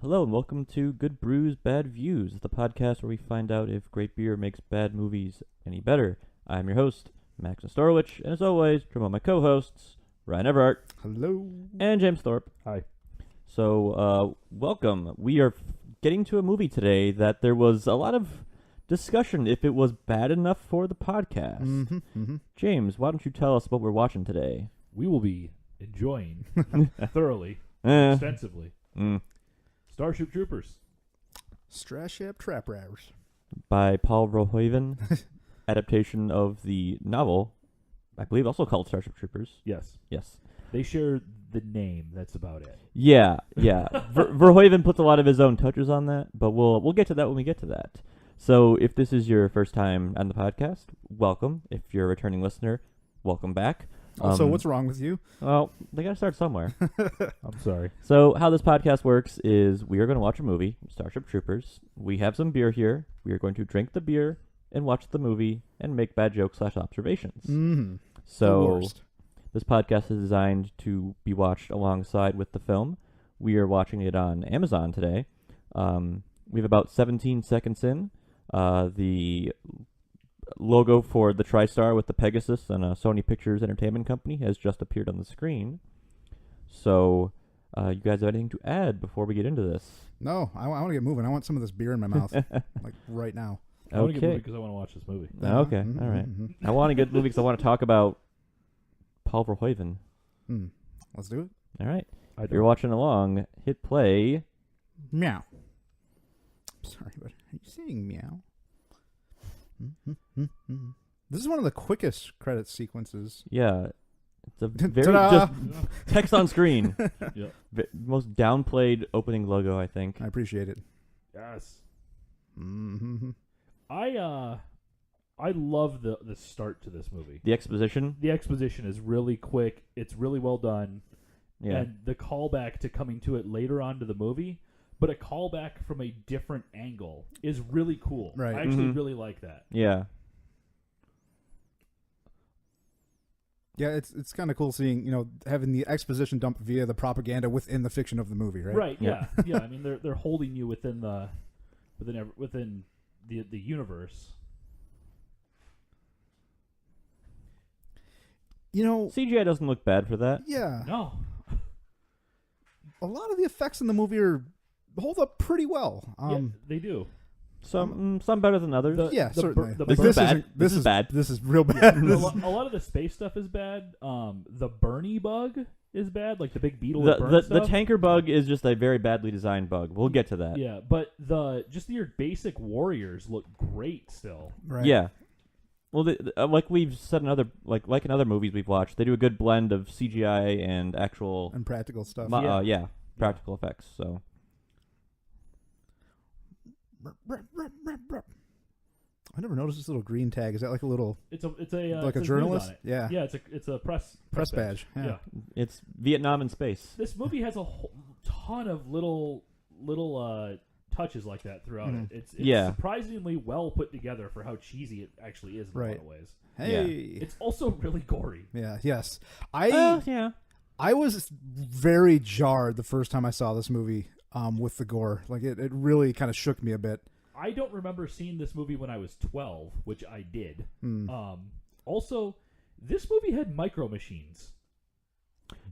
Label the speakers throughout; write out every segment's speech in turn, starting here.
Speaker 1: Hello and welcome to Good Brews, Bad Views, the podcast where we find out if great beer makes bad movies any better. I'm your host, Max Nestorowicz, and as always, from all my co-hosts, Ryan Everhart.
Speaker 2: Hello.
Speaker 1: And James Thorpe.
Speaker 2: Hi.
Speaker 1: So, welcome. We are getting to a movie today that there was a lot of discussion if it was bad enough for the podcast. James, why don't you tell us what we're watching today?
Speaker 3: We will be enjoying thoroughly,
Speaker 1: Eh.
Speaker 3: extensively. Starship Troopers.
Speaker 2: Starship Troopers.
Speaker 1: By Paul Verhoeven, adaptation of the novel, I believe also called Starship Troopers.
Speaker 3: Yes.
Speaker 1: Yes.
Speaker 3: They share the name. That's about it.
Speaker 1: Yeah. Verhoeven puts a lot of his own touches on that, but we'll get to that when we get to that. So if this is your first time on the podcast, welcome. If you're a returning listener, welcome back.
Speaker 2: Also, what's wrong with you?
Speaker 1: Well, they got to start somewhere.
Speaker 3: I'm sorry.
Speaker 1: So how this podcast works is we are going to watch a movie, Starship Troopers. We have some beer here. We are going to drink the beer and watch the movie and make bad jokes/observations.
Speaker 2: Mm-hmm.
Speaker 1: So this podcast is designed to be watched alongside with the film. We are watching it on Amazon today. We have about 17 seconds in. The logo for the TriStar with the Pegasus and Sony Pictures Entertainment Company has just appeared on the screen. So, you guys have anything to add before we get into this?
Speaker 2: No, I want to get moving. I want some of this beer in my mouth, like right now.
Speaker 3: I want to get
Speaker 1: Okay.
Speaker 3: moving because I want to watch this movie.
Speaker 1: Okay, all right. I want to get moving because I want to talk about Paul Verhoeven.
Speaker 2: Let's do it.
Speaker 1: All right.
Speaker 3: I
Speaker 1: If you're watching along, hit play.
Speaker 2: Meow. Sorry, but are you saying meow? This is one of the quickest credit sequences.
Speaker 1: Yeah. It's a very
Speaker 2: Ta-da!
Speaker 1: just text on screen.
Speaker 3: Yep.
Speaker 1: Most downplayed opening logo, I think.
Speaker 2: I appreciate it.
Speaker 3: Yes.
Speaker 2: Mm-hmm.
Speaker 3: I love the start to this movie.
Speaker 1: The exposition.
Speaker 3: The exposition is really quick. It's really well done.
Speaker 1: Yeah.
Speaker 3: And the callback to coming to it later on to the movie, but a callback from a different angle is really cool.
Speaker 2: Right.
Speaker 3: I actually really like that.
Speaker 1: Yeah.
Speaker 2: Yeah, it's kind of cool seeing, having the exposition dump via the propaganda within the fiction of the movie, right?
Speaker 3: Right.
Speaker 1: Yeah.
Speaker 3: Yeah. I mean, they're holding you within the universe.
Speaker 1: CGI doesn't look bad for that.
Speaker 2: Yeah.
Speaker 3: No.
Speaker 2: A lot of the effects in the movie hold up pretty well.
Speaker 3: Yeah, they do.
Speaker 1: Some better than others.
Speaker 2: Yeah, certainly.
Speaker 1: This is bad. This is bad.
Speaker 2: This is real bad.
Speaker 3: A lot of the space stuff is bad. The Bernie bug is bad, like the big beetle.
Speaker 1: The tanker bug is just a very badly designed bug. We'll get to that.
Speaker 3: Yeah, but your basic warriors look great still.
Speaker 2: Right.
Speaker 1: Yeah. Well, like we've said in other movies we've watched, they do a good blend of CGI and actual
Speaker 2: And practical stuff.
Speaker 1: practical effects. So
Speaker 2: I never noticed this little green tag. Is that like a little
Speaker 3: It's a
Speaker 2: like a
Speaker 3: it says
Speaker 2: journalist?
Speaker 3: news on it.
Speaker 2: Yeah.
Speaker 3: Yeah, it's a press
Speaker 2: badge. Yeah.
Speaker 1: it's Vietnam in space.
Speaker 3: This movie has a whole ton of little touches like that throughout it. It's surprisingly well put together for how cheesy it actually is in a lot of ways.
Speaker 2: Hey.
Speaker 3: It's also really gory.
Speaker 2: Yeah. Yes.
Speaker 1: Yeah.
Speaker 2: I was very jarred the first time I saw this movie with the gore. Like it really kind of shook me a bit.
Speaker 3: I don't remember seeing this movie when I was 12, which I did. Also, this movie had micro machines.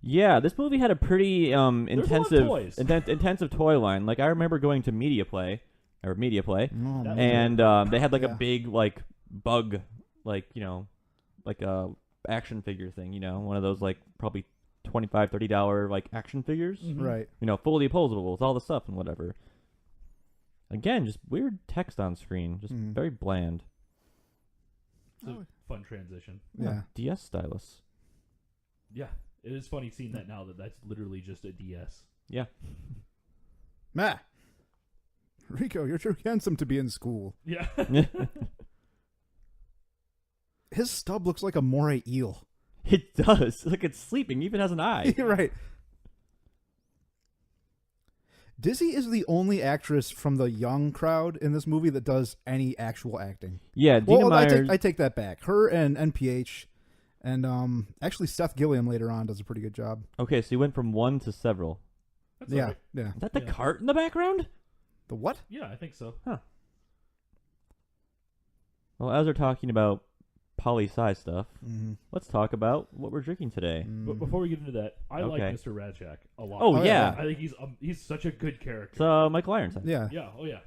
Speaker 1: Yeah, this movie had a pretty intensive toy line. Like I remember going to Media Play, and they had like a big like bug, like a action figure thing. One of those like probably $25, $30 like action figures.
Speaker 3: Mm-hmm.
Speaker 2: Right.
Speaker 1: Fully opposable with all the stuff and whatever. Again, just weird text on screen, just very bland.
Speaker 3: It's a fun transition.
Speaker 2: Yeah.
Speaker 1: DS stylus.
Speaker 3: Yeah, it is funny seeing that now that's literally just a DS.
Speaker 1: Yeah.
Speaker 2: Matt. Rico, you're too handsome to be in school.
Speaker 3: Yeah.
Speaker 2: His stub looks like a moray eel.
Speaker 1: It does. Like it's sleeping. Even has an eye.
Speaker 2: You're right. Dizzy is the only actress from the young crowd in this movie that does any actual acting.
Speaker 1: Yeah, Dina Myers.
Speaker 2: I take that back. Her and NPH, and actually Seth Gilliam later on does a pretty good job.
Speaker 1: Okay, so you went from one to several.
Speaker 3: That's
Speaker 2: Yeah,
Speaker 3: all right.
Speaker 2: yeah.
Speaker 1: Is that the cart in the background?
Speaker 2: The what?
Speaker 3: Yeah, I think so.
Speaker 1: Huh. Well, as we're talking about poli-sci stuff, let's talk about what we're drinking today.
Speaker 3: But before we get into that, I like
Speaker 1: Okay.
Speaker 3: Mr. Radchak a lot.
Speaker 1: Oh, yeah.
Speaker 3: I think he's such a good character.
Speaker 1: So, Michael Ironside.
Speaker 2: Yeah.
Speaker 3: Yeah. Oh yeah.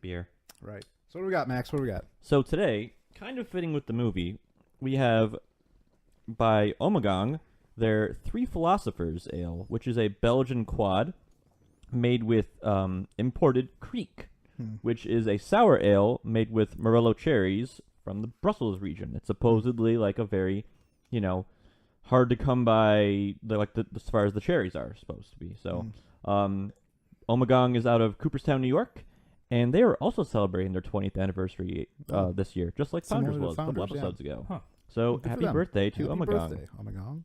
Speaker 1: Beer.
Speaker 2: Right. So what do we got, Max? What do we got?
Speaker 1: So today, kind of fitting with the movie, we have by Ommegang their Three Philosophers Ale, which is a Belgian quad made with imported Kriek, which is a sour ale made with Morello cherries from the Brussels region. It's supposedly like a very, hard to come by, as far as the cherries are supposed to be. So, Ommegang is out of Cooperstown, New York, and they are also celebrating their 20th anniversary this year, just like
Speaker 2: Similar
Speaker 1: Founders
Speaker 2: to
Speaker 1: was a couple
Speaker 2: Founders,
Speaker 1: episodes ago.
Speaker 3: Huh.
Speaker 1: So,
Speaker 2: Well, good for
Speaker 1: happy
Speaker 2: them.
Speaker 1: birthday to
Speaker 2: Happy
Speaker 1: Ommegang.
Speaker 2: birthday, Ommegang.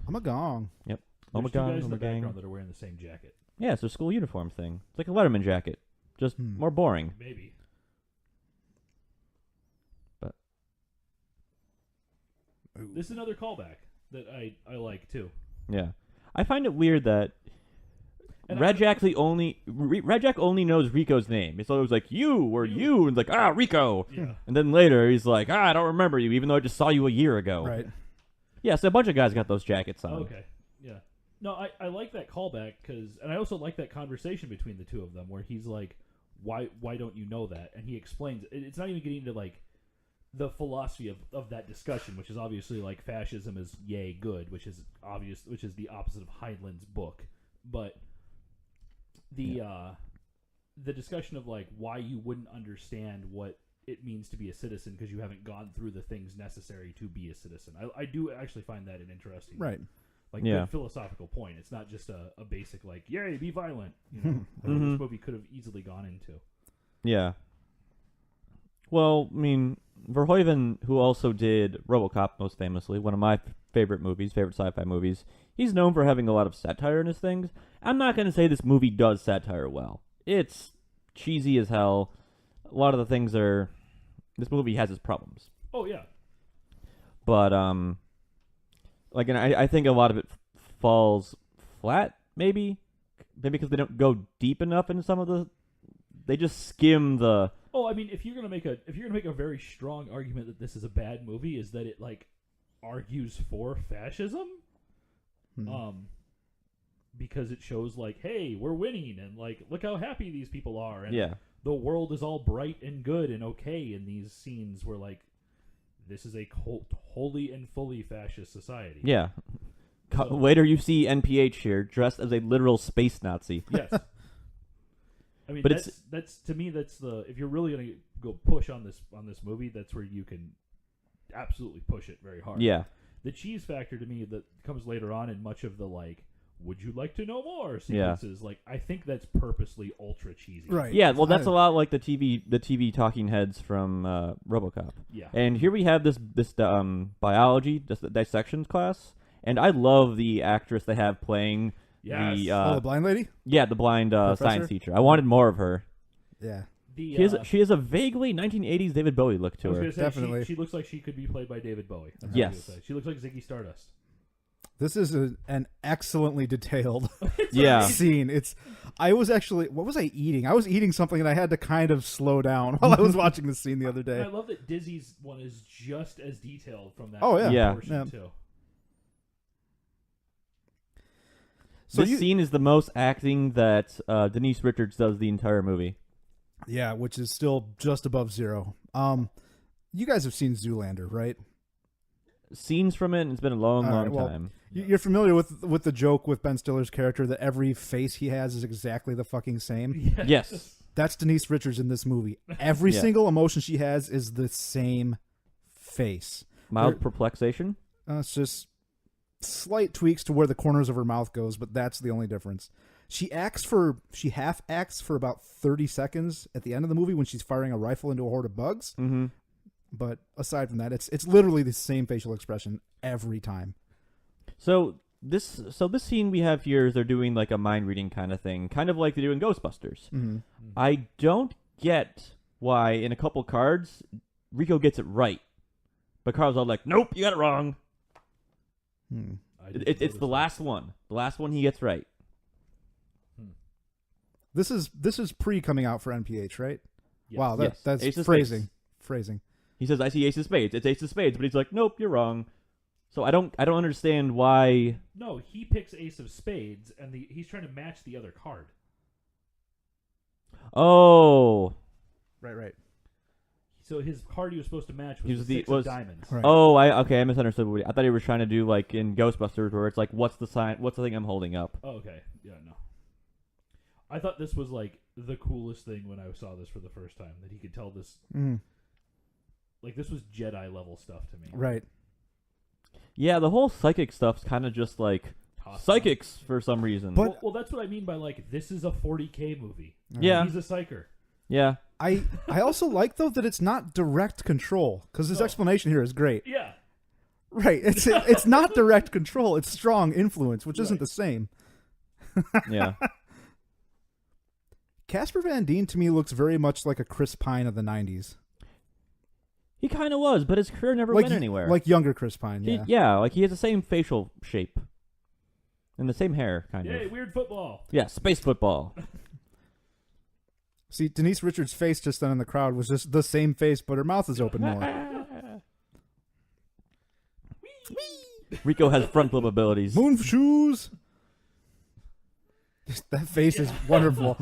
Speaker 2: Ommegang.
Speaker 1: Yep.
Speaker 3: There's two guys in the
Speaker 1: Ommegang.
Speaker 3: background that are wearing the same jacket.
Speaker 1: Yeah, it's a school uniform thing. It's like a Letterman jacket, just more boring.
Speaker 3: Maybe.
Speaker 1: But
Speaker 3: this is another callback that I like too.
Speaker 1: yeah, I find it weird that
Speaker 3: And
Speaker 1: Radjack only knows Rico's name. It's always like you or you, and it's like Rico.
Speaker 3: Yeah.
Speaker 1: And then later he's like I don't remember you, even though I just saw you a year ago.
Speaker 2: Right.
Speaker 1: Yeah, so a bunch of guys got those jackets on.
Speaker 3: Okay. Yeah. No, I like that callback and I also like that conversation between the two of them where he's like, why don't you know that? And he explains. It's not even getting into like the philosophy of that discussion, which is obviously like fascism is yay good, which is obvious, which is the opposite of Heinlein's book. But the discussion of like why you wouldn't understand what it means to be a citizen because you haven't gone through the things necessary to be a citizen. I do actually find that an interesting, good philosophical point. It's not just a basic like, yay, be violent. That this movie could have easily gone into.
Speaker 1: Yeah. Well, I mean, Verhoeven, who also did RoboCop most famously, one of my favorite sci-fi movies, he's known for having a lot of satire in his things. I'm not going to say this movie does satire well. It's cheesy as hell. A lot of the things are... This movie has its problems.
Speaker 3: Oh, yeah.
Speaker 1: But, and I think a lot of it falls flat, maybe because they don't go deep enough into some of the... They just skim the...
Speaker 3: Oh, I mean, if you're gonna make a very strong argument that this is a bad movie, is that it like argues for fascism, because it shows like, hey, we're winning, and like, look how happy these people are, and the world is all bright and good and okay in these scenes where like, this is a wholly and fully fascist society.
Speaker 1: Yeah. Later, you see NPH here dressed as a literal space Nazi.
Speaker 3: Yes. I mean,
Speaker 1: but
Speaker 3: that's to me, that's the, if you're really gonna go push on this movie, that's where you can absolutely push it very hard.
Speaker 1: Yeah.
Speaker 3: The cheese factor to me that comes later on in much of the like, would you like to know more sequences? Like, I think that's purposely ultra cheesy.
Speaker 2: Right.
Speaker 1: Yeah. Well, that's a lot like the TV talking heads from RoboCop.
Speaker 3: Yeah.
Speaker 1: And here we have this biology dissections class, and I love the actress they have playing.
Speaker 3: Yes.
Speaker 2: The blind lady?
Speaker 1: Yeah, the blind
Speaker 2: Professor?
Speaker 1: science teacher. I wanted more of her.
Speaker 2: Yeah.
Speaker 1: She has a vaguely 1980s David Bowie look to her.
Speaker 2: Definitely.
Speaker 3: She looks like she could be played by David Bowie.
Speaker 1: Yes.
Speaker 3: She looks like Ziggy Stardust.
Speaker 2: This is an excellently detailed
Speaker 1: Yeah.
Speaker 2: scene. I was actually, what was I eating? I was eating something and I had to kind of slow down while I was watching the scene the other day.
Speaker 3: And I love that Dizzy's one is just as detailed from that portion too.
Speaker 1: So this scene is the most acting that Denise Richards does the entire movie.
Speaker 2: Yeah, which is still just above zero. You guys have seen Zoolander, right?
Speaker 1: Scenes from it, and it's been a long time.
Speaker 2: You're familiar with the joke with Ben Stiller's character that every face he has is exactly the fucking same?
Speaker 1: Yes.
Speaker 2: That's Denise Richards in this movie. Every single emotion she has is the same face.
Speaker 1: Mild perplexation?
Speaker 2: It's just slight tweaks to where the corners of her mouth goes, but that's the only difference. She half acts for about 30 seconds at the end of the movie when she's firing a rifle into a horde of bugs.
Speaker 1: Mm-hmm.
Speaker 2: But aside from that, it's literally the same facial expression every time.
Speaker 1: So this scene we have here is they're doing like a mind reading kind of thing, kind of like they do in Ghostbusters.
Speaker 2: Mm-hmm.
Speaker 1: I don't get why in a couple cards Rico gets it right, but Carl's all like, "Nope, you got it wrong." It's the last one. The last one he gets right.
Speaker 2: This is pre coming out for NPH, right?
Speaker 3: Yes.
Speaker 2: Wow,
Speaker 1: Yes.
Speaker 2: that's
Speaker 1: Ace of
Speaker 2: phrasing.
Speaker 1: Spades.
Speaker 2: Phrasing.
Speaker 1: He says, "I see ace of spades. It's ace of spades," but he's like, "Nope, you're wrong." So I don't understand why.
Speaker 3: No, he picks ace of spades, and he's trying to match the other card.
Speaker 1: Oh,
Speaker 2: Right.
Speaker 3: So his card he was supposed to match
Speaker 1: He
Speaker 3: was
Speaker 1: was
Speaker 3: the
Speaker 1: the-
Speaker 3: six
Speaker 1: was-
Speaker 3: of diamonds.
Speaker 2: Right.
Speaker 1: oh, I misunderstood. I thought he was trying to do like in Ghostbusters, where it's like, what's the sign? What's the thing I'm holding up?
Speaker 3: Oh, okay. Yeah, no. I thought this was like the coolest thing when I saw this for the first time, that he could tell this. Like, this was Jedi level stuff to me.
Speaker 2: Right.
Speaker 1: Yeah, the whole psychic stuff's kind of just like
Speaker 3: Toss
Speaker 1: psychics for some reason.
Speaker 2: But-
Speaker 3: well, that's what I mean by like, this is a 40K movie.
Speaker 1: Yeah.
Speaker 3: He's a psyker.
Speaker 1: Yeah.
Speaker 2: I also like though that it's not direct control, because his
Speaker 3: No.
Speaker 2: explanation here is great.
Speaker 3: Yeah.
Speaker 2: Right. It's not direct control. It's strong influence, which isn't
Speaker 3: Right.
Speaker 2: the same.
Speaker 1: Yeah.
Speaker 2: Casper Van Dien to me looks very much like a Chris Pine of the 90s.
Speaker 1: He kind of was, but his career never went anywhere.
Speaker 2: Like younger Chris Pine, yeah.
Speaker 1: Yeah, like he has the same facial shape. And the same hair, kind
Speaker 3: Yay,
Speaker 1: of.
Speaker 3: weird football.
Speaker 1: Yeah, space football.
Speaker 2: See, Denise Richards' face just then in the crowd was just the same face, but her mouth is open more.
Speaker 1: Rico has front flip abilities.
Speaker 2: Moon shoes! That face is wonderful.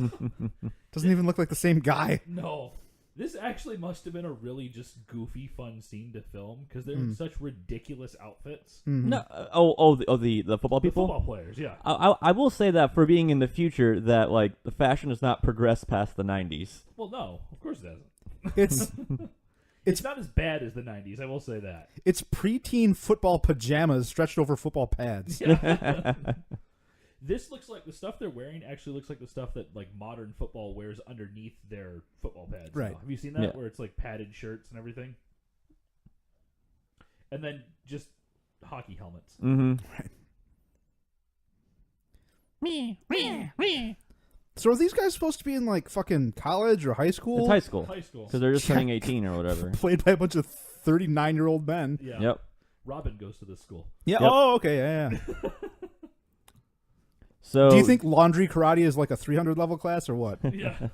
Speaker 2: Doesn't even look like the same guy.
Speaker 3: No. This actually must have been a really just goofy, fun scene to film, because they're in such ridiculous outfits.
Speaker 1: No, the football
Speaker 3: The
Speaker 1: people?
Speaker 3: football players, yeah.
Speaker 1: I will say that for being in the future, that like the fashion has not progressed past the 90s.
Speaker 3: Well, no, of course it hasn't.
Speaker 2: It's
Speaker 3: It's not as bad as the 90s, I will say that.
Speaker 2: it's preteen football pajamas stretched over football pads.
Speaker 3: Yeah. This looks like the stuff they're wearing actually looks like the stuff that like modern football wears underneath their football pads.
Speaker 2: Right.
Speaker 3: Now. Have you seen that?
Speaker 1: Yeah.
Speaker 3: Where it's like padded shirts and everything? And then just hockey helmets.
Speaker 1: Mm-hmm.
Speaker 2: So are these guys supposed to be in like fucking college or high school?
Speaker 1: It's high school.
Speaker 3: High school.
Speaker 1: Because they're just turning 18 or whatever.
Speaker 2: Played by a bunch of 39-year-old men.
Speaker 3: Yeah.
Speaker 1: Yep.
Speaker 3: Robin goes to this school.
Speaker 2: Yeah.
Speaker 1: Yep.
Speaker 2: Oh, okay. Yeah.
Speaker 1: So
Speaker 2: Do you think laundry karate is like a 300 level class or what?
Speaker 3: Yeah.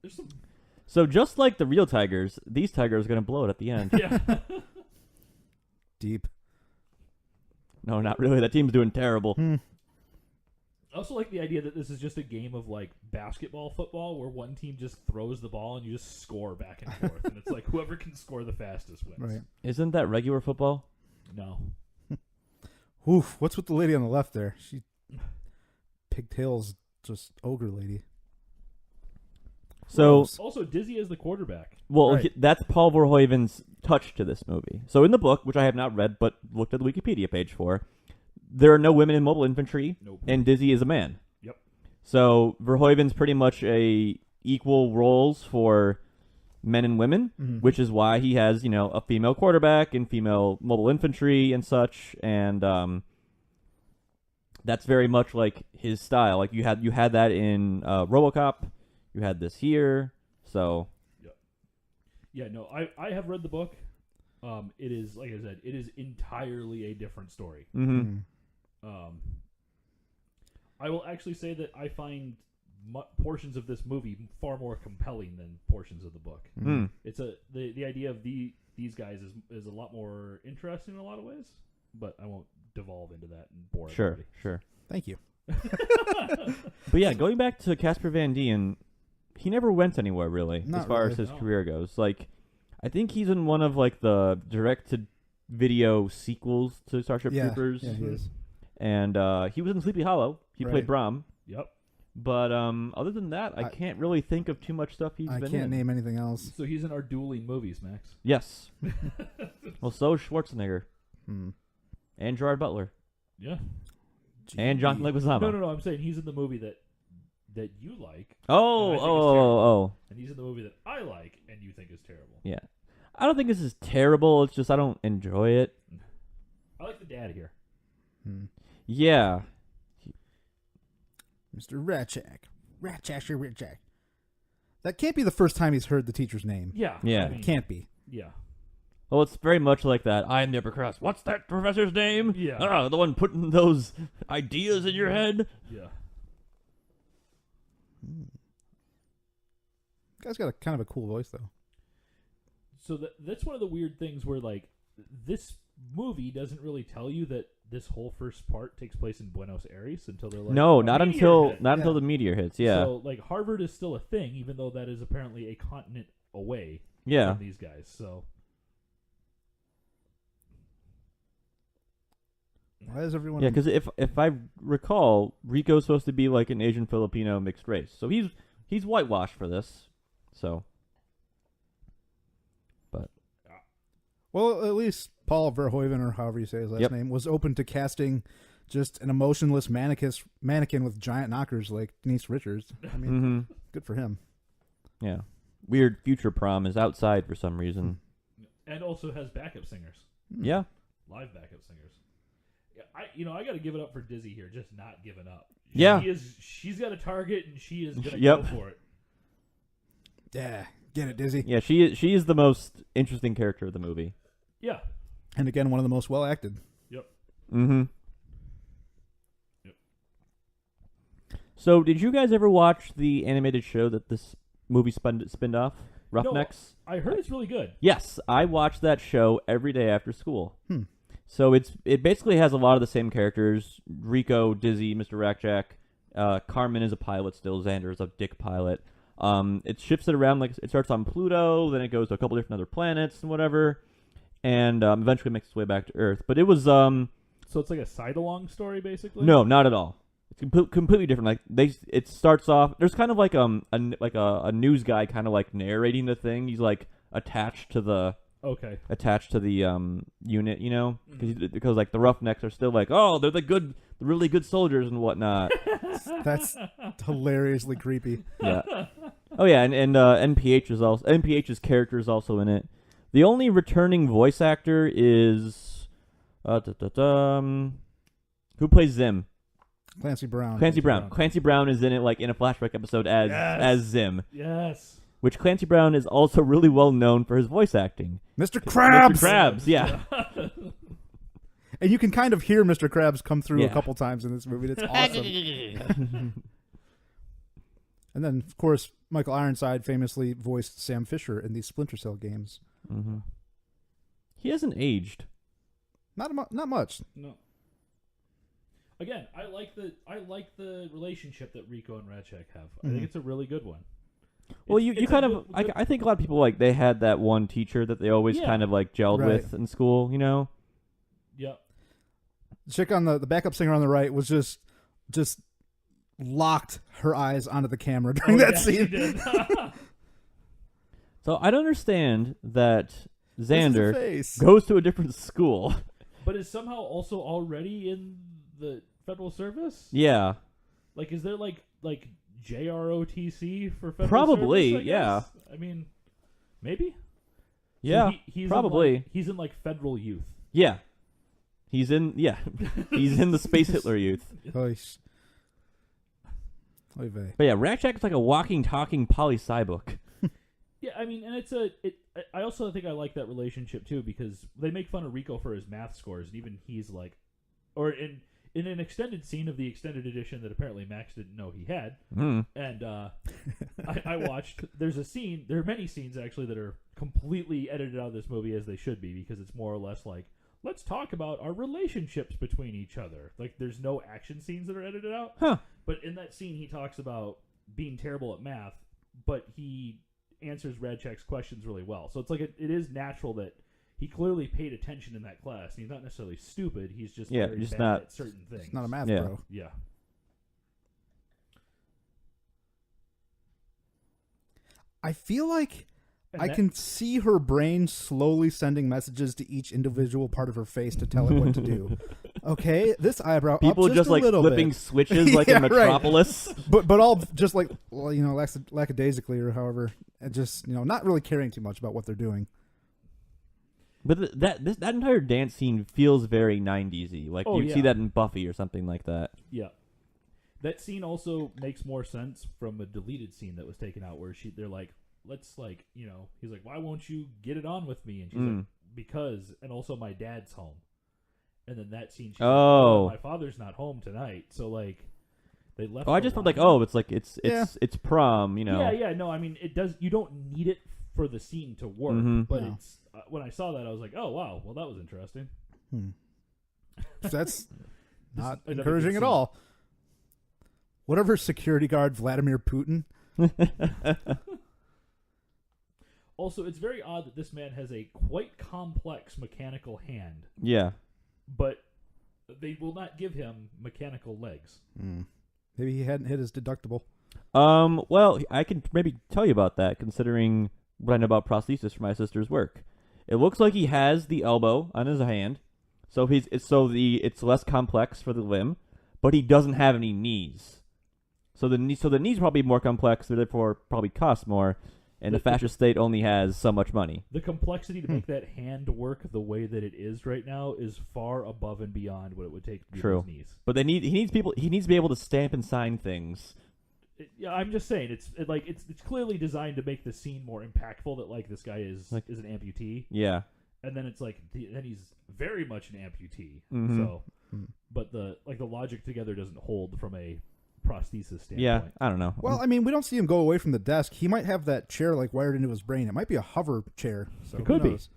Speaker 3: There's some.
Speaker 1: So just like the real tigers, these tigers are going to blow it at the end.
Speaker 3: Yeah.
Speaker 2: Deep.
Speaker 1: No, not really. That team's doing terrible.
Speaker 3: I also like the idea that this is just a game of like basketball football where one team just throws the ball and you just score back and forth. And it's like whoever can score the fastest wins.
Speaker 2: Right.
Speaker 1: Isn't that regular football?
Speaker 3: No.
Speaker 2: Oof. What's with the lady on the left there? She pigtails, just ogre lady.
Speaker 1: So,
Speaker 2: Gross.
Speaker 3: Also, Dizzy as the quarterback.
Speaker 1: well,
Speaker 2: Right.
Speaker 1: that's Paul Verhoeven's touch to this movie. So in the book, which I have not read but looked at the Wikipedia page for, there are no women in mobile infantry,
Speaker 3: Nope.
Speaker 1: and Dizzy is a man.
Speaker 3: Yep.
Speaker 1: So Verhoeven's pretty much a equal roles for men and women, which is why he has, you know, a female quarterback and female mobile infantry and such, and that's very much like his style. Like you had that in RoboCop, you had this here, so
Speaker 3: Yeah, no, I have read the book. It is, like I said, it is entirely a different story.
Speaker 1: mm-hmm.
Speaker 3: I will actually say that I find portions of this movie far more compelling than portions of the book.
Speaker 1: Mm.
Speaker 3: It's the idea of these guys is a lot more interesting in a lot of ways, but I won't devolve into that and bore
Speaker 1: Sure,
Speaker 3: everybody.
Speaker 2: Thank you.
Speaker 1: But yeah, going back to Casper Van Dien, he never went anywhere really,
Speaker 2: Not
Speaker 1: as far
Speaker 2: really,
Speaker 1: as his
Speaker 3: no.
Speaker 1: career goes. Like, I think he's in one of like the direct-to-video sequels to Starship
Speaker 2: Yeah,
Speaker 1: Troopers,
Speaker 2: yeah, he is.
Speaker 1: and he was in Sleepy Hollow. He
Speaker 2: Right.
Speaker 1: played Brom,
Speaker 3: Yep.
Speaker 1: but other than that, I
Speaker 2: I-
Speaker 1: can't really think of too much stuff he's
Speaker 2: I
Speaker 1: been
Speaker 2: can't
Speaker 1: in.
Speaker 2: name anything else.
Speaker 3: So he's in our dueling movies, Max.
Speaker 1: Yes. Well, so is Schwarzenegger
Speaker 2: Hmm.
Speaker 1: and Gerard Butler
Speaker 3: Yeah.
Speaker 1: and John Leguizamo.
Speaker 3: No. I'm saying he's in the movie that you like,
Speaker 1: Oh,
Speaker 3: And I think it's
Speaker 1: oh.
Speaker 3: and he's in the movie that I like and you think is terrible.
Speaker 1: Yeah. I don't think this is terrible. It's just I don't enjoy it.
Speaker 3: I like the dad here.
Speaker 1: Yeah.
Speaker 2: Mr. Ratchak. That can't be the first time he's heard the teacher's name.
Speaker 3: Yeah.
Speaker 1: Yeah.
Speaker 3: I mean,
Speaker 2: Can't be.
Speaker 3: Yeah.
Speaker 1: Well, it's very much like that. I'm the upper crust. What's that professor's name?
Speaker 3: Yeah.
Speaker 1: The one putting those ideas in your head.
Speaker 3: Yeah.
Speaker 2: Guy's got a kind of a cool voice, though.
Speaker 3: So that's one of the weird things where, like, this movie doesn't really tell you that this whole first part takes place in Buenos Aires until they're like,
Speaker 1: No,
Speaker 3: "A
Speaker 1: not
Speaker 3: meteor hit."
Speaker 1: until the meteor hits. Yeah.
Speaker 3: So, like, Harvard is still a thing, even though that is apparently a continent away
Speaker 1: Yeah.
Speaker 3: from these guys. So,
Speaker 2: Why is everyone?
Speaker 1: Yeah, because if I recall, Rico's supposed to be like an Asian Filipino mixed race, so he's whitewashed for this. So, but
Speaker 2: Well, at least Paul Verhoeven, or however you say his last name, was open to casting just an emotionless mannequin with giant knockers like Denise Richards. I mean, good for him.
Speaker 1: Yeah. Weird Future Prom is outside for some reason.
Speaker 3: and also has backup singers,
Speaker 1: Yeah.
Speaker 3: live backup singers. Yeah, I got to give it up for Dizzy here, just not giving up.
Speaker 1: Yeah.
Speaker 3: She's got a target, and she is gonna
Speaker 1: Yep.
Speaker 3: go for it.
Speaker 2: Yeah, get it, Dizzy.
Speaker 1: Yeah, she is the most interesting character of the movie.
Speaker 3: Yeah.
Speaker 2: And again, one of the most well acted.
Speaker 3: Yep.
Speaker 1: Mm-hmm.
Speaker 3: Yep.
Speaker 1: So, did you guys ever watch the animated show that this movie spinned off? Roughnecks?
Speaker 3: No, I heard it's really good.
Speaker 1: Yes, I watched that show every day after school.
Speaker 2: Hmm.
Speaker 1: So it basically has a lot of the same characters: Rico, Dizzy, Mr. Rackjack. Carmen is a pilot still. Xander is a dick pilot. It shifts it around, like it starts on Pluto, then it goes to a couple different other planets and whatever, and eventually makes its way back to Earth. But it was
Speaker 3: So it's like a side-along story, basically.
Speaker 1: no, not at all. It's completely different. Like it starts off. There's kind of like a news guy kind of like narrating the thing. He's like attached to the unit, you know, because like the Roughnecks are still like, oh, they're the really good soldiers and whatnot.
Speaker 2: That's hilariously creepy.
Speaker 1: Yeah. Oh yeah, and NPH's character is also in it. The only returning voice actor is who plays Zim?
Speaker 2: Clancy Brown.
Speaker 1: Clancy Brown is in it, like in a flashback episode as Zim.
Speaker 3: Yes.
Speaker 1: Which Clancy Brown is also really well known for his voice acting.
Speaker 2: Mr. Krabs.
Speaker 1: Mr. Krabs, yeah.
Speaker 2: And you can kind of hear Mr. Krabs come through a couple times in this movie. It's awesome. And then, of course, Michael Ironside famously voiced Sam Fisher in the Splinter Cell games.
Speaker 1: Mm-hmm. He hasn't aged.
Speaker 2: Not much.
Speaker 3: No. Again, I like the relationship that Rico and Ratchak have. I think it's a really good one.
Speaker 1: Well, you kind of I think a lot of people like they had that one teacher that they always kind of like gelled with in school, you know.
Speaker 3: Yep.
Speaker 2: The chick on the backup singer on the right was just locked her eyes onto the camera during that scene.
Speaker 3: She did.
Speaker 1: So I don't understand that Xander
Speaker 2: face.
Speaker 1: goes to a different school.
Speaker 3: But is somehow also already in the federal service?
Speaker 1: Yeah.
Speaker 3: Like, is there like JROTC for federal
Speaker 1: Probably,
Speaker 3: service, I
Speaker 1: yeah.
Speaker 3: guess? I mean, maybe?
Speaker 1: Yeah,
Speaker 3: So he's
Speaker 1: probably.
Speaker 3: He's in, like, federal youth.
Speaker 1: Yeah. He's in the Space Hitler Youth.
Speaker 2: But
Speaker 1: yeah, Ratchak is like a walking, talking poli-sci book.
Speaker 3: Yeah, I mean, and I also think I like that relationship too, because they make fun of Rico for his math scores, and even he's like, or in an extended scene of the extended edition that apparently Max didn't know he had, and I watched. There are many scenes actually that are completely edited out of this movie, as they should be, because it's more or less like, let's talk about our relationships between each other. Like, there's no action scenes that are edited out.
Speaker 1: Huh.
Speaker 3: But in that scene, he talks about being terrible at math, but he answers Radchak's questions really well. So it's like it is natural that he clearly paid attention in that class. And he's not necessarily stupid. He's just very bad at certain things.
Speaker 2: He's not a math bro.
Speaker 3: Yeah.
Speaker 2: I feel like I can see her brain slowly sending messages to each individual part of her face to tell it what to do. Okay, this eyebrow
Speaker 1: People
Speaker 2: up
Speaker 1: just
Speaker 2: a
Speaker 1: like
Speaker 2: little
Speaker 1: flipping
Speaker 2: bit.
Speaker 1: switches like in Metropolis.
Speaker 2: Right. But all just like, well, lackadaisically or however, and just not really caring too much about what they're doing.
Speaker 1: But that entire dance scene feels very 90s-y. Like you'd see that in Buffy or something like that.
Speaker 3: Yeah. That scene also makes more sense from a deleted scene that was taken out where they're like, let's he's like, why won't you get it on with me? And she's like, because, and also my dad's home. And then that scene, she's
Speaker 1: Oh.
Speaker 3: like, my father's not home tonight. So, like, they left.
Speaker 1: Oh, I
Speaker 3: the
Speaker 1: just felt
Speaker 3: line.
Speaker 1: like, oh, it's like it's prom,
Speaker 3: Yeah. No, I mean, it does. You don't need it for the scene to work,
Speaker 1: Mhm.
Speaker 3: but
Speaker 2: No.
Speaker 3: it's when I saw that, I was like, oh wow, well that was interesting.
Speaker 2: That's not
Speaker 3: another
Speaker 2: encouraging
Speaker 3: good
Speaker 2: at
Speaker 3: scene.
Speaker 2: all. Whatever security guard Vladimir Putin.
Speaker 3: Also, it's very odd that this man has a quite complex mechanical hand,
Speaker 1: Yeah.
Speaker 3: but they will not give him mechanical legs.
Speaker 2: Maybe he hadn't hit his deductible.
Speaker 1: Well, I can maybe tell you about that, considering what I know about prosthesis from my sister's work. It looks like he has the elbow on his hand, so it's less complex for the limb, but he doesn't have any knees. So the knees probably more complex, therefore probably cost more, and the fascist state only has so much money.
Speaker 3: The complexity to make that hand work the way that it is right now is far above and beyond what it would take to do
Speaker 1: True.
Speaker 3: his knees.
Speaker 1: But he needs to be able to stamp and sign things.
Speaker 3: Yeah, I'm just saying it's clearly designed to make the scene more impactful. That like this guy is an amputee,
Speaker 1: Yeah.
Speaker 3: and then it's like then he's very much an amputee.
Speaker 1: Mhm.
Speaker 3: So, but the logic together doesn't hold from a prosthesis standpoint.
Speaker 1: Yeah, I don't know.
Speaker 2: Well, I mean, we don't see him go away from the desk. He might have that chair like wired into his brain. It might be a hover chair. So
Speaker 3: It could
Speaker 2: who
Speaker 3: be.
Speaker 2: knows?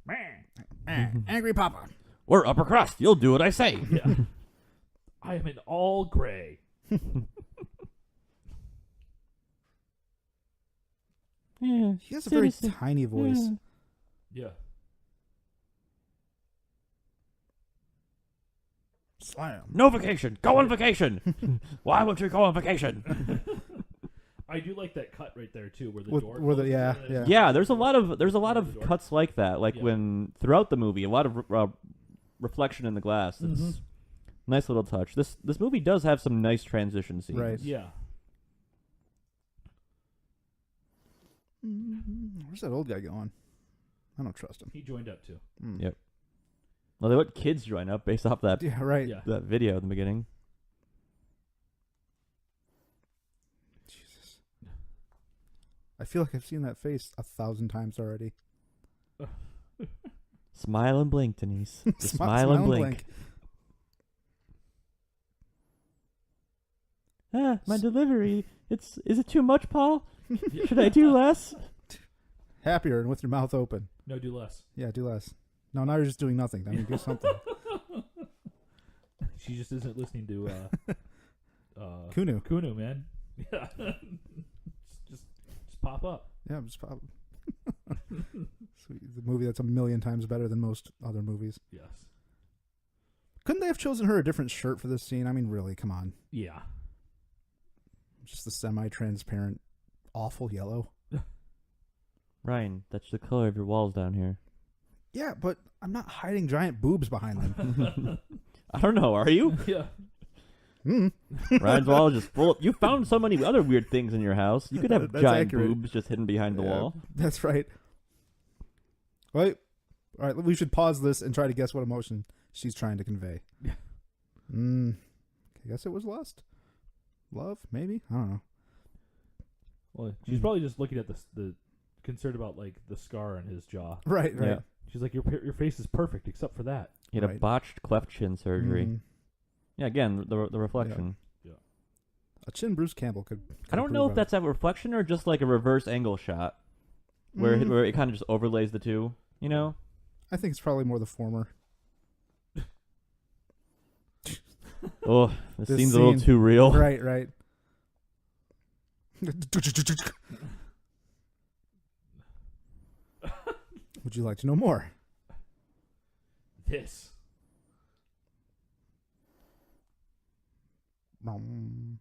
Speaker 3: Man.
Speaker 2: Angry Papa.
Speaker 1: We're upper crust. You'll do what I say.
Speaker 3: Yeah. I am in all gray.
Speaker 1: Yeah.
Speaker 2: He has a very
Speaker 1: Citizen.
Speaker 2: tiny voice.
Speaker 3: Yeah.
Speaker 2: Slam.
Speaker 1: No vacation. Go on vacation. Why would you go on vacation?
Speaker 3: I do like that cut right there too, where the
Speaker 2: With-
Speaker 3: door.
Speaker 2: where the-
Speaker 3: closes
Speaker 2: yeah,
Speaker 3: and then-
Speaker 1: Yeah, there's a lot of
Speaker 3: Door.
Speaker 1: cuts like that. Like
Speaker 3: Yeah.
Speaker 1: when throughout the movie, a lot of reflection in the glass. It's
Speaker 3: Mhm.
Speaker 1: nice little touch. This movie does have some nice transition scenes.
Speaker 2: Right.
Speaker 3: Yeah.
Speaker 2: Where's that old guy going? I don't trust him.
Speaker 3: He joined up too.
Speaker 1: Yep. Well, they let kids join up based off that
Speaker 2: Yeah, right.
Speaker 3: Yeah.
Speaker 1: that video in the beginning.
Speaker 2: Jesus. I feel like I've seen that face 1,000 times already.
Speaker 1: Smile and blink, Denise. Just smile,
Speaker 2: Smile
Speaker 1: and blink. My delivery. Is it too much, Paul? Should I do less?
Speaker 2: Happier and with your mouth open.
Speaker 3: No, do less.
Speaker 2: Yeah, do less. No, now you're just doing nothing. I mean, do something.
Speaker 3: She just isn't listening to
Speaker 2: Kunu.
Speaker 3: man. Yeah. just pop up.
Speaker 2: Yeah, just pop. Sweet. The movie that's 1,000,000 times better than most other movies.
Speaker 3: Yes.
Speaker 2: Couldn't they have chosen her a different shirt for this scene? I mean, really, come on.
Speaker 3: Yeah.
Speaker 2: Just the semi-transparent, awful yellow.
Speaker 1: Ryan, that's the color of your walls down here.
Speaker 2: Yeah, but I'm not hiding giant boobs behind them.
Speaker 1: I don't know. Are you?
Speaker 3: Yeah.
Speaker 1: Ryan's wall is just full. You found so many other weird things in your house. You could have
Speaker 2: That's
Speaker 1: giant
Speaker 2: accurate.
Speaker 1: boobs just hidden behind the
Speaker 2: Yeah,
Speaker 1: wall.
Speaker 2: That's right. Wait. All right, we should pause this and try to guess what emotion she's trying to convey.
Speaker 3: Yeah.
Speaker 2: I guess it was lust. Love, maybe? I don't know.
Speaker 3: Well, she's probably just looking at the concerned about like the scar on his jaw.
Speaker 2: Right.
Speaker 1: Yeah.
Speaker 3: She's like, your face is perfect except for that.
Speaker 1: He had a
Speaker 2: Right.
Speaker 1: botched cleft chin surgery.
Speaker 2: Mhm.
Speaker 1: Yeah, again, the reflection.
Speaker 2: A chin Bruce Campbell could
Speaker 1: I don't know if that's a reflection or just like a reverse angle shot where where it kind of just overlays the two, you know?
Speaker 2: I think it's probably more the former.
Speaker 1: Oh, this
Speaker 2: This
Speaker 1: seems a little
Speaker 2: scene-
Speaker 1: too real.
Speaker 2: Right. Would you like to know more?
Speaker 3: This.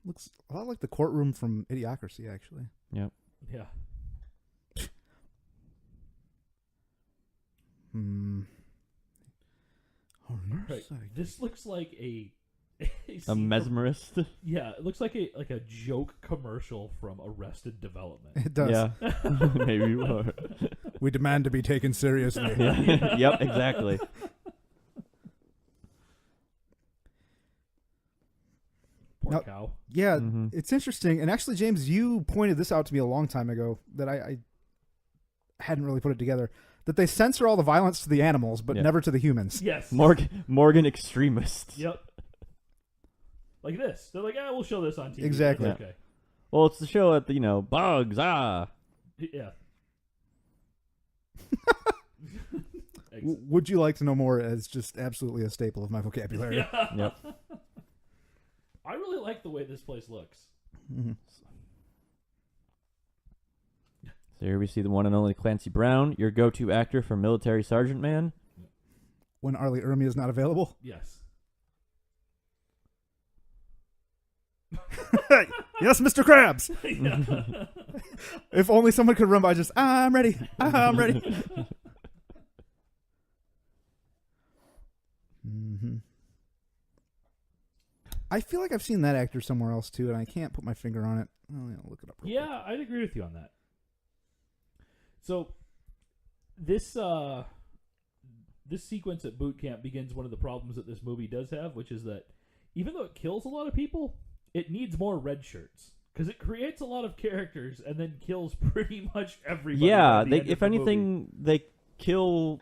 Speaker 2: Looks a lot like the courtroom from Idiocracy, actually.
Speaker 1: Yep.
Speaker 3: Yeah. Right. This looks like a scene
Speaker 1: A
Speaker 3: from-
Speaker 1: mesmerist.
Speaker 3: Yeah, it looks like a joke commercial from Arrested Development.
Speaker 2: It does.
Speaker 1: Yeah. Maybe you are.
Speaker 2: We demand to be taken seriously.
Speaker 1: Yeah. Yep, exactly.
Speaker 3: Poor
Speaker 2: Now-
Speaker 3: cow.
Speaker 2: Yeah,
Speaker 1: Mhm.
Speaker 2: it's interesting. And actually, James, you pointed this out to me a long time ago that I hadn't really put it together. that they censor all the violence to the animals, but
Speaker 1: Yeah.
Speaker 2: never to the humans.
Speaker 3: Yes.
Speaker 1: Morgan extremist.
Speaker 3: Yep. Like this. They're like, we'll show this on TV.
Speaker 2: Exactly.
Speaker 3: That's okay.
Speaker 1: Well, it's the show at the bugs.
Speaker 3: Yeah.
Speaker 2: Would you like to know more? As just absolutely a staple of my vocabulary.
Speaker 3: Yeah.
Speaker 1: Yep.
Speaker 3: I really like the way this place looks.
Speaker 2: Mm-hmm.
Speaker 1: So here we see the one and only Clancy Brown, your go-to actor for Military Sergeant Man.
Speaker 2: When Arlie Ermey is not available.
Speaker 3: Yes.
Speaker 2: Yes, Mr. Krabs.
Speaker 3: Yeah.
Speaker 2: If only someone could run by just, I'm ready. I'm ready. Mm-hmm. I feel like I've seen that actor somewhere else too, and I can't put my finger on it. Oh, yeah, I'll look it up. Real
Speaker 3: Yeah, I'd agree with you on that. So this this sequence at boot camp begins one of the problems that this movie does have, which is that even though it kills a lot of people, it needs more red shirts because it creates a lot of characters and then kills pretty much everybody.
Speaker 1: Yeah,
Speaker 3: by the end
Speaker 1: if
Speaker 3: of the
Speaker 1: anything,
Speaker 3: movie.
Speaker 1: they kill.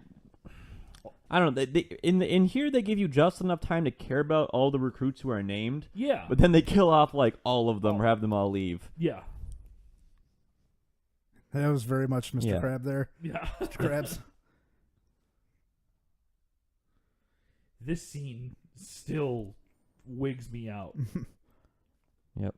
Speaker 1: I don't know. In here, they give you just enough time to care about all the recruits who are named.
Speaker 3: Yeah,
Speaker 1: But then they kill off like all of them or have them all leave.
Speaker 3: yeah,
Speaker 2: That was very much Mr.
Speaker 1: Yeah.
Speaker 2: Crab there.
Speaker 3: yeah.
Speaker 2: Mr. Krabs.
Speaker 3: This scene still wigs me out.
Speaker 1: Yep.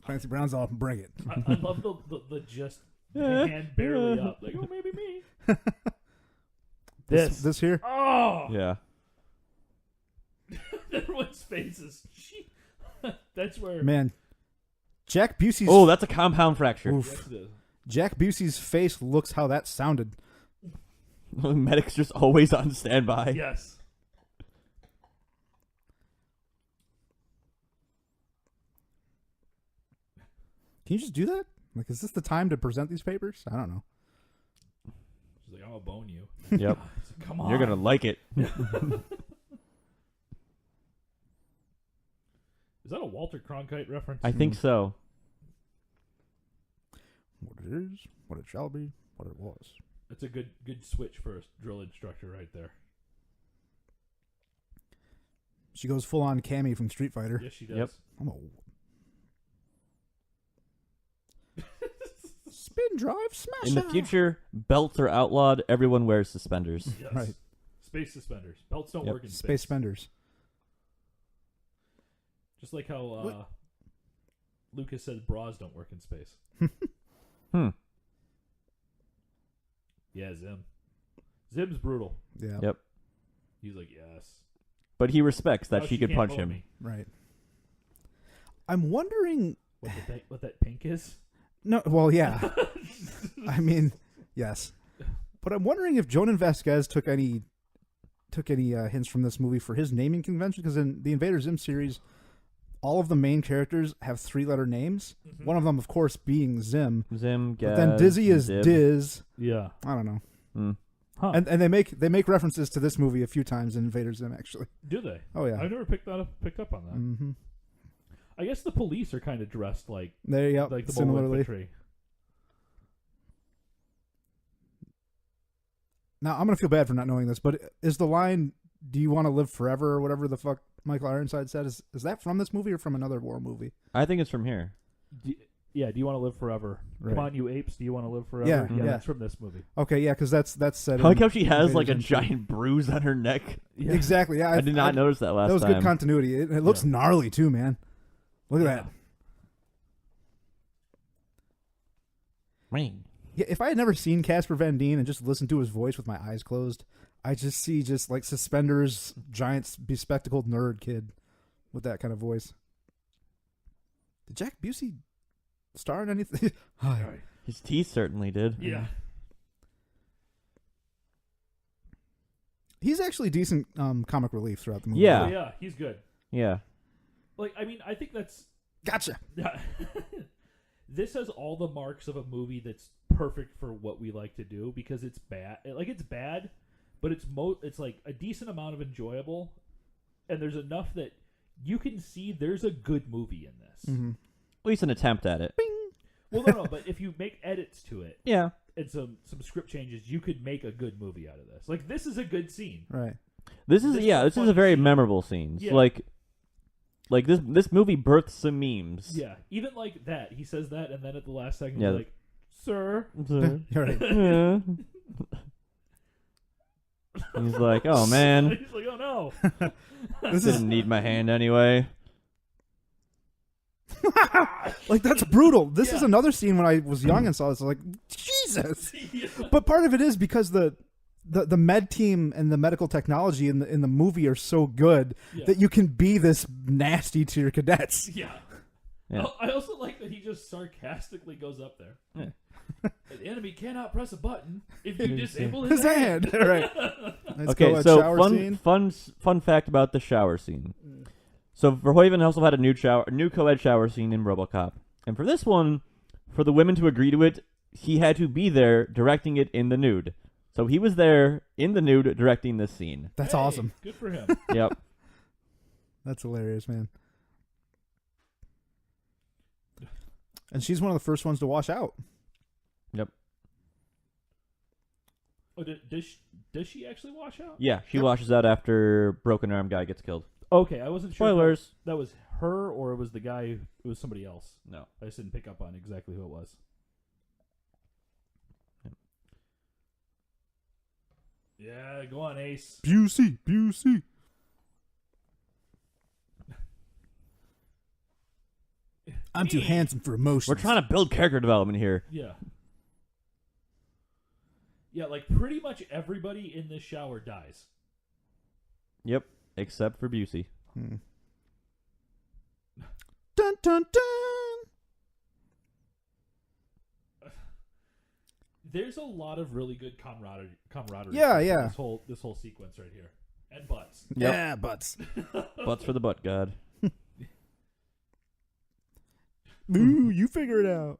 Speaker 2: Clancy Brown's off and bring it.
Speaker 3: I love the just hand barely up, like, oh, maybe me.
Speaker 2: This here?
Speaker 3: Oh,
Speaker 1: Yeah.
Speaker 3: everyone's faces. That's where.
Speaker 2: Man, Jack Busey's
Speaker 1: Oh, that's a compound fracture.
Speaker 2: Oof.
Speaker 3: Yes, it is.
Speaker 2: Jack Busey's face looks how that sounded.
Speaker 1: Medic's just always on standby.
Speaker 3: Yes.
Speaker 2: Can you just do that? Like, is this the time to present these papers? I don't know.
Speaker 3: She's like, I'm gonna bone you.
Speaker 1: Yep.
Speaker 3: He's like, come on.
Speaker 1: You're gonna like it.
Speaker 3: Is that a Walter Cronkite reference?
Speaker 1: I think so.
Speaker 2: What it is, what it shall be, what it was.
Speaker 3: That's a good switch for a drill instructor right there.
Speaker 2: She goes full on Cammy from Street Fighter.
Speaker 3: Yes, she does.
Speaker 1: Yep.
Speaker 2: I'm a spin drive smash.
Speaker 1: In the future, belts are outlawed. Everyone wears suspenders.
Speaker 3: Yes.
Speaker 2: Right.
Speaker 3: Space suspenders. Belts don't
Speaker 1: Yep.
Speaker 3: work in space.
Speaker 2: Space Spenders.
Speaker 3: Just like how
Speaker 2: What?
Speaker 3: Lucas says bras don't work in space.
Speaker 1: Hmm.
Speaker 3: Yeah, Zim's brutal.
Speaker 2: Yeah.
Speaker 1: Yep.
Speaker 3: He's like, yes.
Speaker 1: But he respects that
Speaker 3: Oh,
Speaker 1: she could
Speaker 3: can't
Speaker 1: punch
Speaker 3: bone
Speaker 1: him.
Speaker 3: me.
Speaker 2: Right. I'm wondering.
Speaker 3: What that pink is?
Speaker 2: No, well, yeah. I mean, yes. But I'm wondering if Jonan Vasquez took any hints from this movie for his naming convention, because in the Invader Zim series, all of the main characters have 3-letter names.
Speaker 3: Mhm.
Speaker 2: One of them, of course, being Zim.
Speaker 1: Zim,
Speaker 2: But then
Speaker 1: Gaz,
Speaker 2: Dizzy is
Speaker 1: Zib.
Speaker 2: Diz.
Speaker 3: Yeah.
Speaker 2: I don't know.
Speaker 1: Hmm.
Speaker 3: Huh.
Speaker 2: And they make references to this movie a few times in Invader Zim, actually.
Speaker 3: Do they?
Speaker 2: Oh yeah.
Speaker 3: I've never picked up on that.
Speaker 2: Mm-hmm.
Speaker 3: I guess the police are kind of dressed like
Speaker 2: There, yep.
Speaker 3: the mobile
Speaker 2: Similarly.
Speaker 3: infantry.
Speaker 2: Now I'm gonna feel bad for not knowing this, but is the line "Do you want to live forever" or whatever the fuck Michael Ironside said, is that from this movie or from another war movie?
Speaker 1: I think it's from here.
Speaker 3: Do you want to live forever?
Speaker 2: Right.
Speaker 3: Come on, you apes. Do you want to live forever?
Speaker 2: Yeah,
Speaker 3: yeah,
Speaker 2: yeah.
Speaker 3: that's from this movie.
Speaker 2: Okay, yeah, because that's said.
Speaker 1: I like
Speaker 2: in
Speaker 1: how she has like a
Speaker 2: Invader Zim too.
Speaker 1: giant bruise on her neck.
Speaker 3: Yeah.
Speaker 2: Exactly. Yeah,
Speaker 1: I did not notice that last
Speaker 2: That was
Speaker 1: time.
Speaker 2: good continuity. It looks gnarly too, man. Look at that.
Speaker 1: Ring.
Speaker 2: Yeah, if I had never seen Casper Van Dien and just listened to his voice with my eyes closed, I just see like suspenders, giant bespectacled nerd kid with that kind of voice. Did Jack Busey star in anything?
Speaker 3: Right.
Speaker 1: His teeth certainly did.
Speaker 3: Yeah.
Speaker 2: He's actually decent comic relief throughout the movie.
Speaker 1: Yeah.
Speaker 3: Oh, yeah, he's good.
Speaker 1: Yeah.
Speaker 3: Like, I mean, I think that's
Speaker 2: Gotcha.
Speaker 3: this has all the marks of a movie that's perfect for what we like to do because it's bad. Like, it's bad, but it's like a decent amount of enjoyable, and there's enough that you can see there's a good movie in this.
Speaker 2: Mm-hmm.
Speaker 1: At least an attempt at it.
Speaker 2: Bing.
Speaker 3: Well, no, but if you make edits to it
Speaker 1: Yeah.
Speaker 3: and some script changes, you could make a good movie out of this. Like, this is a good scene.
Speaker 2: Right.
Speaker 1: This is a very memorable scene.
Speaker 3: Yeah.
Speaker 1: Like this movie birthed some memes.
Speaker 3: Yeah, even like that. He says that, and then at the last second,
Speaker 1: Yeah.
Speaker 3: he's like, "Sir."
Speaker 2: You're right.
Speaker 1: Yeah. He's like, oh man,
Speaker 3: He's like, "Oh no."
Speaker 2: This is
Speaker 1: didn't need my hand anyway.
Speaker 2: like that's brutal. This is
Speaker 3: Yeah.
Speaker 2: another scene when I was young and saw this. I was like, Jesus.
Speaker 3: Yeah.
Speaker 2: But part of it is because the med team and the medical technology in the movie are so good
Speaker 3: Yeah.
Speaker 2: that you can be this nasty to your cadets.
Speaker 3: Yeah.
Speaker 1: Yeah.
Speaker 3: I also like that he just sarcastically goes up there.
Speaker 1: Yeah.
Speaker 3: The enemy cannot press a button if you disable
Speaker 2: His
Speaker 3: his hand.
Speaker 2: hand. Right. Let's
Speaker 1: Okay,
Speaker 2: go
Speaker 1: so
Speaker 2: shower scene.
Speaker 1: fun fact about the shower scene. So Verhoeven also had a new co-ed shower scene in RoboCop, and for this one, for the women to agree to it, he had to be there directing it in the nude. So he was there in the nude directing this scene.
Speaker 2: That's
Speaker 3: Hey,
Speaker 2: awesome.
Speaker 3: Good for him.
Speaker 1: Yep.
Speaker 2: That's hilarious, man. And she's one of the first ones to wash out.
Speaker 1: Yep.
Speaker 3: Oh, does she actually wash out?
Speaker 1: Yeah, she washes out after broken arm guy gets killed.
Speaker 3: Okay, I wasn't sure. if
Speaker 1: Spoilers.
Speaker 3: that was her or it was the guy. It was somebody else.
Speaker 1: No.
Speaker 3: I just didn't pick up on exactly who it was. Yeah, go on, Ace.
Speaker 2: Busey. I'm too handsome for emotions.
Speaker 1: We're trying to build character development here.
Speaker 3: Yeah. Yeah, like pretty much everybody in this shower dies.
Speaker 1: Yep, except for Busey.
Speaker 2: Dun dun dun.
Speaker 3: There's a lot of really good camaraderie.
Speaker 2: Yeah,
Speaker 3: in
Speaker 2: yeah.
Speaker 3: This whole sequence right here, and butts.
Speaker 1: Yep.
Speaker 2: Yeah, butts.
Speaker 1: Butts for the butt god.
Speaker 2: Ooh, you figure it out.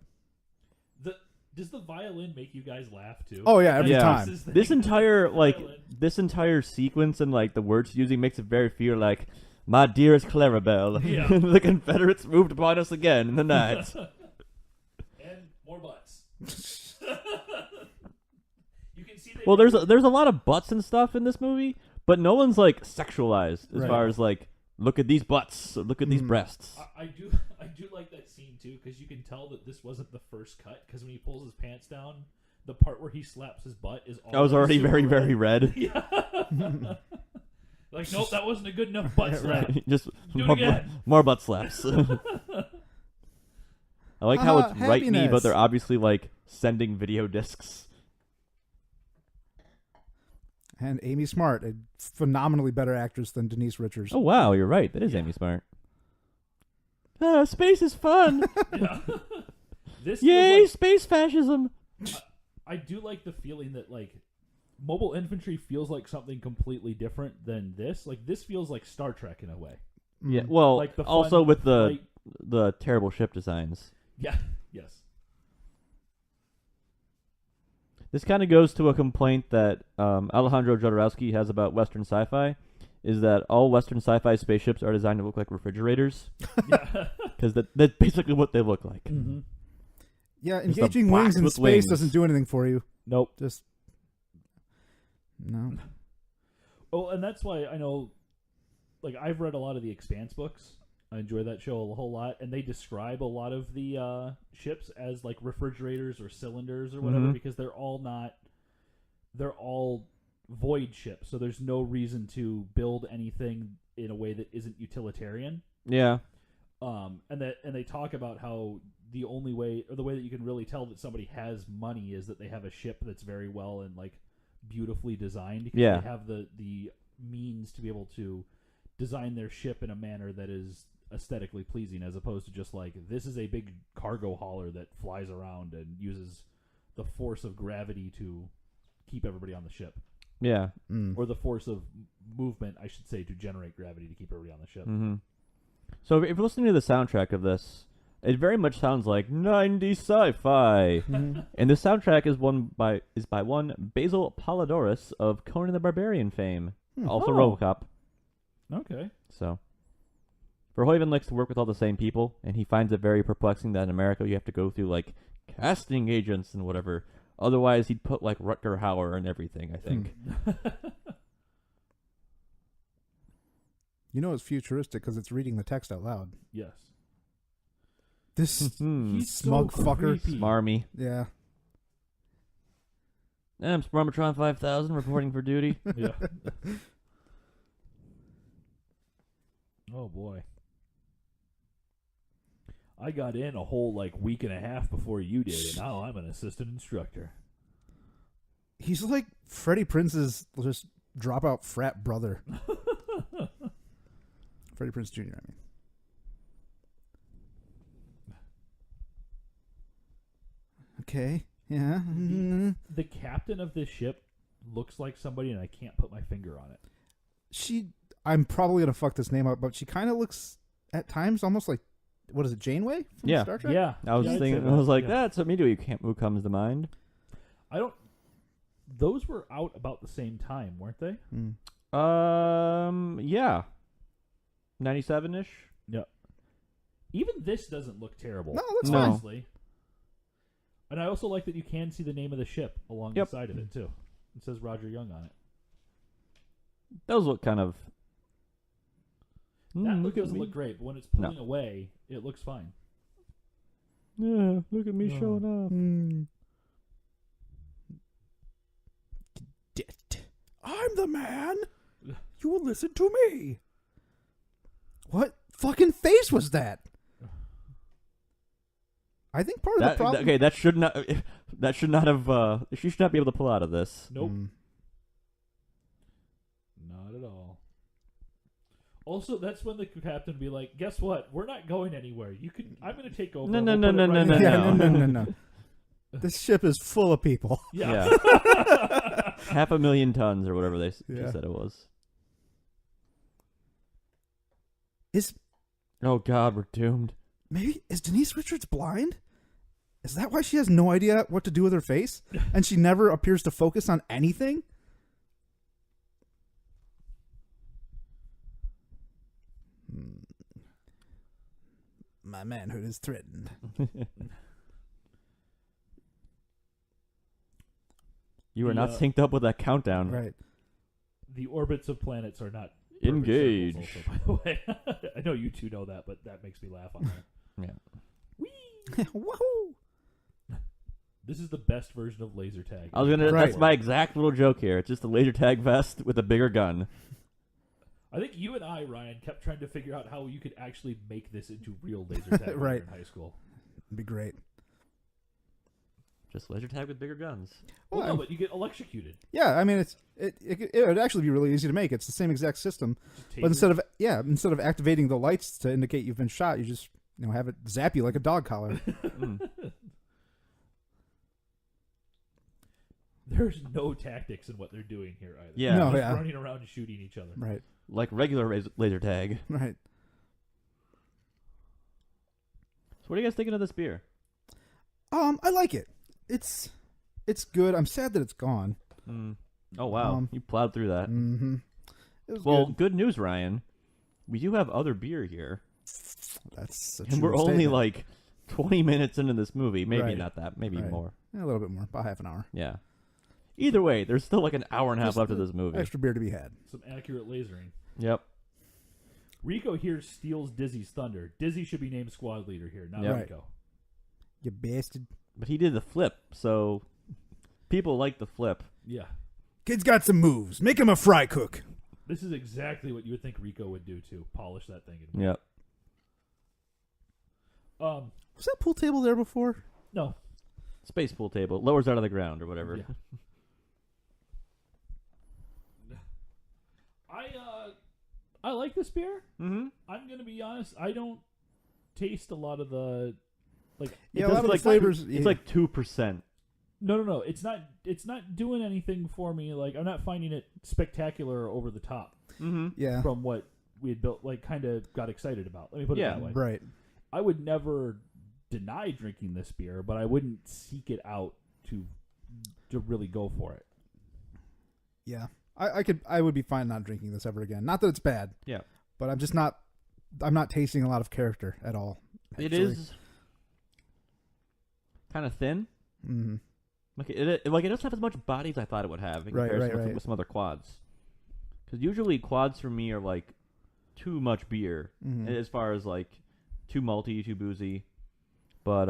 Speaker 3: Does the violin make you guys laugh too?
Speaker 2: Oh yeah, every
Speaker 1: Yeah.
Speaker 2: time.
Speaker 1: This entire
Speaker 3: Violin.
Speaker 1: this entire sequence and like the words she's using makes it very feel like, my dearest Clarabelle,
Speaker 3: Yeah.
Speaker 1: the Confederates moved upon us again in the night.
Speaker 3: And more butts. You can see that.
Speaker 1: Well, there's a lot of butts and stuff in this movie, but no one's like sexualized as
Speaker 2: Right.
Speaker 1: far as like, look at these butts, look at these breasts.
Speaker 3: I do like that scene too, because you can tell that this wasn't the first cut. Because when he pulls his pants down, the part where he slaps his butt is
Speaker 1: I was already
Speaker 3: super
Speaker 1: very, very red.
Speaker 3: Yeah. Like, nope, that wasn't a good enough butt slap.
Speaker 1: Just
Speaker 3: Do it
Speaker 1: more,
Speaker 3: again.
Speaker 1: more butt slaps. I like how it's right knee, but
Speaker 2: happiness.
Speaker 1: they're obviously like sending video discs.
Speaker 2: And Amy Smart, a phenomenally better actress than Denise Richards.
Speaker 1: Oh wow, you're right. That is
Speaker 3: Yeah.
Speaker 1: Amy Smart. Space is fun.
Speaker 3: Yeah. This
Speaker 1: Yay,
Speaker 3: feels
Speaker 1: space fascism.
Speaker 3: like, I do like the feeling that like mobile infantry feels like something completely different than this. Like this feels like Star Trek in a way.
Speaker 1: Yeah, well,
Speaker 3: Like the
Speaker 1: also
Speaker 3: fun
Speaker 1: with
Speaker 3: flight-
Speaker 1: the terrible ship designs.
Speaker 3: Yeah. Yes.
Speaker 1: This kind of goes to a complaint that Alejandro Jodorowsky has about Western sci-fi, is that all Western sci-fi spaceships are designed to look like refrigerators,
Speaker 3: Yeah.
Speaker 1: because that's basically what they look like.
Speaker 3: Mm-hmm.
Speaker 2: Yeah,
Speaker 1: Just a
Speaker 2: engaging
Speaker 1: box
Speaker 2: wings in
Speaker 1: with
Speaker 2: space
Speaker 1: wings.
Speaker 2: doesn't do anything for you.
Speaker 3: Nope.
Speaker 2: Just no.
Speaker 3: Oh, and that's why I know, like, I've read a lot of the Expanse books. I enjoy that show a whole lot, and they describe a lot of the ships as like refrigerators or cylinders or whatever,
Speaker 1: Mhm.
Speaker 3: because they're all void ships, so there's no reason to build anything in a way that isn't utilitarian.
Speaker 1: Yeah.
Speaker 3: And they talk about how the only way, or the way that you can really tell that somebody has money, is that they have a ship that's very well and like beautifully designed. Because
Speaker 1: Yeah.
Speaker 3: they have the means to be able to design their ship in a manner that is aesthetically pleasing, as opposed to just like, this is a big cargo hauler that flies around and uses the force of gravity to keep everybody on the ship,
Speaker 1: Yeah.
Speaker 3: or the force of movement, I should say, to generate gravity to keep everybody on the ship.
Speaker 1: Mm-hmm. So if you're listening to the soundtrack of this, it very much sounds like 90s sci-fi. And the soundtrack is by one Basil Polidoris of Conan the Barbarian fame, also
Speaker 3: Oh.
Speaker 1: RoboCop.
Speaker 3: Okay.
Speaker 1: So Verhoeven likes to work with all the same people, and he finds it very perplexing that in America you have to go through like casting agents and whatever. Otherwise, he'd put like Rutger Hauer and everything. I think.
Speaker 2: You know it's futuristic because it's reading the text out loud.
Speaker 3: Yes.
Speaker 2: This
Speaker 3: He's
Speaker 2: smug
Speaker 3: so
Speaker 2: fucker.
Speaker 3: creepy.
Speaker 1: Smarmy.
Speaker 2: Yeah.
Speaker 1: I'm Smarmatron 5000 reporting for duty.
Speaker 3: Yeah. Oh boy. I got in a whole week and a half before you did, and now I'm an assistant instructor.
Speaker 2: He's like Freddie Prinze's just dropout frat brother. Freddie Prinze Jr., I mean. Okay. Yeah.
Speaker 3: The captain of this ship looks like somebody, and I can't put my finger on it.
Speaker 2: I'm probably going to fuck this name up, but she kind of looks at times almost like, what is it, Janeway from
Speaker 1: Yeah.
Speaker 2: Star Trek?
Speaker 3: Yeah.
Speaker 1: I was
Speaker 3: I'd say
Speaker 1: thinking.
Speaker 3: that.
Speaker 1: I was like,
Speaker 3: Yeah.
Speaker 1: that's immediately who comes to mind.
Speaker 3: Those were out about the same time, weren't they?
Speaker 1: Yeah. 97-ish.
Speaker 3: Yeah. Even this doesn't look terrible.
Speaker 2: No, it looks
Speaker 1: No.
Speaker 2: fine.
Speaker 3: honestly. And I also like that you can see the name of the ship along
Speaker 1: Yep.
Speaker 3: the side of it too. It says Roger Young on it.
Speaker 1: Those look kind of.
Speaker 3: That
Speaker 1: look at
Speaker 3: doesn't
Speaker 1: me.
Speaker 3: look great, but when it's pulling away, it looks fine.
Speaker 1: Yeah, look at me
Speaker 3: No.
Speaker 1: showing off.
Speaker 2: I'm the man. You will listen to me. What fucking face was that? I think part of the problem.
Speaker 1: Okay, that should not. That should not have. She should not be able to pull out of this.
Speaker 3: Nope. Not at all. Also, that's when the captain would be like, "Guess what? We're not going anywhere. You can. I'm going to take over.
Speaker 1: No,
Speaker 3: and
Speaker 1: no,
Speaker 3: we'll
Speaker 1: no,
Speaker 3: put it
Speaker 1: no,
Speaker 3: right
Speaker 1: no,
Speaker 3: in
Speaker 2: Yeah,
Speaker 3: there."
Speaker 2: no. This ship is full of people.
Speaker 3: Yeah.
Speaker 1: 500,000 tons or whatever she
Speaker 2: Yeah.
Speaker 1: said it was.
Speaker 2: Is
Speaker 1: Oh God, we're doomed.
Speaker 2: Denise Richards blind? Is that why she has no idea what to do with her face? And she never appears to focus on anything? My manhood is threatened.
Speaker 1: You are not
Speaker 3: The,
Speaker 1: synced up with that countdown.
Speaker 2: Right.
Speaker 3: The orbits of planets are not perfect
Speaker 1: Engage.
Speaker 3: circles also, by the way. I know you two know that, but that makes me laugh on that.
Speaker 1: Yeah.
Speaker 2: Woohoo!
Speaker 3: This is the best version of laser tag.
Speaker 1: I was gonna.
Speaker 2: Right.
Speaker 1: That's my exact little joke here. It's just a laser tag vest with a bigger gun.
Speaker 3: I think you and I, Ryan, kept trying to figure out how you could actually make this into real laser tag when
Speaker 2: Right.
Speaker 3: you were in high school.
Speaker 2: It'd be great.
Speaker 1: Just laser tag with bigger guns.
Speaker 3: Well,
Speaker 2: Well,
Speaker 3: no, but you get electrocuted.
Speaker 2: yeah, I mean it would actually be really easy to make. It's the same exact system,
Speaker 3: Just
Speaker 2: but
Speaker 3: taser.
Speaker 2: instead of activating the lights to indicate you've been shot, you just have it zap you like a dog collar.
Speaker 3: There's no tactics in what they're doing here either.
Speaker 1: Yeah.
Speaker 2: No,
Speaker 3: They're
Speaker 2: yeah.
Speaker 3: just running around and shooting each other.
Speaker 2: Right,
Speaker 1: Like regular laser tag.
Speaker 2: right.
Speaker 1: So what are you guys thinking of this beer?
Speaker 2: I like it. It's good. I'm sad that it's gone.
Speaker 1: Oh wow, you plowed through that.
Speaker 2: Mm-hmm. It was
Speaker 1: Well,
Speaker 2: good.
Speaker 1: good news, Ryan. We do have other beer here,
Speaker 2: That's a
Speaker 1: and
Speaker 2: true
Speaker 1: we're only
Speaker 2: statement.
Speaker 1: like 20 minutes into this movie. Maybe
Speaker 2: Right.
Speaker 1: not that. Maybe
Speaker 2: Right.
Speaker 1: more.
Speaker 2: A little bit more, about half an hour.
Speaker 1: Yeah. Either way, there's still like an hour and a half
Speaker 2: Just
Speaker 1: left of
Speaker 2: the
Speaker 1: this movie.
Speaker 2: Extra beer to be had.
Speaker 3: Some accurate lasering.
Speaker 1: Yep.
Speaker 3: Rico here steals Dizzy's thunder. Dizzy should be named squad leader here, not
Speaker 1: Yep.
Speaker 3: Rico.
Speaker 2: You bastard.
Speaker 1: But he did the flip, so people like the flip.
Speaker 3: Yeah.
Speaker 2: Kid's got some moves. Make him a fry cook.
Speaker 3: This is exactly what you would think Rico would do to polish that thing. And
Speaker 1: Yep.
Speaker 2: Was that pool table there before?
Speaker 3: No.
Speaker 1: Space pool table lowers out of the ground or whatever.
Speaker 3: Yeah. I like this beer.
Speaker 1: Mm-hmm.
Speaker 3: I'm gonna be honest. I don't taste a lot of the
Speaker 2: Yeah, a lot of the flavors.
Speaker 1: It's like 2%.
Speaker 3: No. It's not doing anything for me. Like, I'm not finding it spectacular or over the top
Speaker 1: Mm-hmm.
Speaker 2: yeah,
Speaker 3: from what we had built. Like, kind of got excited about. Let me put it
Speaker 1: Yeah.
Speaker 3: that way.
Speaker 2: right.
Speaker 3: I would never deny drinking this beer, but I wouldn't seek it out to really go for it.
Speaker 2: Yeah, I would be fine not drinking this ever again. Not that it's bad.
Speaker 1: Yeah.
Speaker 2: But I'm just not I'm not tasting a lot of character at all.
Speaker 1: It
Speaker 2: actually.
Speaker 1: is kind of thin.
Speaker 2: Mm-hmm.
Speaker 1: Like it doesn't have as much body as I thought it would have in comparison with some other quads. Because usually quads for me are like too much beer, as far as like too malty, too boozy. But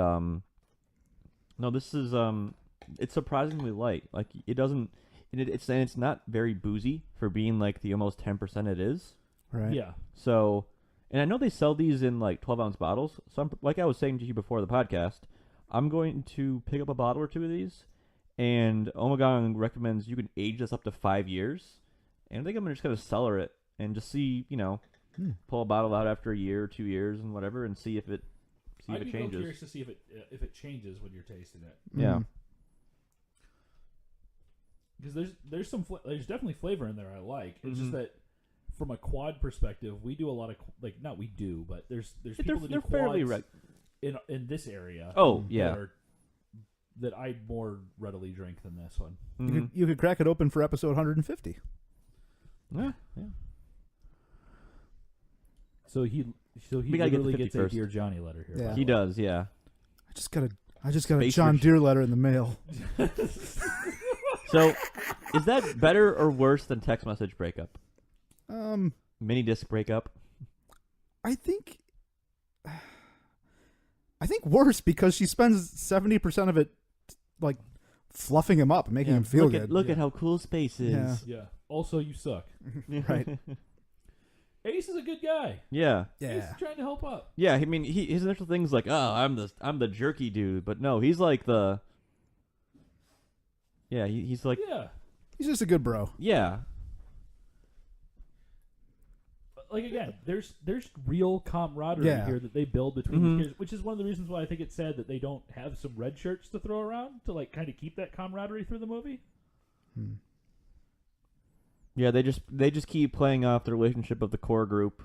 Speaker 1: no, this is it's surprisingly light. Like it doesn't, it's not very boozy for being like the almost 10% it is.
Speaker 2: Right.
Speaker 3: Yeah.
Speaker 1: So, and I know they sell these in like 12-ounce bottles. So I'm, like I was saying to you before the podcast, I'm going to pick up a bottle or two of these. And Ommegang recommends you can age this up to 5 years. And I think I'm just going to cellar it and just see, pull a bottle out after a year or 2 years and whatever, and see if it
Speaker 3: I'd be
Speaker 1: changes.
Speaker 3: curious to see if it changes when you're tasting it.
Speaker 1: Yeah.
Speaker 3: Because there's definitely flavor in there I like. It's just that from a quad perspective, we do a lot of not we do, but there's people that do quads in this area.
Speaker 1: Oh yeah.
Speaker 3: That I'd more readily drink than this one.
Speaker 2: You could crack it open for episode 150.
Speaker 1: Yeah.
Speaker 3: So he literally gets a Dear Johnny letter here.
Speaker 2: Yeah.
Speaker 1: He does, yeah.
Speaker 2: I just got a John Deere letter in the mail.
Speaker 1: So, is that better or worse than text message breakup?
Speaker 2: Mini
Speaker 1: disc breakup?
Speaker 2: I think worse, because she spends 70% of it like fluffing him up and making him feel good.
Speaker 1: Look at how cool space is.
Speaker 3: Yeah. Also, you suck.
Speaker 2: Right.
Speaker 3: Ace is a good guy.
Speaker 1: Yeah.
Speaker 3: Ace is trying to help out.
Speaker 1: Yeah, I mean, his initial thing's like, oh, I'm the jerky dude, but no, he's like the. Yeah, he's like.
Speaker 3: Yeah.
Speaker 2: He's just a good bro.
Speaker 1: Yeah.
Speaker 3: Like again, there's real camaraderie here that they build between these characters, which is one of the reasons why I think it's sad that they don't have some red shirts to throw around to like kind of keep that camaraderie through the movie.
Speaker 1: Yeah, they just keep playing off the relationship of the core group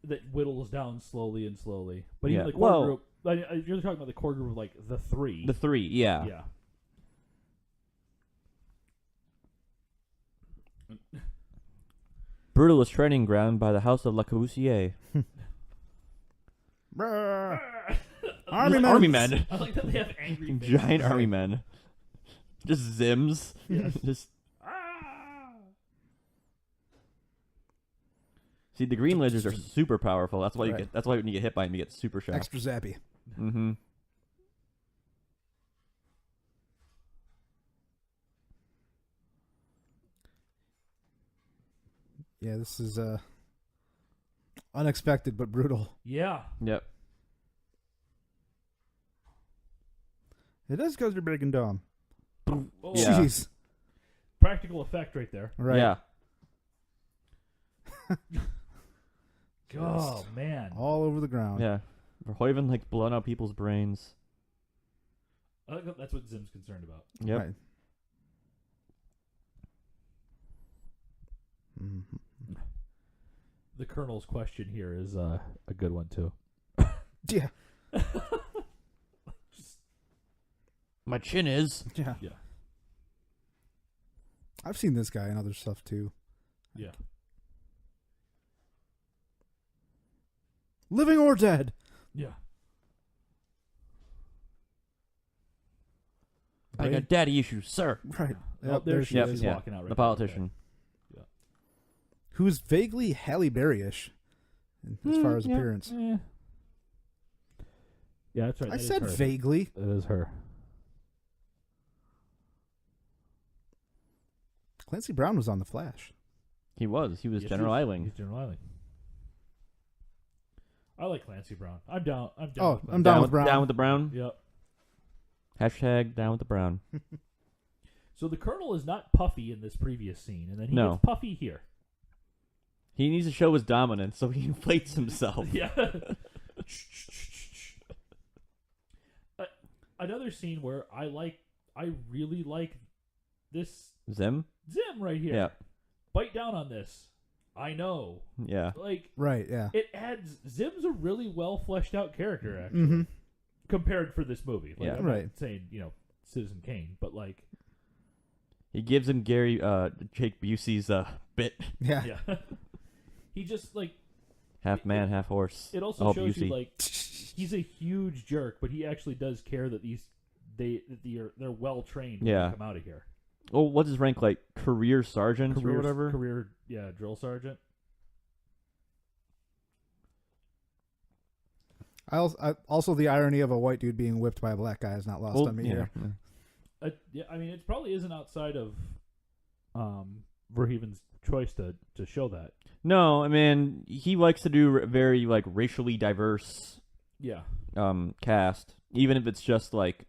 Speaker 3: that whittles down slowly and slowly. But
Speaker 1: Yeah.
Speaker 3: even the core group, you're talking about the core group of like the three.
Speaker 1: The three, yeah.
Speaker 3: Yeah.
Speaker 1: Brutalist training ground by the house of Le Corbusier.
Speaker 2: Army
Speaker 1: men.
Speaker 3: I like that they have angry faces.
Speaker 1: Giant army men. Just zims.
Speaker 3: Yes.
Speaker 1: Just. See, the green lasers are super powerful. That's why you get. That's why when you get hit by them, you get super shocked.
Speaker 2: Extra zappy.
Speaker 1: Mm-hmm.
Speaker 2: Yeah, this is unexpected but brutal.
Speaker 3: Yeah.
Speaker 1: Yep.
Speaker 2: It is because they're big and dumb.
Speaker 3: Oh,
Speaker 1: Yeah.
Speaker 2: Jeez.
Speaker 3: Practical effect right there.
Speaker 2: Right.
Speaker 1: Yeah.
Speaker 3: Oh man.
Speaker 2: All over the ground.
Speaker 1: Yeah. Verhoeven like blowing out people's brains.
Speaker 3: I think that's what Zim's concerned about.
Speaker 1: Yep.
Speaker 2: Right. Mm-hmm.
Speaker 3: The Colonel's question here is a good one too.
Speaker 2: Yeah.
Speaker 1: My chin is.
Speaker 2: Yeah.
Speaker 3: Yeah.
Speaker 2: I've seen this guy in other stuff too.
Speaker 3: Yeah.
Speaker 2: Living or dead.
Speaker 3: Yeah.
Speaker 1: I got daddy issues, sir.
Speaker 2: Right.
Speaker 3: Oh, there she is. She's walking out right
Speaker 1: The
Speaker 3: there.
Speaker 1: politician.
Speaker 3: Yeah.
Speaker 2: Who's vaguely Halle Berry-ish as far as appearance.
Speaker 3: Yeah, that's right.
Speaker 2: I
Speaker 3: That is
Speaker 2: said
Speaker 3: her.
Speaker 2: vaguely.
Speaker 3: That is her.
Speaker 2: Clancy Brown was on The Flash.
Speaker 1: He was. He was
Speaker 3: Yes,
Speaker 1: General Eiling.
Speaker 3: He's General Eiling. I like Clancy Brown. I'm down. I'm down.
Speaker 2: Oh,
Speaker 3: with
Speaker 2: I'm
Speaker 3: Clancy.
Speaker 2: down with Brown.
Speaker 1: Down with the brown.
Speaker 3: Yep.
Speaker 1: Hashtag down with the brown.
Speaker 3: So the Colonel is not puffy in this previous scene, and then he
Speaker 1: No.
Speaker 3: gets puffy here.
Speaker 1: He needs to show his dominance, so he inflates himself.
Speaker 3: Yeah. Another scene where I really like this
Speaker 1: Zim?
Speaker 3: Zim right here.
Speaker 1: Yeah.
Speaker 3: Bite down on this. I know.
Speaker 1: Yeah.
Speaker 3: Like,
Speaker 2: Right, yeah.
Speaker 3: it adds. Zim's a really well fleshed out character, actually,
Speaker 2: Mm-hmm.
Speaker 3: compared for this movie. Like,
Speaker 1: Yeah.
Speaker 3: I'm
Speaker 2: Right.
Speaker 3: not saying, Citizen Kane, but like,
Speaker 1: He gives him Jake Busey's bit.
Speaker 2: Yeah.
Speaker 3: yeah. He just, like,
Speaker 1: half man, half horse.
Speaker 3: It also shows you like he's a huge jerk, but he actually does care that they're well trained when they come out of here.
Speaker 1: Oh, what's his rank, like career sergeant or whatever?
Speaker 3: Career, drill sergeant.
Speaker 2: Also, the irony of a white dude being whipped by a black guy is not lost on me here.
Speaker 3: I mean, it probably isn't outside of Verhoeven's choice to show that.
Speaker 1: No, I mean, he likes to do very, like, racially diverse cast, even if it's just, like,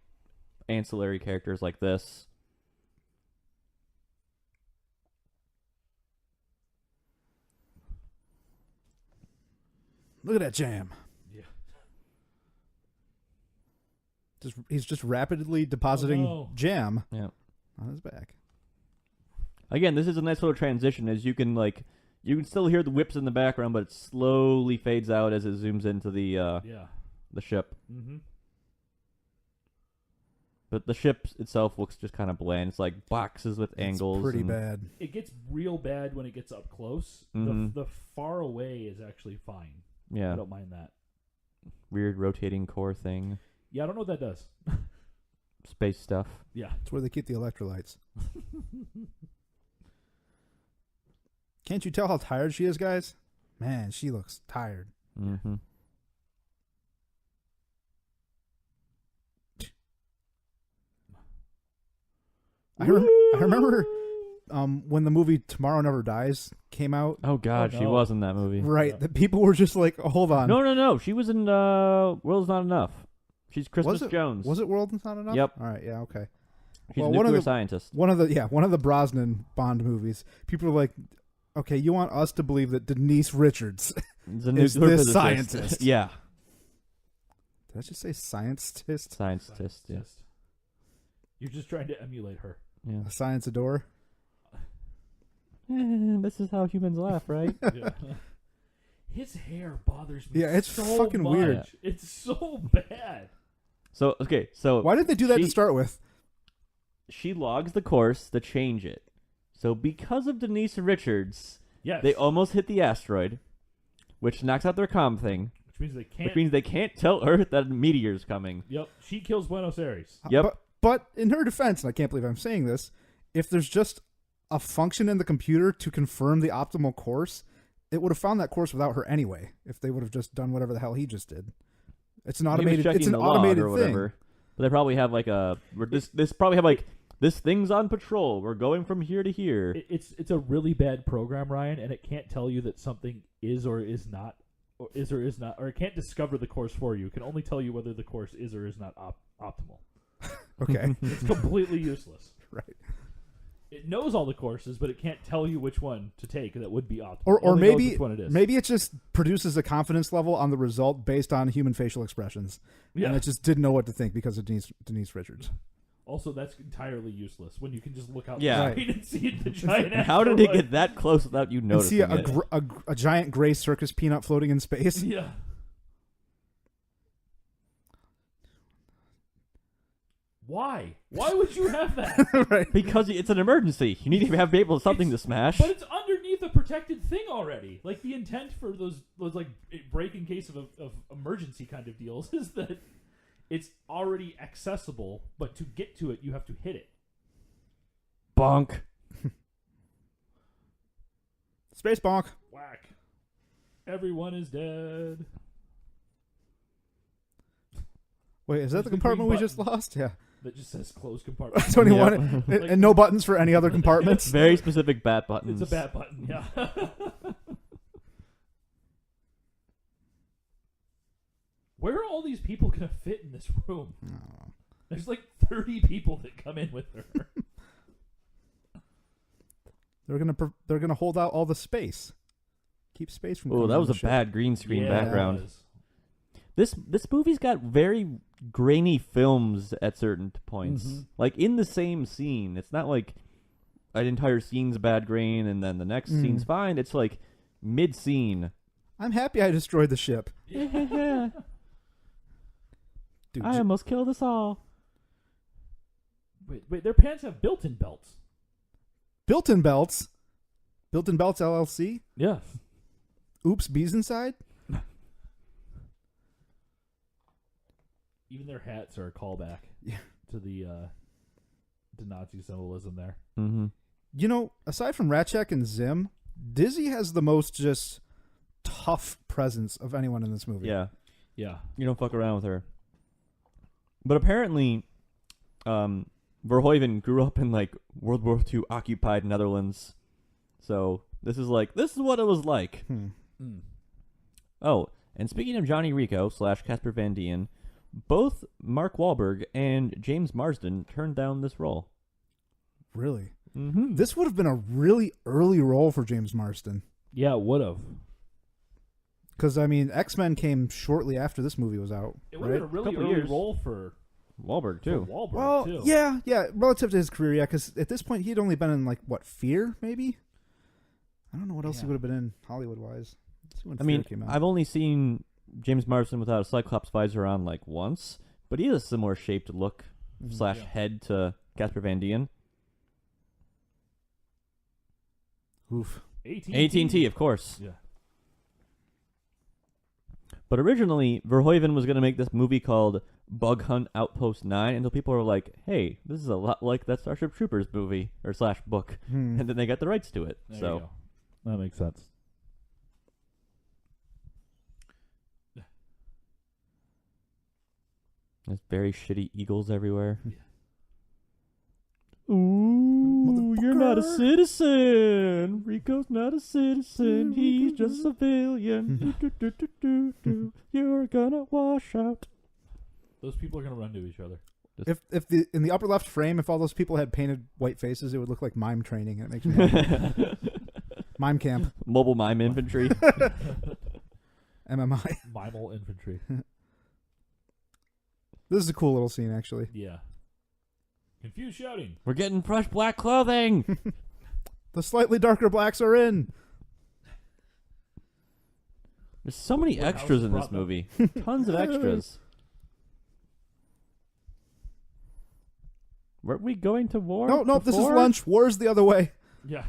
Speaker 1: ancillary characters like this.
Speaker 2: Look at that jam.
Speaker 3: Yeah.
Speaker 2: He's just rapidly depositing jam on his back.
Speaker 1: Again, this is a nice little transition as you can still hear the whips in the background, but it slowly fades out as it zooms into the ship.
Speaker 3: Mm-hmm.
Speaker 1: But the ship itself looks just kind of bland. It's like boxes with angles.
Speaker 2: It's pretty bad.
Speaker 3: It gets real bad when it gets up close.
Speaker 1: Mm-hmm.
Speaker 3: The far away is actually fine.
Speaker 1: Yeah.
Speaker 3: I don't mind that.
Speaker 1: Weird rotating core thing.
Speaker 3: Yeah, I don't know what that does.
Speaker 1: Space stuff.
Speaker 3: Yeah.
Speaker 2: It's where they keep the electrolytes. Can't you tell how tired she is, guys? Man, she looks tired.
Speaker 1: Mm-hmm.
Speaker 2: I remember when the movie Tomorrow Never Dies came out.
Speaker 1: Oh, God, she was in that movie.
Speaker 2: Right. The people were just like, oh, hold on.
Speaker 1: No. She was in World's Not Enough. She's Christmas Jones.
Speaker 2: Was it World's Not Enough?
Speaker 1: Yep.
Speaker 2: All right, yeah, okay.
Speaker 1: She's a nuclear scientist.
Speaker 2: One of the Brosnan Bond movies. People are like, okay, you want us to believe that Denise Richards is this scientist.
Speaker 1: Yeah.
Speaker 2: Did I just say scientist?
Speaker 1: Scientist, yes.
Speaker 3: You're just trying to emulate her.
Speaker 1: Yeah.
Speaker 2: A science adore.
Speaker 1: This is how humans laugh, right?
Speaker 3: Yeah. His hair bothers me.
Speaker 2: Yeah, it's
Speaker 3: so
Speaker 2: fucking
Speaker 3: much.
Speaker 2: weird.
Speaker 3: It's so bad.
Speaker 1: So
Speaker 2: why did they do that to start with?
Speaker 1: She logs the course to change it. So because of Denise Richards, they almost hit the asteroid, which knocks out their comm thing.
Speaker 3: Which
Speaker 1: means they can't tell Earth that a meteor's coming.
Speaker 3: Yep. She kills Buenos Aires.
Speaker 1: Yep.
Speaker 2: But in her defense, and I can't believe I'm saying this, if there's just a function in the computer to confirm the optimal course, it would have found that course without her anyway. If they would have just done whatever the hell he just did. It's an automated. It's an automated
Speaker 1: or whatever.
Speaker 2: thing.
Speaker 1: But they probably have this thing's on patrol. We're going from here to here.
Speaker 3: It's a really bad program, Ryan, and it can't tell you that something is or is not, or it can't discover the course for you. It can only tell you whether the course is or is not optimal.
Speaker 2: Okay.
Speaker 3: It's completely useless.
Speaker 2: Right.
Speaker 3: It knows all the courses, but it can't tell you which one to take that would be optimal.
Speaker 2: Or maybe
Speaker 3: which one it is.
Speaker 2: Maybe it just produces a confidence level on the result based on human facial expressions. Yeah. And it just didn't know what to think because of Denise Richards.
Speaker 3: Also, that's entirely useless when you can just look out
Speaker 1: the
Speaker 3: screen and see the giant asteroid.
Speaker 1: How did it get that close without you noticing
Speaker 2: and see a giant gray circus peanut floating in space?
Speaker 3: Yeah. Why? Why would you have that?
Speaker 2: Right.
Speaker 1: Because it's an emergency. You need to have something to smash.
Speaker 3: But it's underneath a protected thing already. Like, the intent for those like break in case of emergency kind of deals is that it's already accessible, but to get to it, you have to hit it.
Speaker 1: Bonk.
Speaker 2: Space bonk.
Speaker 3: Whack. Everyone is dead.
Speaker 2: Wait, is that the compartment we just lost? Yeah.
Speaker 3: That just says closed compartment.
Speaker 2: 21. Yep. And no buttons for any other compartments?
Speaker 1: Very specific bat buttons.
Speaker 3: It's a bat button, yeah. Where are all these people going to fit in this room?
Speaker 2: Oh.
Speaker 3: There's like 30 people that come in with her.
Speaker 2: They're gonna hold out all the space. Keep space from.
Speaker 1: Oh, that was a bad green screen background. This movie's got very grainy films at certain points. Mm-hmm. Like in the same scene, it's not like an entire scene's bad grain and then the next scene's fine. It's like mid scene.
Speaker 2: I'm happy I destroyed the ship.
Speaker 1: Yeah. Dude, I almost killed us all.
Speaker 3: Wait, their pants have built-in belts.
Speaker 2: Built-in belts? Built-in belts LLC?
Speaker 3: Yeah.
Speaker 2: Oops, bees inside?
Speaker 3: Even their hats are a callback to the to Nazi symbolism there.
Speaker 1: Mm-hmm.
Speaker 2: You know, aside from Ratchek and Zim, Dizzy has the most just tough presence of anyone in this movie.
Speaker 1: Yeah.
Speaker 3: Yeah.
Speaker 1: You don't fuck around with her. But apparently, Verhoeven grew up in like World War II occupied Netherlands. So this is what it was like. Oh, and speaking of Johnny Rico / Casper Van Dien, both Mark Wahlberg and James Marsden turned down this role.
Speaker 2: Really?
Speaker 1: Mm-hmm.
Speaker 2: This would have been a really early role for James Marsden.
Speaker 3: Yeah, it would have.
Speaker 2: Because, I mean, X-Men came shortly after this movie was out.
Speaker 3: It would have been a really
Speaker 1: Couple
Speaker 3: early
Speaker 1: years.
Speaker 3: role for
Speaker 1: Wahlberg, too.
Speaker 3: Wahlberg,
Speaker 2: Well,
Speaker 3: too.
Speaker 2: yeah, relative to his career, yeah, because at this point, he'd only been in, like, what, Fear, maybe? I don't know what else he would have been in Hollywood-wise. Let's see when
Speaker 1: I
Speaker 2: Fear
Speaker 1: mean,
Speaker 2: came out.
Speaker 1: I've only seen James Marsden without a Cyclops visor on like once, but he has a similar shaped look / head to Casper Van Dien.
Speaker 2: Oof.
Speaker 1: AT&T, of course.
Speaker 3: Yeah.
Speaker 1: But originally, Verhoeven was going to make this movie called Bug Hunt Outpost 9 until people were like, hey, this is a lot like that Starship Troopers movie or / book. And then they got the rights to it.
Speaker 3: There you
Speaker 1: So
Speaker 3: go. That makes sense.
Speaker 1: there's very shitty eagles everywhere. Ooh, you're not a citizen. Rico's not a citizen. He's just a civilian. You're gonna wash out.
Speaker 3: Those people are going to run to each other.
Speaker 2: If in the upper left frame, if all those people had painted white faces, it would look like mime training, and it makes me happy. Mime camp.
Speaker 1: Mobile mime infantry.
Speaker 2: MMI.
Speaker 3: Mimal infantry.
Speaker 2: This is a cool little scene, actually.
Speaker 3: Yeah. Confused shouting.
Speaker 1: We're getting fresh black clothing.
Speaker 2: The slightly darker blacks are in.
Speaker 1: There's so many
Speaker 3: What
Speaker 1: extras
Speaker 3: house
Speaker 1: in this
Speaker 3: brought them?
Speaker 1: movie. Tons of extras. Weren't we going to war?
Speaker 2: No, this is
Speaker 1: before?
Speaker 2: lunch. War's the other way.
Speaker 3: Yeah.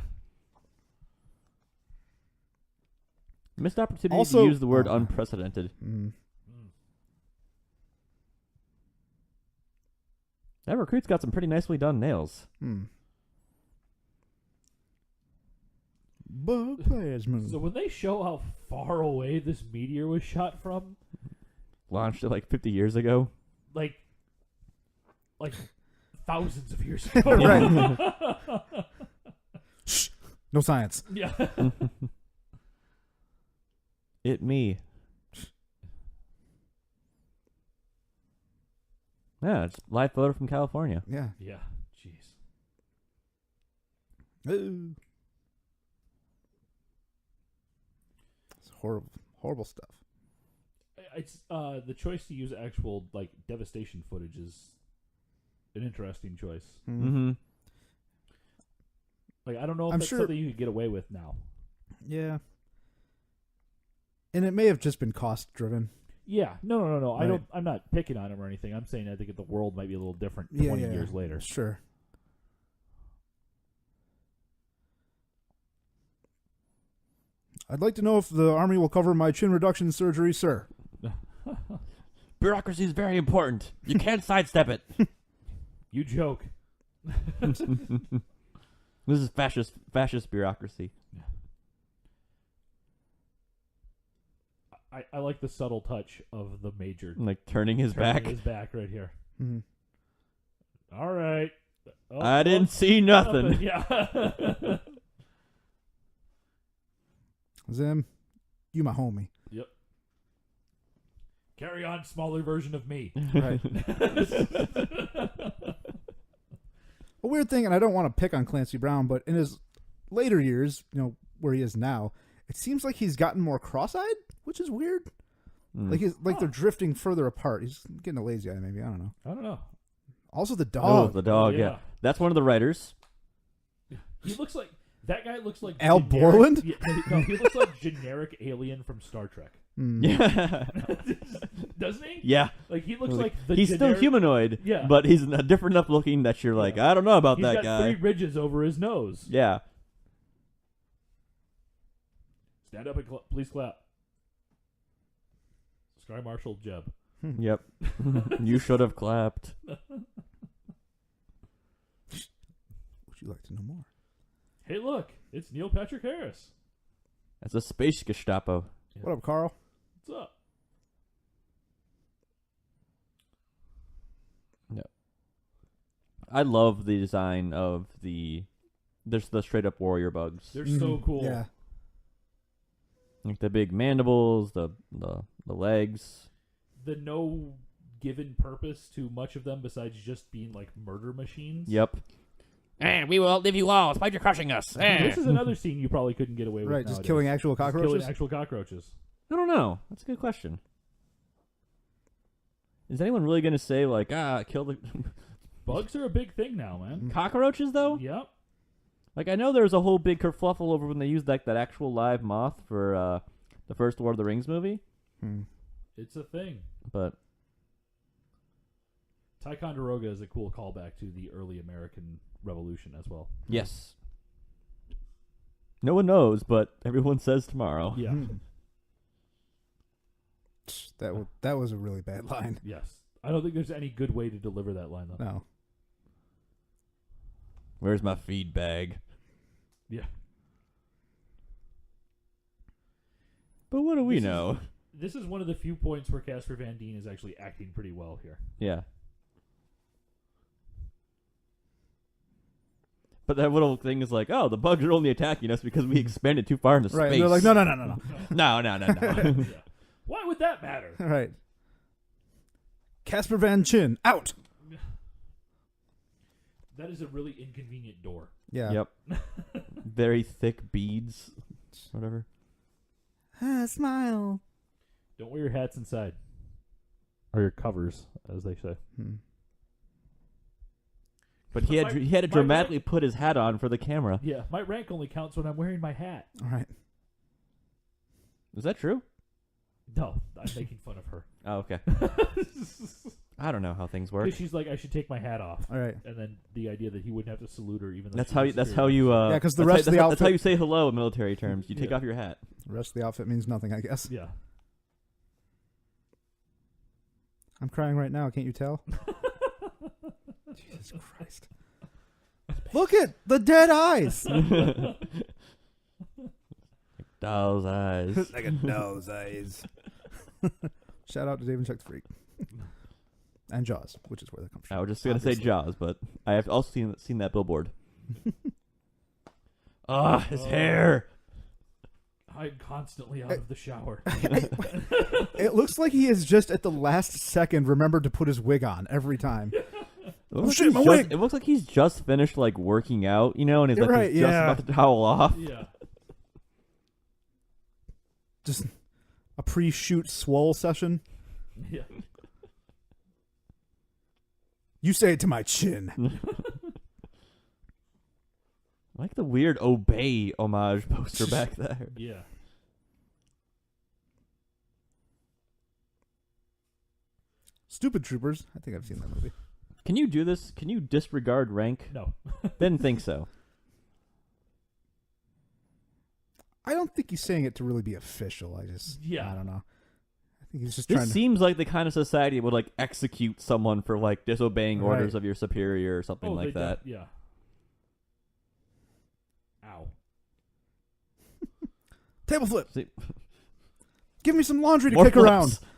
Speaker 1: Missed opportunity
Speaker 2: Also-
Speaker 1: to use the word unprecedented. That recruit's got some pretty nicely done nails.
Speaker 2: Bug plasma.
Speaker 3: So when they show how far away this meteor was shot from,
Speaker 1: Launched it like 50 years ago.
Speaker 3: like thousands of years ago.
Speaker 2: Right. Shh. No science.
Speaker 3: Yeah.
Speaker 1: It me. Yeah, it's live photo from California.
Speaker 2: Yeah.
Speaker 3: Yeah. Jeez.
Speaker 2: Ooh. It's horrible stuff.
Speaker 3: It's the choice to use actual like devastation footage is an interesting choice.
Speaker 1: Mm-hmm.
Speaker 3: Like I don't know if
Speaker 2: I'm
Speaker 3: that's
Speaker 2: sure-
Speaker 3: something you could get away with now.
Speaker 2: Yeah. And it may have just been cost driven.
Speaker 3: Yeah. No.
Speaker 2: Right.
Speaker 3: I'm not picking on him or anything. I'm saying I think the world might be a little different
Speaker 2: Yeah,
Speaker 3: 20
Speaker 2: yeah,
Speaker 3: years later.
Speaker 2: Sure. I'd like to know if the Army will cover my chin reduction surgery, sir.
Speaker 1: Bureaucracy is very important. You can't sidestep it.
Speaker 3: You joke.
Speaker 1: This is fascist bureaucracy.
Speaker 3: I like the subtle touch of the major
Speaker 1: Like turning his back.
Speaker 3: his back right here.
Speaker 2: Mm-hmm.
Speaker 3: All right. Oh,
Speaker 1: I didn't see nothing.
Speaker 3: Yeah.
Speaker 2: Zim, you my homie.
Speaker 3: Yep. Carry on, smaller version of me.
Speaker 2: Right. A weird thing, and I don't want to pick on Clancy Brown, but in his later years, where he is now, it seems like he's gotten more cross-eyed, which is weird. Like they're drifting further apart. He's getting a lazy eye, maybe. I don't know.
Speaker 3: I don't know.
Speaker 2: Also, the
Speaker 1: Oh,
Speaker 2: dog.
Speaker 1: the dog, yeah. That's one of the writers.
Speaker 3: He looks like that guy looks like
Speaker 2: Al
Speaker 3: generic-
Speaker 2: Borland?
Speaker 3: Yeah, no, he looks like generic alien from Star Trek.
Speaker 1: Yeah.
Speaker 3: Doesn't he?
Speaker 1: Yeah.
Speaker 3: Like he looks like the
Speaker 1: he's
Speaker 3: generic,
Speaker 1: still humanoid,
Speaker 3: Yeah.
Speaker 1: but he's different enough looking that you're like, I don't know about
Speaker 3: He's
Speaker 1: that
Speaker 3: got
Speaker 1: guy.
Speaker 3: 3 ridges over his nose.
Speaker 1: Yeah.
Speaker 3: Stand up and please clap. Sky Marshal Jeb.
Speaker 1: Yep. You should have clapped.
Speaker 2: Would you like to know more?
Speaker 3: Hey, look, it's Neil Patrick Harris.
Speaker 1: That's a space Gestapo.
Speaker 3: Yeah.
Speaker 2: What up, Carl?
Speaker 3: What's up?
Speaker 1: I love the design of there's the straight up warrior bugs.
Speaker 3: They're so cool.
Speaker 2: Yeah.
Speaker 1: Like the big mandibles, the legs.
Speaker 3: The no given purpose to much of them besides just being like murder machines.
Speaker 1: Yep.
Speaker 4: And we will outlive you all, despite your crushing us.
Speaker 3: This is another scene you probably couldn't get away with.
Speaker 2: Right, just
Speaker 3: nowadays.
Speaker 2: killing actual cockroaches?
Speaker 3: Killing actual cockroaches.
Speaker 1: I don't know. That's a good question. Is anyone really going to say, like, kill the...
Speaker 3: Bugs are a big thing now, man.
Speaker 1: Cockroaches, though?
Speaker 3: Yep.
Speaker 1: Like, I know there was a whole big kerfluffle over when they used, like, that actual live moth for the first Lord of the Rings movie.
Speaker 3: It's a thing.
Speaker 1: But...
Speaker 3: Ticonderoga is a cool callback to the early American Revolution as well.
Speaker 1: Yes. No one knows, but everyone says tomorrow.
Speaker 3: Yeah.
Speaker 2: That was a really bad line.
Speaker 3: Yes. I don't think there's any good way to deliver that line, though.
Speaker 2: No.
Speaker 1: Where's my feed bag?
Speaker 3: Yeah.
Speaker 1: But what do we know?
Speaker 3: This is one of the few points where Casper Van Dien is actually acting pretty well here.
Speaker 1: Yeah. But that little thing is like, oh, the bugs are only attacking us because we expanded too far into
Speaker 2: Right.
Speaker 1: space.
Speaker 2: And they're like, no.
Speaker 1: No.
Speaker 3: Yeah. Why would that matter?
Speaker 2: Right. Casper Van Chin, out.
Speaker 3: That is a really inconvenient door.
Speaker 2: Yeah.
Speaker 1: Yep. Very thick beads. Whatever.
Speaker 2: Smile.
Speaker 3: Don't wear your hats inside. Or your covers, as they say.
Speaker 1: But he had to dramatically put his hat on for the camera.
Speaker 3: Yeah, my rank only counts when I'm wearing my hat.
Speaker 2: All right.
Speaker 1: Is that true?
Speaker 3: No, I'm making fun of her.
Speaker 1: Oh, okay. I don't know how things work.
Speaker 3: Because she's like, I should take my hat off.
Speaker 2: All right.
Speaker 3: And then the idea that he wouldn't have to salute her even though
Speaker 1: That's
Speaker 3: she
Speaker 1: how
Speaker 3: was
Speaker 1: you. That's
Speaker 3: superior.
Speaker 1: how you.
Speaker 2: Yeah, 'cause the
Speaker 1: that's
Speaker 2: rest
Speaker 1: how,
Speaker 2: of the
Speaker 1: that's how
Speaker 2: outfit-
Speaker 1: you say hello in military terms. You take
Speaker 3: Yeah.
Speaker 1: off your hat.
Speaker 2: The rest of the outfit means nothing, I guess.
Speaker 3: Yeah.
Speaker 2: I'm crying right now. Can't you tell? Jesus Christ. Look at the dead eyes.
Speaker 1: Doll's eyes.
Speaker 2: Like a doll's eyes. Shout out to Dave and Chuck the Freak. And Jaws, which is where that comes from.
Speaker 1: I was just gonna say Jaws, but I have also seen that billboard. His hair.
Speaker 3: I'm constantly out of the shower.
Speaker 2: It looks like he has just at the last second remembered to put his wig on every time.
Speaker 1: Oh
Speaker 2: shit, my wig!
Speaker 1: It looks like he's just finished like working out, and he's
Speaker 2: You're
Speaker 1: like
Speaker 2: right,
Speaker 1: he's just
Speaker 2: yeah.
Speaker 1: about to towel off.
Speaker 3: Yeah.
Speaker 2: Just a pre-shoot swole session.
Speaker 3: Yeah.
Speaker 2: You say it to my chin.
Speaker 1: I like the weird Obey homage poster back there.
Speaker 3: Yeah.
Speaker 2: Stupid Troopers. I think I've seen that movie.
Speaker 1: Can you do this? Can you disregard rank?
Speaker 3: No.
Speaker 1: Didn't think so.
Speaker 2: I don't think he's saying it to really be official. I don't know. I think he's just trying
Speaker 1: This
Speaker 2: to...
Speaker 1: seems like the kind of society that would like execute someone for like disobeying
Speaker 2: Right.
Speaker 1: orders of your superior or something like
Speaker 3: they
Speaker 1: that.
Speaker 3: Yeah. Ow.
Speaker 2: Table flip.
Speaker 1: See-
Speaker 2: Give me some laundry to
Speaker 1: More
Speaker 2: kick around.
Speaker 1: flips.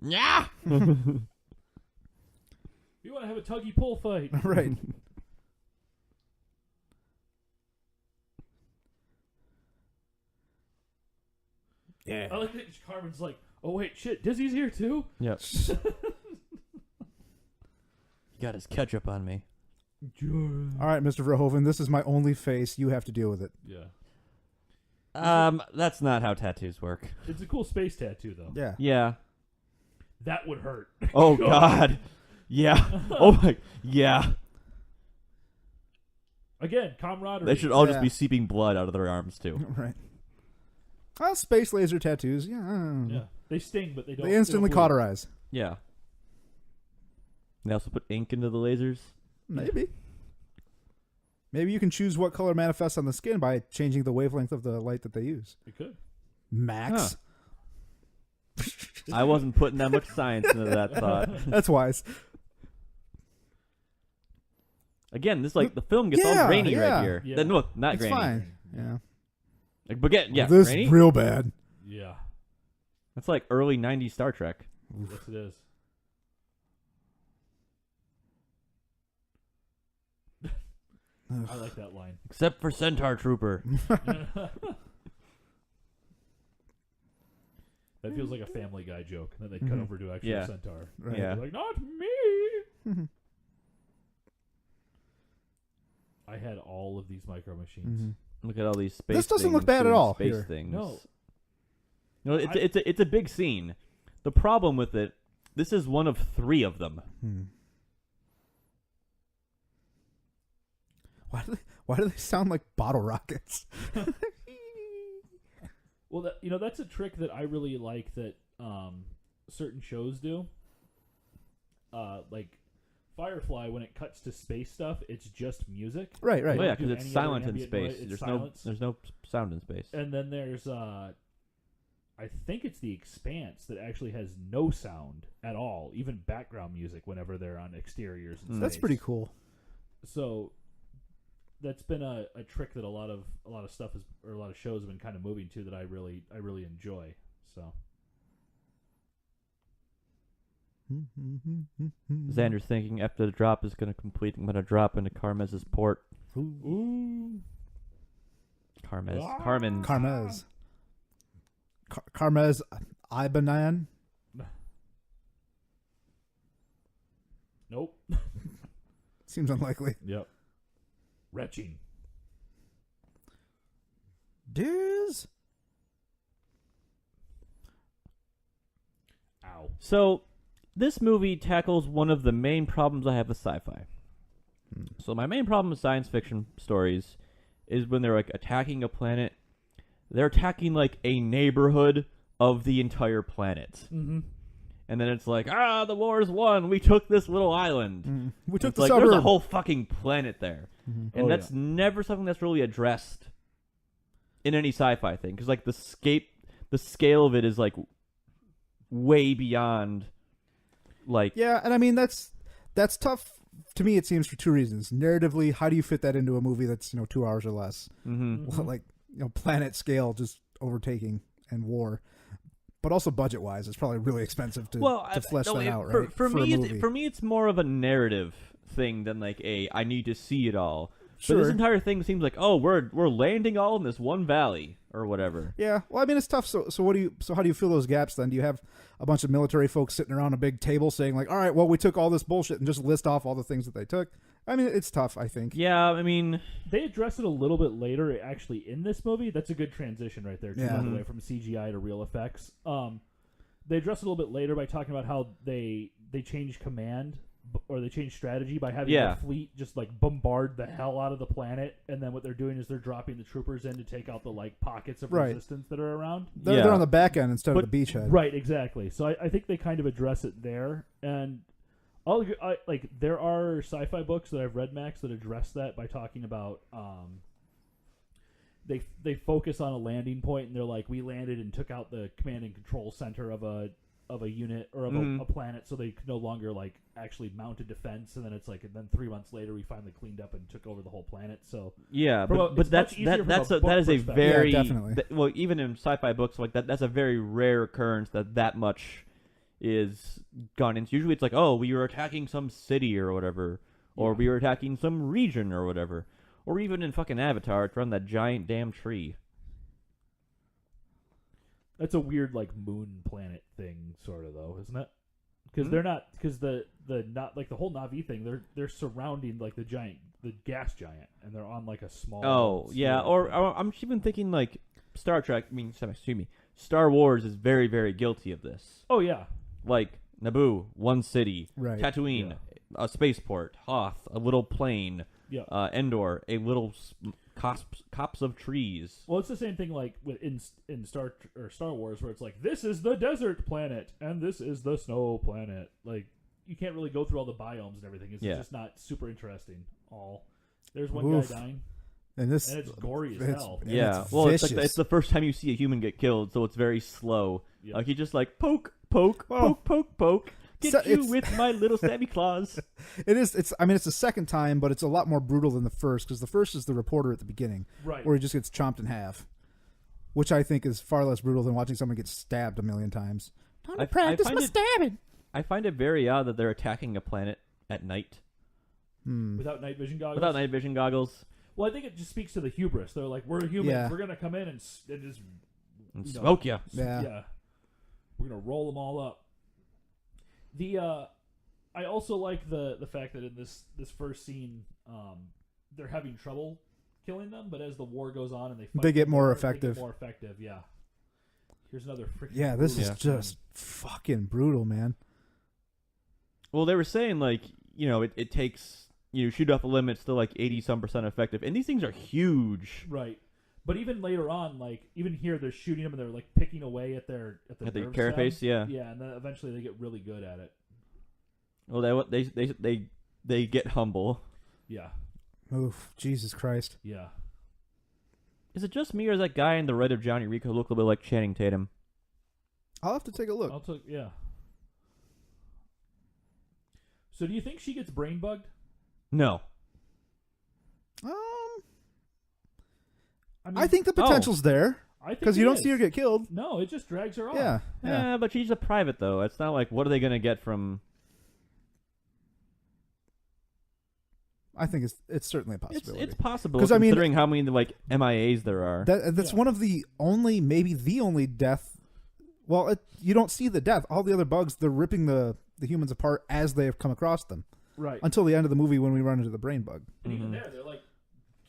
Speaker 4: Yeah.
Speaker 3: You want to have a tuggy pull fight?
Speaker 2: Right. Yeah.
Speaker 3: I like that Carmen's like, oh wait, shit, Dizzy's here too?
Speaker 1: Yep. Got his ketchup on me.
Speaker 2: All right, Mr. Verhoeven, this is my only face. You have to deal with it.
Speaker 3: Yeah.
Speaker 1: That's not how tattoos work.
Speaker 3: It's a cool space tattoo though.
Speaker 2: Yeah.
Speaker 1: Yeah.
Speaker 3: That would hurt.
Speaker 1: Oh God. Yeah. Oh my. Yeah.
Speaker 3: Again, camaraderie.
Speaker 1: They should all just
Speaker 2: Yeah.
Speaker 1: be seeping blood out of their arms too.
Speaker 2: Right. Well, space laser tattoos. Yeah.
Speaker 3: Yeah. They sting, but they don't.
Speaker 2: They instantly
Speaker 3: don't bleed.
Speaker 2: cauterize.
Speaker 1: Yeah. They also put ink into the lasers.
Speaker 2: Maybe. Maybe you can choose what color manifests on the skin by changing the wavelength of the light that they use.
Speaker 3: You could.
Speaker 2: Max.
Speaker 1: I wasn't putting that much science into that thought.
Speaker 2: That's wise.
Speaker 1: Again, this the film gets all rainy
Speaker 2: yeah.
Speaker 1: right here.
Speaker 3: Yeah.
Speaker 1: Then look, not
Speaker 2: It's
Speaker 1: grainy.
Speaker 2: fine. Yeah.
Speaker 1: But
Speaker 2: This
Speaker 1: rainy.
Speaker 2: is real bad.
Speaker 3: Yeah.
Speaker 1: That's like early '90s Star Trek.
Speaker 3: Yes, it is. I like that line.
Speaker 1: Except for Centaur Trooper.
Speaker 3: That feels like a Family Guy joke. Then they cut over to actual
Speaker 1: Yeah.
Speaker 3: Centaur.
Speaker 2: Right.
Speaker 1: Yeah.
Speaker 3: Like, not me. I had all of these micro machines.
Speaker 2: Mm-hmm.
Speaker 1: Look at all these space.
Speaker 2: This doesn't
Speaker 1: things
Speaker 2: look bad at
Speaker 1: doing
Speaker 2: all
Speaker 1: Space
Speaker 2: here.
Speaker 1: things.
Speaker 3: No.
Speaker 1: No, it's a big scene. The problem with it, this is one of 3 of them.
Speaker 2: Why do they sound like bottle rockets?
Speaker 3: Well, that's a trick that I really like that certain shows do. Like Firefly, when it cuts to space stuff, it's just music.
Speaker 2: Right.
Speaker 1: Oh yeah,
Speaker 3: do
Speaker 1: because it's
Speaker 3: any
Speaker 1: silent
Speaker 3: other
Speaker 1: in
Speaker 3: ambient
Speaker 1: space.
Speaker 3: noise, it's
Speaker 1: There's
Speaker 3: silence.
Speaker 1: no sound in space.
Speaker 3: And then there's I think it's The Expanse that actually has no sound at all, even background music whenever they're on exteriors. In
Speaker 2: That's
Speaker 3: space.
Speaker 2: pretty cool.
Speaker 3: So that's been a trick that a lot of stuff or a lot of shows have been kind of moving to that I really enjoy. So
Speaker 1: Xander's thinking after the drop is going to complete, I'm going to drop into Carmez's port.
Speaker 3: ooh.
Speaker 1: Carmez.
Speaker 3: Ah.
Speaker 1: Carmen.
Speaker 2: Carmez. Carmez Ibanan.
Speaker 3: Nope.
Speaker 2: Seems unlikely.
Speaker 3: Yep. Retching.
Speaker 2: Diz.
Speaker 3: Ow.
Speaker 1: So, this movie tackles one of the main problems I have with sci-fi. So my main problem with science fiction stories is when they're attacking a planet, they're attacking a neighborhood of the entire planet.
Speaker 3: Mm-hmm.
Speaker 1: And then it's the war's won. We took this little island.
Speaker 2: We took
Speaker 1: It's
Speaker 2: the
Speaker 1: there's
Speaker 2: suburb.
Speaker 1: a whole fucking planet there. And
Speaker 3: Oh,
Speaker 1: that's
Speaker 3: yeah.
Speaker 1: never something that's really addressed in any sci-fi thing. Because the scale of it is way beyond
Speaker 2: Yeah, and I mean that's tough to me. It seems for 2 reasons. Narratively, how do you fit that into a movie that's 2 hours or less?
Speaker 1: Mm-hmm.
Speaker 2: Planet scale just overtaking and war. But also budget wise, it's probably really expensive to flesh that out, right?
Speaker 1: For
Speaker 2: a
Speaker 1: me,
Speaker 2: movie.
Speaker 1: it's more of a narrative thing than I need to see it all.
Speaker 2: Sure.
Speaker 1: But this entire thing seems we're landing all in this one valley or whatever.
Speaker 2: Yeah, well, I mean, it's tough. So how do you fill those gaps then? Do you have a bunch of military folks sitting around a big table saying all right, well, we took all this bullshit and just list off all the things that they took? I mean, it's tough, I think.
Speaker 1: Yeah, I mean,
Speaker 3: They address it a little bit later, actually, in this movie. That's a good transition right there, too,
Speaker 2: Yeah.
Speaker 3: by the way, from CGI to real effects. They address it a little bit later by talking about how they changed command or they changed strategy by having the fleet just bombard the hell out of the planet, and then what they're doing is they're dropping the troopers in to take out the pockets of resistance that are around.
Speaker 2: They're on the back end instead of the beachhead.
Speaker 3: Right, exactly. So I think they kind of address it there, and there are sci-fi books that I've read, Max, that address that by talking about they focus on a landing point, and they're we landed and took out the command and control center of a unit or of a planet, so they could no longer actually mount a defense, and then it's and then 3 months later we finally cleaned up and took over the whole planet. So
Speaker 1: yeah,
Speaker 3: it's
Speaker 1: but
Speaker 3: much easier from a book
Speaker 1: that is a
Speaker 3: perspective.
Speaker 1: very
Speaker 2: Yeah, definitely.
Speaker 1: well, even in sci-fi books that's a very rare occurrence that much is gone into. Usually it's we were attacking some city or whatever, or we were attacking some region or whatever, or even in fucking Avatar, it's around that giant damn tree.
Speaker 3: That's a weird moon planet thing, sort of, though, isn't it? Because they're not, because the whole Na'vi thing, they're surrounding the gas giant, and they're on a small.
Speaker 1: Oh yeah, or I'm even thinking Star Trek. I mean, excuse me, Star Wars is very very guilty of this.
Speaker 3: Oh yeah,
Speaker 1: Naboo, one city,
Speaker 2: Right.
Speaker 1: Tatooine, a spaceport, Hoth, a little plane,
Speaker 3: yeah.
Speaker 1: Endor, a little copse of trees.
Speaker 3: Well, it's the same thing in Star Wars, where it's this is the desert planet and this is the snow planet. You can't really go through all the biomes and everything. It's just not super interesting. There's one
Speaker 2: Oof.
Speaker 3: guy dying,
Speaker 2: And this,
Speaker 3: and it's gory as
Speaker 2: it's-
Speaker 3: hell.
Speaker 2: and
Speaker 1: Yeah,
Speaker 2: it's
Speaker 1: well, it's
Speaker 2: vicious.
Speaker 1: it's the first time you see a human get killed, so it's very slow.
Speaker 3: Yeah.
Speaker 1: Like he just like poke, poke,
Speaker 2: Well,
Speaker 1: poke, poke, poke. Get
Speaker 2: so
Speaker 1: you
Speaker 2: it's-
Speaker 1: with my little stabby claws.
Speaker 2: It is. It's. I mean, it's the second time, but it's a lot more brutal than the first because the first is the reporter at the beginning,
Speaker 3: Right.
Speaker 2: where he just gets chomped in half, which I think is far less brutal than watching someone get stabbed a million times. Time to
Speaker 1: I
Speaker 2: practice
Speaker 1: find
Speaker 2: my
Speaker 1: it-
Speaker 2: stabbing.
Speaker 1: I find it very odd that they're attacking a planet at night
Speaker 3: Without night vision goggles.
Speaker 1: without night vision goggles
Speaker 3: Well, I think it just speaks to the hubris. They're like, we're humans.
Speaker 2: Yeah.
Speaker 3: We're gonna come in and just
Speaker 1: and
Speaker 3: you know,
Speaker 1: smoke you.
Speaker 2: Yeah.
Speaker 3: We're gonna roll them all up. I also like the fact that in this first scene, they're having trouble killing them, but as the war goes on and they fight
Speaker 2: They get more
Speaker 3: more,
Speaker 2: effective.
Speaker 3: They get more effective. Yeah. Here's another freaking.
Speaker 2: Yeah, this
Speaker 3: brutal
Speaker 2: is
Speaker 3: scene.
Speaker 2: just fucking brutal, man.
Speaker 1: Well, they were saying like it takes shoot off a limb, it's still like 80% effective, and these things are huge.
Speaker 3: Right. But even later on, like even here, they're shooting them and they're like picking away at their
Speaker 1: At the
Speaker 3: nerve
Speaker 1: carapace,
Speaker 3: stem.
Speaker 1: yeah.
Speaker 3: Yeah, and then eventually they get really good at it.
Speaker 1: Well, they get humble.
Speaker 3: Yeah.
Speaker 2: Oof, Jesus Christ.
Speaker 3: Yeah.
Speaker 1: Is it just me, or is that guy in the red of Johnny Rico look a little bit like Channing Tatum?
Speaker 2: I'll have to take a look.
Speaker 3: I'll take yeah. So do you think she gets brain bugged?
Speaker 1: No.
Speaker 3: I mean,
Speaker 2: I think the potential's there
Speaker 3: I think
Speaker 2: because
Speaker 3: it
Speaker 2: you don't
Speaker 3: is.
Speaker 2: see her get killed.
Speaker 3: No, it just drags her off.
Speaker 2: Yeah, yeah.
Speaker 1: But she's a private though. It's not like what are they gonna get from?
Speaker 2: I think it's certainly a
Speaker 1: It's
Speaker 2: possibility.
Speaker 1: possible
Speaker 2: 'Cause, I mean,
Speaker 1: considering how many like MIAs there are.
Speaker 2: That's
Speaker 3: Yeah.
Speaker 2: one of the only, maybe the only death. Well, you don't see the death. All the other bugs, they're ripping the humans apart as they have come across them.
Speaker 3: Right.
Speaker 2: Until the end of the movie when we run into the brain bug.
Speaker 3: And even
Speaker 1: Mhm.
Speaker 3: there, they're like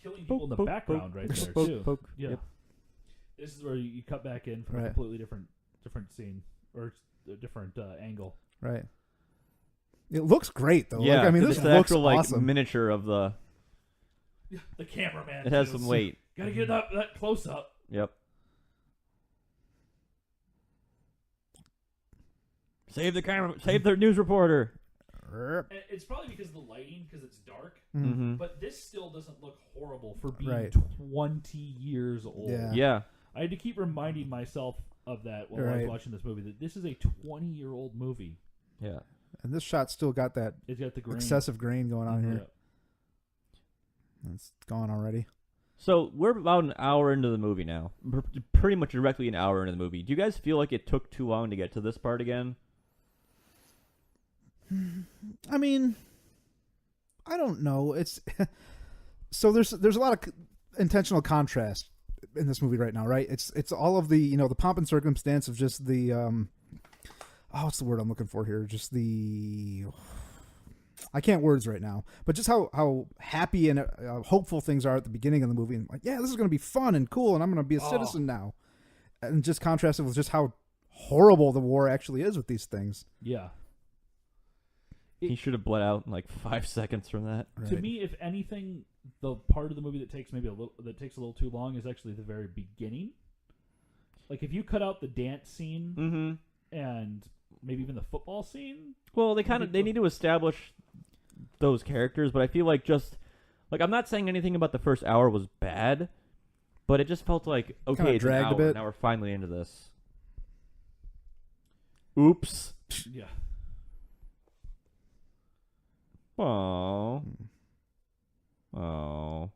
Speaker 3: killing people in the
Speaker 1: Poke,
Speaker 3: background
Speaker 1: poke,
Speaker 3: right there
Speaker 1: poke,
Speaker 3: too.
Speaker 1: poke.
Speaker 3: Yeah.
Speaker 1: Yep.
Speaker 3: This is where you cut back in from a
Speaker 2: Right.
Speaker 3: completely different scene or a different angle.
Speaker 2: Right. It looks great though.
Speaker 1: Yeah,
Speaker 2: Like, I mean,
Speaker 1: it's
Speaker 2: this
Speaker 1: the
Speaker 2: looks
Speaker 1: actual
Speaker 2: awesome.
Speaker 1: miniature of the.
Speaker 3: The cameraman.
Speaker 1: It has
Speaker 3: too.
Speaker 1: some weight.
Speaker 3: Gotta get that close up.
Speaker 1: Yep. Save the camera. Save the news reporter.
Speaker 2: Erp.
Speaker 3: And it's probably because of the lighting, because it's dark.
Speaker 1: Mm-hmm.
Speaker 3: But this still doesn't look horrible for being
Speaker 2: Right.
Speaker 3: 20 years old.
Speaker 2: Yeah.
Speaker 1: Yeah.
Speaker 3: I had to keep reminding myself of that while I
Speaker 2: Right.
Speaker 3: was watching this movie, that this is a 20-year-old movie.
Speaker 1: Yeah.
Speaker 2: And this shot still got that
Speaker 3: It's got the grain.
Speaker 2: excessive grain going on
Speaker 3: Yeah.
Speaker 2: here. It's gone already.
Speaker 1: So we're about an hour into the movie now. We're pretty much directly an hour into the movie. Do you guys feel like it took too long to get to this part again?
Speaker 2: I mean, I don't know. It's so there's a lot of intentional contrast in this movie right now, right? It's all of the the pomp and circumstance of just the what's the word I'm looking for here? Just the I can't words right now, but just how happy and hopeful things are at the beginning of the movie, and like, yeah, this is going to be fun and cool, and I'm going to be a citizen now, and just contrasted with just how horrible the war actually is with these things.
Speaker 3: Yeah.
Speaker 1: He should have bled out in like 5 seconds from that.
Speaker 3: To
Speaker 2: Right.
Speaker 3: me, if anything, the part of the movie that takes a little too long is actually the very beginning. Like if you cut out the dance scene
Speaker 1: Mm-hmm.
Speaker 3: and maybe even the football scene.
Speaker 1: Well, they need to establish those characters, but I feel like I'm not saying anything about the first hour was bad, but it just felt like okay, it's an
Speaker 2: dragged a
Speaker 1: hour.
Speaker 2: bit.
Speaker 1: Now we're finally into this. Oops.
Speaker 3: Yeah.
Speaker 1: Oh. Oh.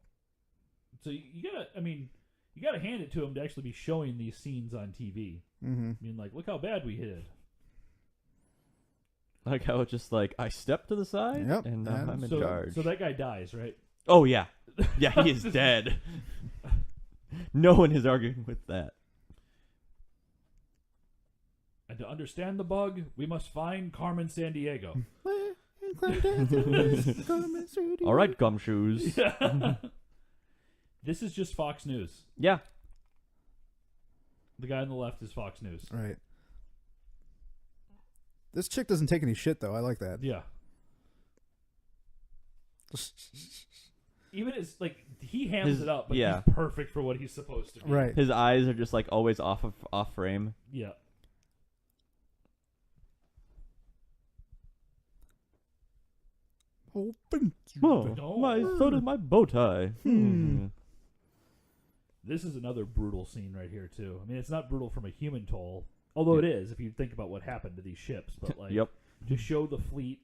Speaker 3: So you gotta hand it to him to actually be showing these scenes on TV.
Speaker 2: Mm-hmm.
Speaker 3: I mean, like, look how bad we hit it.
Speaker 1: Like how it's just like I stepped to the side
Speaker 2: Yep,
Speaker 1: and
Speaker 2: and
Speaker 1: I'm in
Speaker 3: So
Speaker 1: charge.
Speaker 3: so that guy dies, right?
Speaker 1: Oh yeah, yeah, he is dead. No one is arguing with that.
Speaker 3: And to understand the bug, we must find Carmen San Diego.
Speaker 1: All right, gumshoes.
Speaker 3: This is just Fox News.
Speaker 1: Yeah.
Speaker 3: The guy on the left is Fox News.
Speaker 2: Right. This chick doesn't take any shit though. I like that.
Speaker 3: Yeah. Even as like he hams it up, but
Speaker 1: yeah.
Speaker 3: he's perfect for what he's supposed to be.
Speaker 2: Right.
Speaker 1: His eyes are just like always off frame.
Speaker 3: Yeah.
Speaker 2: Open.
Speaker 1: Oh,
Speaker 3: Oh.
Speaker 1: so does my bow tie.
Speaker 3: This is another brutal scene right here too. I mean, it's not brutal from a human toll, although it is if you think about what happened to these ships. But like,
Speaker 1: Yep.
Speaker 3: to show the fleet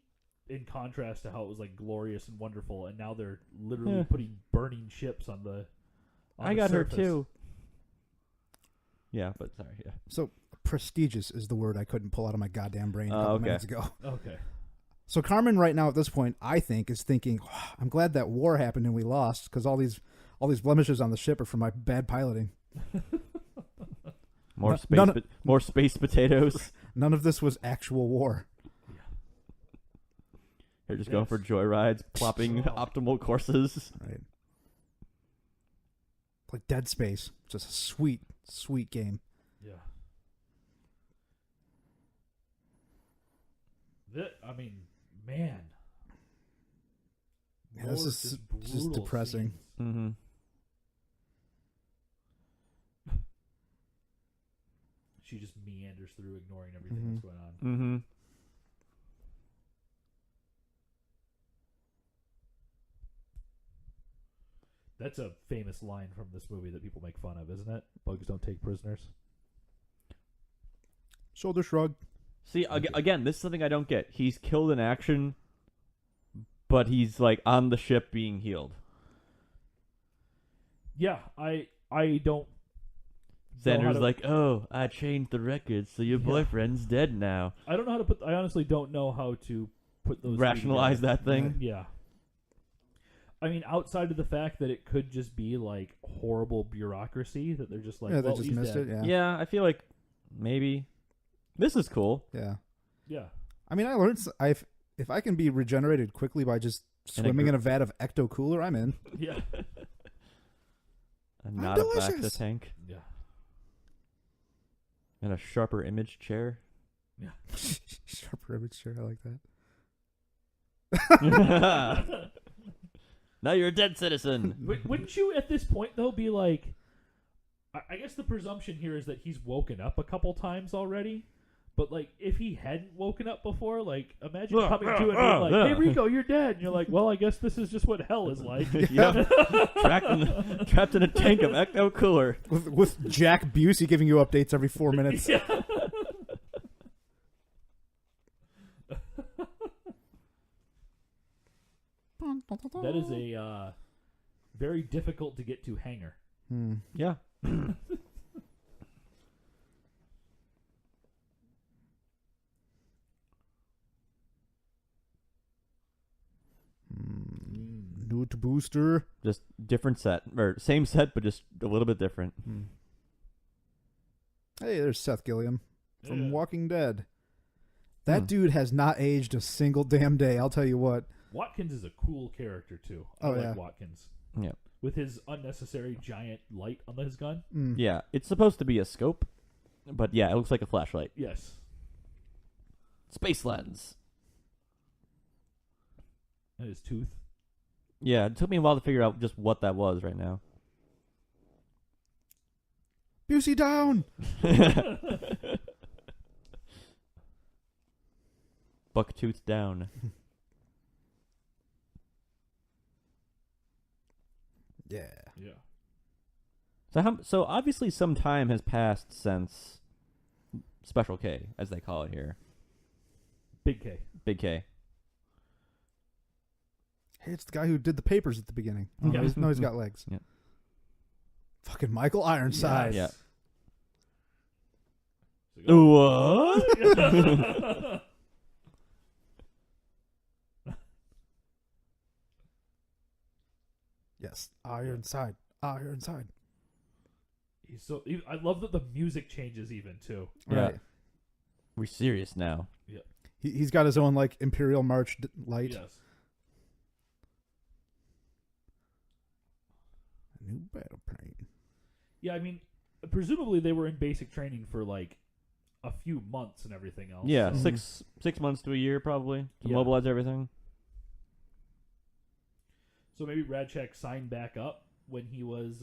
Speaker 3: in contrast to how it was like glorious and wonderful, and now they're literally putting burning ships on the.
Speaker 1: I got her too. Yeah, but sorry. Yeah.
Speaker 2: So prestigious is the word I couldn't pull out of my goddamn brain a couple minutes ago.
Speaker 3: Okay.
Speaker 2: So Carmen, right now at this point, I think is thinking, oh, "I'm glad that war happened and we lost because all these blemishes on the ship are from my bad piloting.
Speaker 1: More space. More space potatoes.
Speaker 2: None of this was actual war."
Speaker 1: They're just going for joyrides, plopping optimal courses.
Speaker 2: Right. Like Dead Space, just a sweet, sweet game.
Speaker 3: Yeah. I mean, man.
Speaker 2: Yeah, this is depressing.
Speaker 1: Mm-hmm.
Speaker 3: She just meanders through, ignoring everything that's going on.
Speaker 1: Mm-hmm.
Speaker 3: That's a famous line from this movie that people make fun of, isn't it? Bugs don't take prisoners.
Speaker 2: Shoulder shrug.
Speaker 1: See, again, this is something I don't get. He's killed in action, but he's like on the ship being healed.
Speaker 3: Yeah, I don't.
Speaker 1: Xander's like, "Oh, I changed the records, so your boyfriend's dead now."
Speaker 3: I don't know how to put. I honestly don't know how to put those.
Speaker 1: Rationalize that thing.
Speaker 3: Yeah. I mean, outside of the fact that it could just be like horrible bureaucry that they're just like,
Speaker 2: Yeah,
Speaker 3: well,
Speaker 2: they just
Speaker 3: he's
Speaker 2: missed
Speaker 3: dead.
Speaker 2: it. Yeah.
Speaker 1: Yeah, I feel like maybe this is cool.
Speaker 2: Yeah.
Speaker 3: Yeah.
Speaker 2: I mean, I learned if I can be regenerated quickly by just swimming in a vat of ecto cooler, I'm in.
Speaker 3: Yeah.
Speaker 1: Not a back to
Speaker 2: delicious.
Speaker 1: tank.
Speaker 3: Yeah.
Speaker 1: And a sharper image chair.
Speaker 3: Yeah.
Speaker 2: Sharper image chair. I like that.
Speaker 1: Now you're a dead citizen.
Speaker 3: Wouldn't you, at this point, though, be like... I guess the presumption here is that he's woken up a couple times already. But, like, if he hadn't woken up before, like, imagine coming to and being like, "Hey, Rico, you're dead." And you're like, "Well, I guess this is just what hell is like."
Speaker 1: Yep. Trapped in a tank of ecto cooler.
Speaker 2: With Jack Busey giving you updates every 4 minutes.
Speaker 3: Yeah. That is a very difficult to get to hangar.
Speaker 1: Yeah.
Speaker 2: New to booster.
Speaker 1: Just different set. Or same set, but just a little bit different.
Speaker 2: Hey, there's Seth Gilliam from
Speaker 3: Yeah.
Speaker 2: Walking Dead. That dude has not aged a single damn day, I'll tell you what.
Speaker 3: Watkins is a cool character, too. I
Speaker 2: Oh,
Speaker 3: like
Speaker 2: yeah.
Speaker 3: Watkins.
Speaker 1: Yeah.
Speaker 3: With his unnecessary giant light on his gun.
Speaker 1: Yeah. It's supposed to be a scope, but yeah, it looks like a flashlight.
Speaker 3: Yes.
Speaker 1: Space lens.
Speaker 3: And his tooth.
Speaker 1: Yeah, it took me a while to figure out just what that was right now.
Speaker 2: Busey down!
Speaker 1: Bucktooth down.
Speaker 2: Yeah.
Speaker 3: Yeah.
Speaker 1: So obviously some time has passed since Special K, as they call it here.
Speaker 3: Big K.
Speaker 1: Big K.
Speaker 2: Hey, it's the guy who did the papers at the beginning. Oh,
Speaker 3: Yeah.
Speaker 2: he's got legs.
Speaker 1: Yeah.
Speaker 2: Fucking Michael Ironside.
Speaker 1: Yeah.
Speaker 3: It's like,
Speaker 1: What?
Speaker 2: Yes. Ironside. Ironside.
Speaker 3: He's so. I love that the music changes even too.
Speaker 1: Yeah.
Speaker 2: Right.
Speaker 1: We're serious now.
Speaker 2: He's got his own, like, Imperial March light.
Speaker 3: Yes.
Speaker 2: New battle plane.
Speaker 3: Yeah, I mean, presumably they were in basic training for like a few months and everything else.
Speaker 1: Yeah,
Speaker 3: so.
Speaker 1: 6 months to a year probably to
Speaker 3: Yeah.
Speaker 1: mobilize everything.
Speaker 3: So maybe Radchak signed back up when he was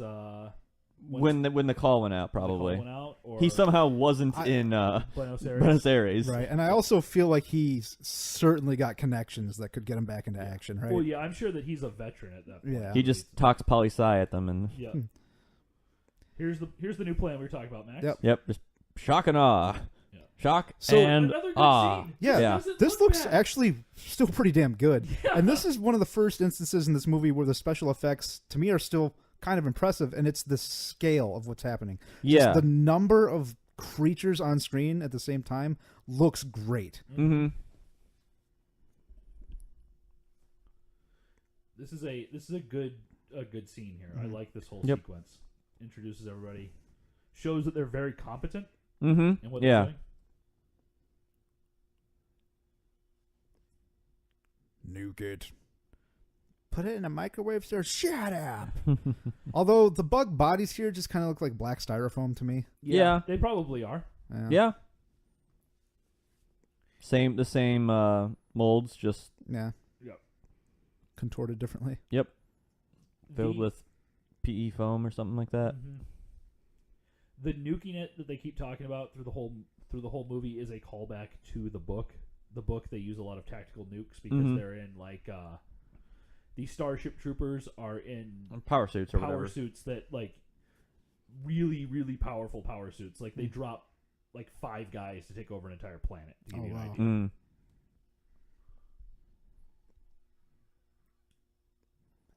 Speaker 1: when the call went out, probably.
Speaker 3: Went out, or
Speaker 1: He somehow wasn't in
Speaker 3: Buenos Aires.
Speaker 1: Buenos Aires.
Speaker 2: Right, and I also feel like he's certainly got connections that could get him back into action, right?
Speaker 3: Well, yeah, I'm sure that he's a veteran at that point.
Speaker 2: Yeah.
Speaker 1: He just talks poli-sci at them, and
Speaker 3: Yeah. Here's the new plan we were talking about, Max.
Speaker 2: Yep.
Speaker 1: just shock and awe.
Speaker 3: Yeah.
Speaker 1: Shock
Speaker 2: So-
Speaker 1: and
Speaker 3: Another good
Speaker 1: awe.
Speaker 3: scene.
Speaker 2: Yeah,
Speaker 1: Yeah.
Speaker 3: Doesn't
Speaker 2: this
Speaker 3: look
Speaker 2: looks
Speaker 3: bad.
Speaker 2: actually still pretty damn good.
Speaker 3: Yeah.
Speaker 2: And this is one of the first instances in this movie where the special effects, to me, are still kind of impressive, and it's the scale of what's happening.
Speaker 1: Yeah.
Speaker 2: Just the number of creatures on screen at the same time looks great.
Speaker 1: Mm-hmm.
Speaker 3: This is a good scene here. I like this whole
Speaker 1: Yep.
Speaker 3: sequence. Introduces everybody, shows that they're very competent
Speaker 1: Mm-hmm.
Speaker 3: in what
Speaker 1: Yeah.
Speaker 3: they're doing.
Speaker 2: Nuke it. Put it in a microwave, sir. Shut up. Although the bug bodies here just kind of look like black styrofoam to me.
Speaker 1: Yeah.
Speaker 3: They probably are.
Speaker 1: Yeah. The same molds, just
Speaker 2: Yeah.
Speaker 3: Yep.
Speaker 2: Contorted differently.
Speaker 1: filled with PE foam or something like that.
Speaker 3: Mhm. The nuking it that they keep talking about through the whole movie is a callback to the book. The book, they use a lot of tactical nukes because
Speaker 1: Mhm.
Speaker 3: they're in like the Starship Troopers are in
Speaker 1: Power suits or
Speaker 3: power
Speaker 1: whatever.
Speaker 3: suits that like really, really powerful power suits. Like they drop like 5 guys to take over an entire planet. To give
Speaker 2: Oh,
Speaker 3: you an
Speaker 2: wow.
Speaker 3: idea.
Speaker 1: Mm.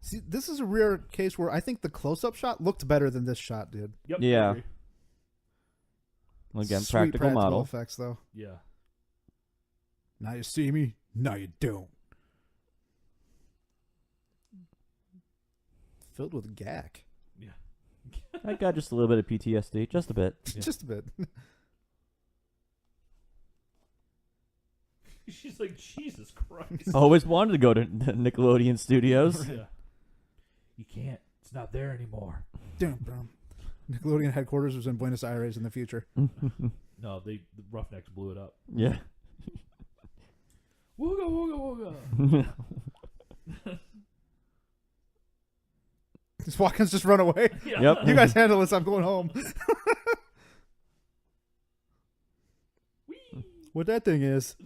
Speaker 2: See, this is a rare case where I think the close-up shot looked better than this shot did.
Speaker 3: Yep. I
Speaker 1: Yeah.
Speaker 3: agree.
Speaker 1: Well, again,
Speaker 2: Sweet
Speaker 1: practical model.
Speaker 2: effects, though.
Speaker 3: Yeah.
Speaker 2: Now you see me. Now you don't. Filled with gack.
Speaker 3: Yeah.
Speaker 1: I got just a little bit of PTSD, just a bit.
Speaker 3: Yeah.
Speaker 2: Just a bit.
Speaker 3: She's like, Jesus Christ.
Speaker 1: Always wanted to go to Nickelodeon Studios.
Speaker 3: Yeah. You can't. It's not there anymore.
Speaker 2: Damn, bro. Nickelodeon headquarters was in Buenos Aires in the future.
Speaker 3: No, the Roughnecks blew it up.
Speaker 1: Yeah.
Speaker 3: Wooga wooga wooga.
Speaker 2: These Watkins just run away.
Speaker 3: Yeah.
Speaker 1: Yep.
Speaker 2: You guys handle this. I'm going home.
Speaker 3: Whee!
Speaker 2: What that thing is.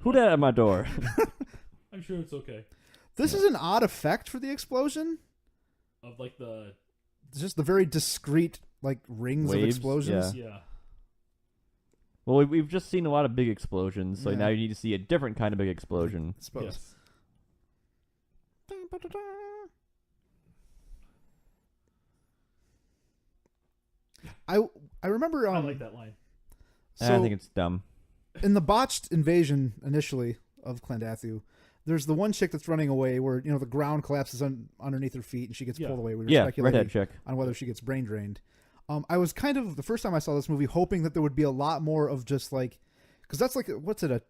Speaker 1: Who that at my door?
Speaker 3: I'm sure it's okay.
Speaker 2: This is an odd effect for the explosion.
Speaker 3: Of like the
Speaker 2: It's just the very discrete like rings of
Speaker 1: Waves,
Speaker 2: explosions.
Speaker 3: yeah.
Speaker 1: Well, we've just seen a lot of big explosions, so
Speaker 2: Yeah.
Speaker 1: now you need to see a different kind of big explosion.
Speaker 2: I suppose.
Speaker 3: Yes.
Speaker 2: I remember
Speaker 3: I like that line.
Speaker 2: so
Speaker 1: I think it's dumb.
Speaker 2: in the botched invasion initially of Clandathu, there's the one chick that's running away where the ground collapses underneath her feet and she gets
Speaker 3: Yeah.
Speaker 2: pulled away. We were
Speaker 1: Yeah,
Speaker 2: speculating
Speaker 1: redhead chick.
Speaker 2: on whether she gets brain drained. I was kind of the first time I saw this movie hoping that there would be a lot more of just like, because that's like what's it, a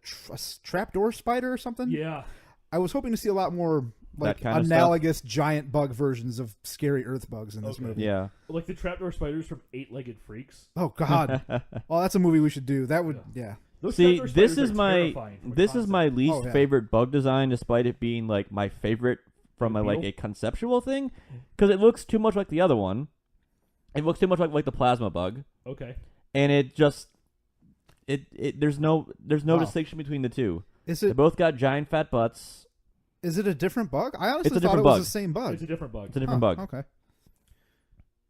Speaker 2: trapdoor spider or something?
Speaker 3: Yeah.
Speaker 2: I was hoping to see a lot more like
Speaker 1: That kind of
Speaker 2: analogous giant bug versions of scary Earth bugs in this
Speaker 3: Okay.
Speaker 2: movie.
Speaker 1: Yeah.
Speaker 3: Like the trapdoor spiders from 8-Legged Freaks.
Speaker 2: Oh God! Oh, that's a movie we should do. That would yeah.
Speaker 3: Those
Speaker 1: See,
Speaker 3: trapdoor
Speaker 1: this
Speaker 3: spiders
Speaker 1: is
Speaker 3: are
Speaker 1: my
Speaker 3: terrifying from a
Speaker 1: this is my
Speaker 3: concept.
Speaker 1: least
Speaker 2: Oh, yeah.
Speaker 1: favorite bug design, despite it being like my favorite from
Speaker 3: The
Speaker 1: a, like
Speaker 3: beetle?
Speaker 1: a conceptual thing, because it looks too much like the other one. It looks too much like the plasma bug,
Speaker 3: Okay.
Speaker 1: and it just there's no
Speaker 2: Wow.
Speaker 1: distinction between the two.
Speaker 2: Is
Speaker 1: They
Speaker 2: it
Speaker 1: both got giant fat butts.
Speaker 2: is it a different bug? I honestly
Speaker 1: It's a
Speaker 2: thought it
Speaker 1: different
Speaker 2: was
Speaker 1: bug.
Speaker 2: the same bug.
Speaker 3: It's a different bug.
Speaker 1: It's a different bug.
Speaker 2: Okay.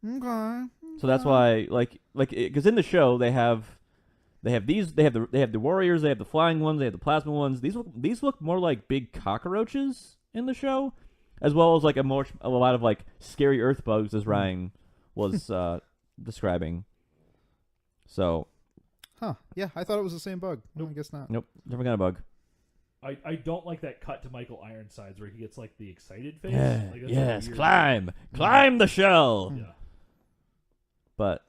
Speaker 2: Okay.
Speaker 1: So that's why because in the show they have the warriors, they have the flying ones, they have the plasma ones. These look more like big cockroaches in the show, as well as like a lot of like scary earth bugs, as Ryan was describing. So
Speaker 2: Huh. Yeah, I thought it was the same bug. No, I guess not.
Speaker 1: nope, different kind of bug.
Speaker 3: I don't like that cut to Michael Ironsides where he gets like the excited face.
Speaker 1: Yeah,
Speaker 3: Like, that's
Speaker 1: yes,
Speaker 3: weird.
Speaker 1: climb the shell.
Speaker 3: Yeah.
Speaker 1: But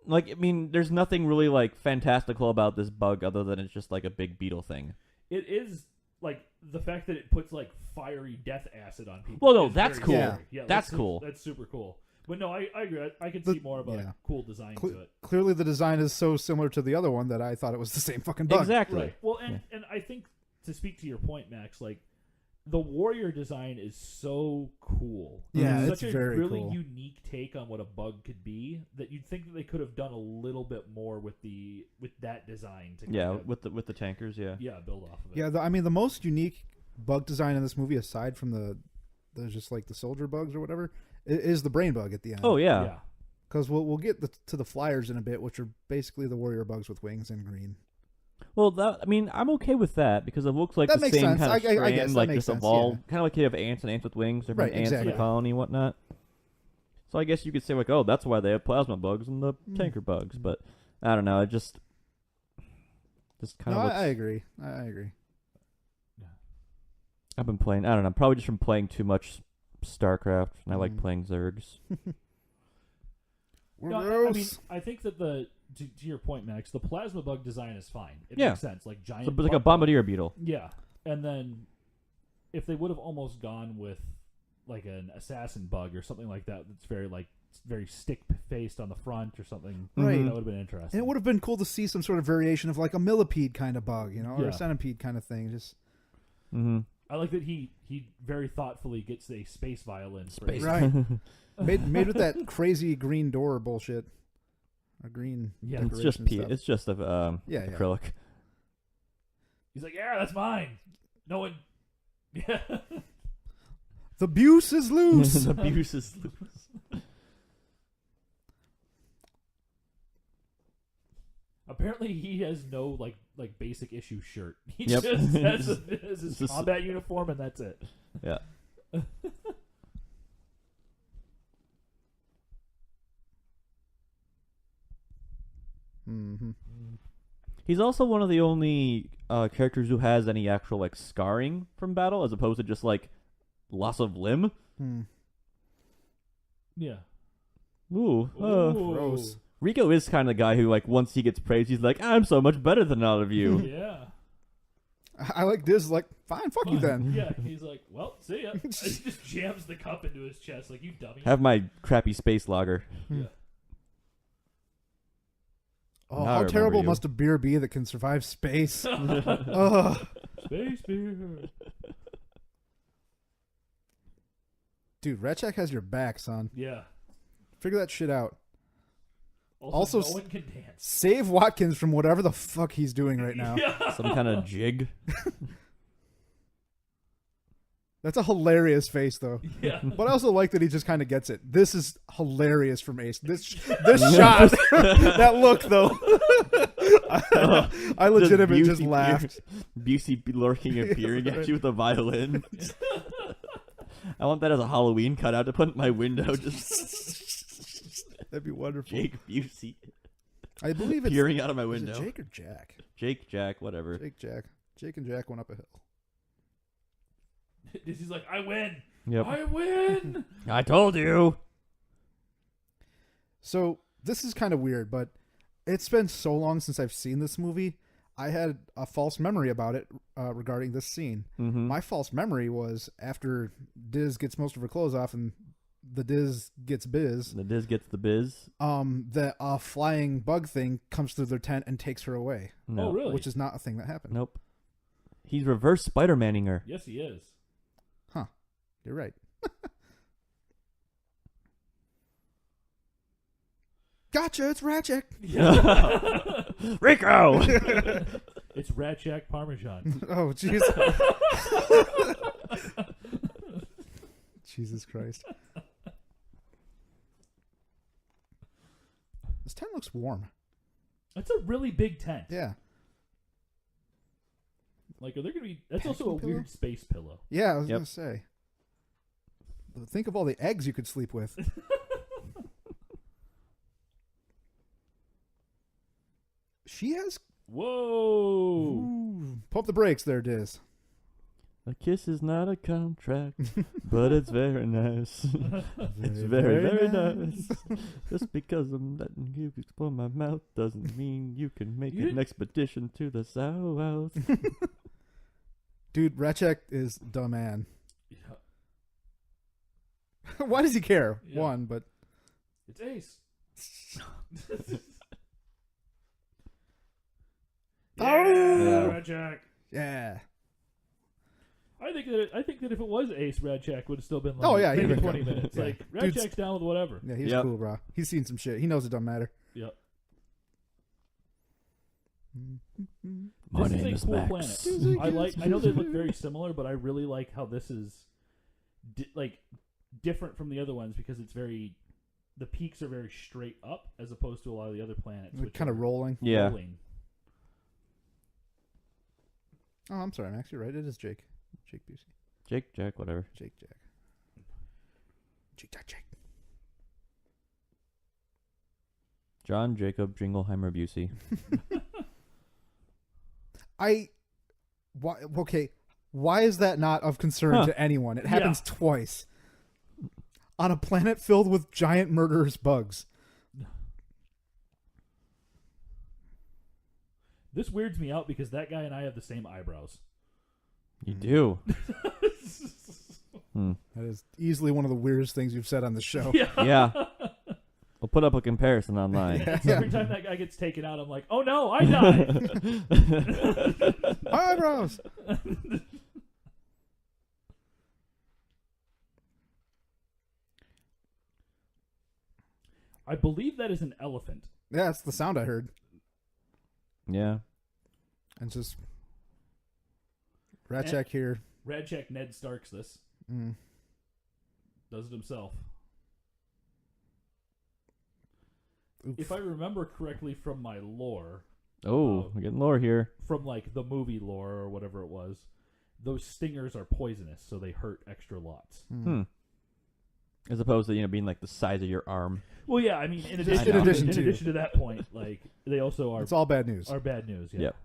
Speaker 1: like, I mean, there's nothing really like fantastical about this bug other than it's just like a big beetle thing.
Speaker 3: It is like the fact that it puts like fiery death acid on people.
Speaker 1: Well, no,
Speaker 3: is
Speaker 1: that's
Speaker 3: very
Speaker 1: cool.
Speaker 3: scary. Yeah,
Speaker 1: That's cool.
Speaker 3: That's super cool. But no, I agree. I could
Speaker 2: The-
Speaker 3: see more of a
Speaker 2: yeah.
Speaker 3: cool design to it.
Speaker 2: Clearly, the design is so similar to the other one that I thought it was the same fucking bug.
Speaker 1: Exactly.
Speaker 3: Right. Well, and I think to speak to your point, Max, like the warrior design is so cool.
Speaker 2: Yeah,
Speaker 3: It's
Speaker 2: it's
Speaker 3: such a
Speaker 2: very
Speaker 3: really
Speaker 2: cool.
Speaker 3: unique take on what a bug could be that you'd think that they could have done a little bit more with that design to kind of,
Speaker 1: with the tankers, yeah.
Speaker 3: build off of it.
Speaker 2: Yeah, the most unique bug design in this movie, aside from the just like the soldier bugs or whatever, is the brain bug at the end.
Speaker 1: Oh yeah.
Speaker 3: Yeah.
Speaker 2: Because we'll get to the flyers in a bit, which are basically the warrior bugs with wings and green.
Speaker 1: Well, I'm okay with that because it looks like
Speaker 2: That
Speaker 1: the
Speaker 2: makes
Speaker 1: same
Speaker 2: sense.
Speaker 1: kind of
Speaker 2: I
Speaker 1: strand,
Speaker 2: guess that
Speaker 1: like
Speaker 2: makes
Speaker 1: just
Speaker 2: sense,
Speaker 1: evolved,
Speaker 2: yeah.
Speaker 1: kind of like you have ants and ants with wings, different
Speaker 2: Right,
Speaker 1: ants in
Speaker 2: exactly.
Speaker 1: the colony and whatnot. So I guess you could say like, oh, that's why they have plasma bugs and the tanker bugs, but I don't know. It just kind
Speaker 2: No,
Speaker 1: of.
Speaker 2: I agree. I agree.
Speaker 1: I've been playing. I don't know. Probably just from playing too much StarCraft, and I like playing Zergs.
Speaker 2: We're
Speaker 3: No, I
Speaker 2: gross.
Speaker 3: mean, I think that to your point, Max, the plasma bug design is fine. It
Speaker 1: Yeah.
Speaker 3: makes sense. Like giant.
Speaker 1: So, but like a
Speaker 3: bug bugs.
Speaker 1: bombardier beetle.
Speaker 3: Yeah, and then if they would have almost gone with like an assassin bug or something like that, that's very stick faced on the front or something,
Speaker 2: Right.
Speaker 3: that would have been interesting.
Speaker 2: And it would have been cool to see some sort of variation of like a millipede kind of bug, or
Speaker 3: Yeah.
Speaker 2: a centipede kind of thing. Just
Speaker 1: Mm-hmm.
Speaker 3: I like that he very thoughtfully gets a space violin. for
Speaker 1: Space.
Speaker 3: his-
Speaker 2: right, made with that crazy green door bullshit. A green.
Speaker 3: Yeah.
Speaker 1: It's just
Speaker 2: decoration stuff.
Speaker 1: It's just a
Speaker 2: Yeah.
Speaker 1: acrylic.
Speaker 3: He's like, yeah, that's mine. No one. Yeah.
Speaker 2: The buse is loose.
Speaker 1: The abuse is loose.
Speaker 3: Apparently, he has no like basic issue shirt. He
Speaker 1: Yep.
Speaker 3: just has his
Speaker 1: Just-
Speaker 3: combat uniform, and that's it.
Speaker 1: Yeah.
Speaker 2: Mm-hmm.
Speaker 1: He's also one of the only characters who has any actual like scarring from battle, as opposed to just like loss of limb.
Speaker 3: Yeah.
Speaker 1: Ooh.
Speaker 3: Ooh.
Speaker 2: gross.
Speaker 1: Rico is kind of the guy who, like, once he gets praised, he's like, I'm so much better than all of you.
Speaker 3: Yeah.
Speaker 2: I like this. Like, fine, fuck you then.
Speaker 3: Yeah. He's like, well, see ya. And he just jams the cup into his chest, like, you dummy.
Speaker 1: Have my crappy space lager.
Speaker 3: Yeah.
Speaker 2: Oh,
Speaker 1: Now I
Speaker 2: how
Speaker 1: remember
Speaker 2: terrible
Speaker 1: you.
Speaker 2: must a beer be that can survive space? Ugh.
Speaker 3: Space beer.
Speaker 2: Dude, Retchak has your back, son.
Speaker 3: Yeah.
Speaker 2: Figure that shit out.
Speaker 3: Also,
Speaker 2: Also
Speaker 3: no one can dance.
Speaker 2: Save Watkins from whatever the fuck he's doing right now.
Speaker 3: Yeah.
Speaker 1: Some kind of jig.
Speaker 2: That's a hilarious face, though.
Speaker 3: Yeah.
Speaker 2: But I also like that he just kind of gets it. This is hilarious from Ace. This shot, that look, though. I legitimately just laughed.
Speaker 1: Busey lurking and peering at you with a violin. I want that as a Halloween cutout to put in my window. Just
Speaker 2: That'd be wonderful.
Speaker 1: Jake Busey
Speaker 2: I believe it's
Speaker 1: peering out of my
Speaker 2: is it
Speaker 1: window.
Speaker 2: Jake or Jack?
Speaker 1: Jack, whatever.
Speaker 2: Jake and Jack went up a hill.
Speaker 3: He's like, I win.
Speaker 1: Yep.
Speaker 3: I win.
Speaker 1: I told you.
Speaker 2: So this is kind of weird, but it's been so long since I've seen this movie. I had a false memory about it regarding this scene.
Speaker 1: Mm-hmm.
Speaker 2: My false memory was after Diz gets most of her clothes off and the Diz gets biz.
Speaker 1: The Diz gets the biz.
Speaker 2: That flying bug thing comes through their tent and takes her away,
Speaker 1: No.
Speaker 3: Oh, really?
Speaker 2: which is not a thing that happened.
Speaker 1: Nope. He's reverse Spider-Manning her.
Speaker 3: Yes, he is.
Speaker 2: You're right. Gotcha, it's Ratchet.
Speaker 1: Rico!
Speaker 3: It's Rat Jack Parmesan.
Speaker 2: Oh, jeez. Jesus Christ. This tent looks warm.
Speaker 3: That's a really big tent.
Speaker 2: Yeah.
Speaker 3: Like, are there gonna be? That's also a
Speaker 2: Packing pillow?
Speaker 3: weird space pillow.
Speaker 2: Yeah, I was
Speaker 1: Yep.
Speaker 2: going to say. Think of all the eggs you could sleep with. She has...
Speaker 3: Whoa!
Speaker 2: Ooh, pump the brakes there, Diz.
Speaker 1: A kiss is not a contract, but it's very nice. It's very, very nice. Just because I'm letting you explore my mouth doesn't mean you can make
Speaker 3: You
Speaker 1: an expedition to the south.
Speaker 2: Dude, Ratchek is the man.
Speaker 3: Yeah.
Speaker 2: Why does he care?
Speaker 3: Yeah.
Speaker 2: One, but...
Speaker 3: It's Ace.
Speaker 2: Oh!
Speaker 3: Yeah, Rat Jack.
Speaker 2: Yeah.
Speaker 3: I think that if it was Ace, Radchak would have still been like
Speaker 2: Oh, yeah,
Speaker 3: maybe
Speaker 2: he'd
Speaker 3: 20
Speaker 2: been-
Speaker 3: minutes.
Speaker 2: yeah.
Speaker 3: Like
Speaker 2: Dude's-
Speaker 3: Radchak's down with whatever.
Speaker 2: Yeah, he's
Speaker 1: Yep.
Speaker 2: cool, bro. He's seen some shit. He knows it don't matter.
Speaker 3: Yep.
Speaker 1: My
Speaker 3: This
Speaker 1: name
Speaker 3: is
Speaker 1: is
Speaker 3: a cool
Speaker 1: Max.
Speaker 3: planet. I know they look very similar, but I really like how this is different from the other ones because it's the peaks are very straight up as opposed to a lot of the other planets.
Speaker 2: Like
Speaker 3: which
Speaker 2: kind of
Speaker 3: are
Speaker 2: rolling.
Speaker 1: Yeah.
Speaker 3: rolling.
Speaker 2: Oh, I'm sorry, Max. You're right. It is Jake. Jake Busey.
Speaker 1: Jake, Jack, whatever.
Speaker 2: Jake Jack. Jake.
Speaker 1: John Jacob Jingleheimer Busey.
Speaker 2: Why is that not of concern to anyone? It happens twice. On a planet filled with giant murderous bugs.
Speaker 3: This weirds me out because that guy and I have the same eyebrows.
Speaker 1: You do.
Speaker 2: That is easily one of the weirdest things you've said on the show.
Speaker 1: Yeah. We'll put up a comparison online.
Speaker 3: Every time that guy gets taken out, I'm like, oh no, I died.
Speaker 2: Eyebrows!
Speaker 3: I believe that is an elephant.
Speaker 2: Yeah, that's the sound I heard.
Speaker 1: Yeah.
Speaker 2: And it's just Ratchak here.
Speaker 3: Radchak Ned Starks this.
Speaker 2: Mm.
Speaker 3: Does it himself.
Speaker 2: Oof.
Speaker 3: If I remember correctly from my lore,
Speaker 1: Oh, we're getting lower here.
Speaker 3: from like the movie lore or whatever it was, those stingers are poisonous, so they hurt extra lots.
Speaker 1: As opposed to, being like the size of your arm.
Speaker 3: Well, yeah, I mean, in
Speaker 2: Just
Speaker 3: addition,
Speaker 2: in addition to.
Speaker 3: to that point, like they also are
Speaker 2: It's all bad news.
Speaker 3: bad news. Yeah.
Speaker 1: Yep.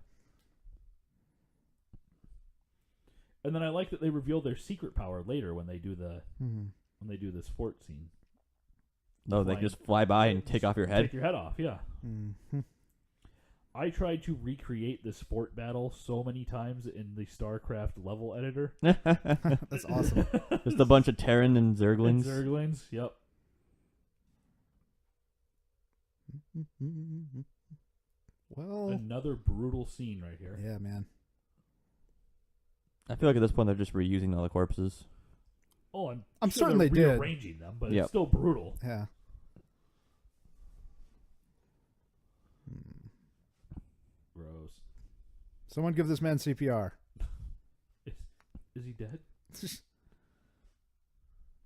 Speaker 3: And then I like that they reveal their secret power later when they do this fort scene.
Speaker 1: No, they just fly by and take off your head.
Speaker 3: Take your head off, yeah.
Speaker 2: Mm-hmm.
Speaker 3: I tried to recreate this fort battle so many times in the StarCraft level editor.
Speaker 2: That's awesome.
Speaker 1: Just a bunch of Terran and
Speaker 3: And
Speaker 1: Zerglings.
Speaker 3: Zerglings, yep.
Speaker 2: Well,
Speaker 3: Another brutal scene right here.
Speaker 2: yeah, man.
Speaker 1: I feel like at this point they're just reusing all the corpses.
Speaker 3: Oh,
Speaker 2: I'm
Speaker 3: sure
Speaker 2: certain
Speaker 3: they're
Speaker 2: they did.
Speaker 3: rearranging them, but
Speaker 1: Yep.
Speaker 3: it's still brutal.
Speaker 2: Yeah.
Speaker 3: Gross.
Speaker 2: Someone give this man CPR.
Speaker 3: Is he dead? This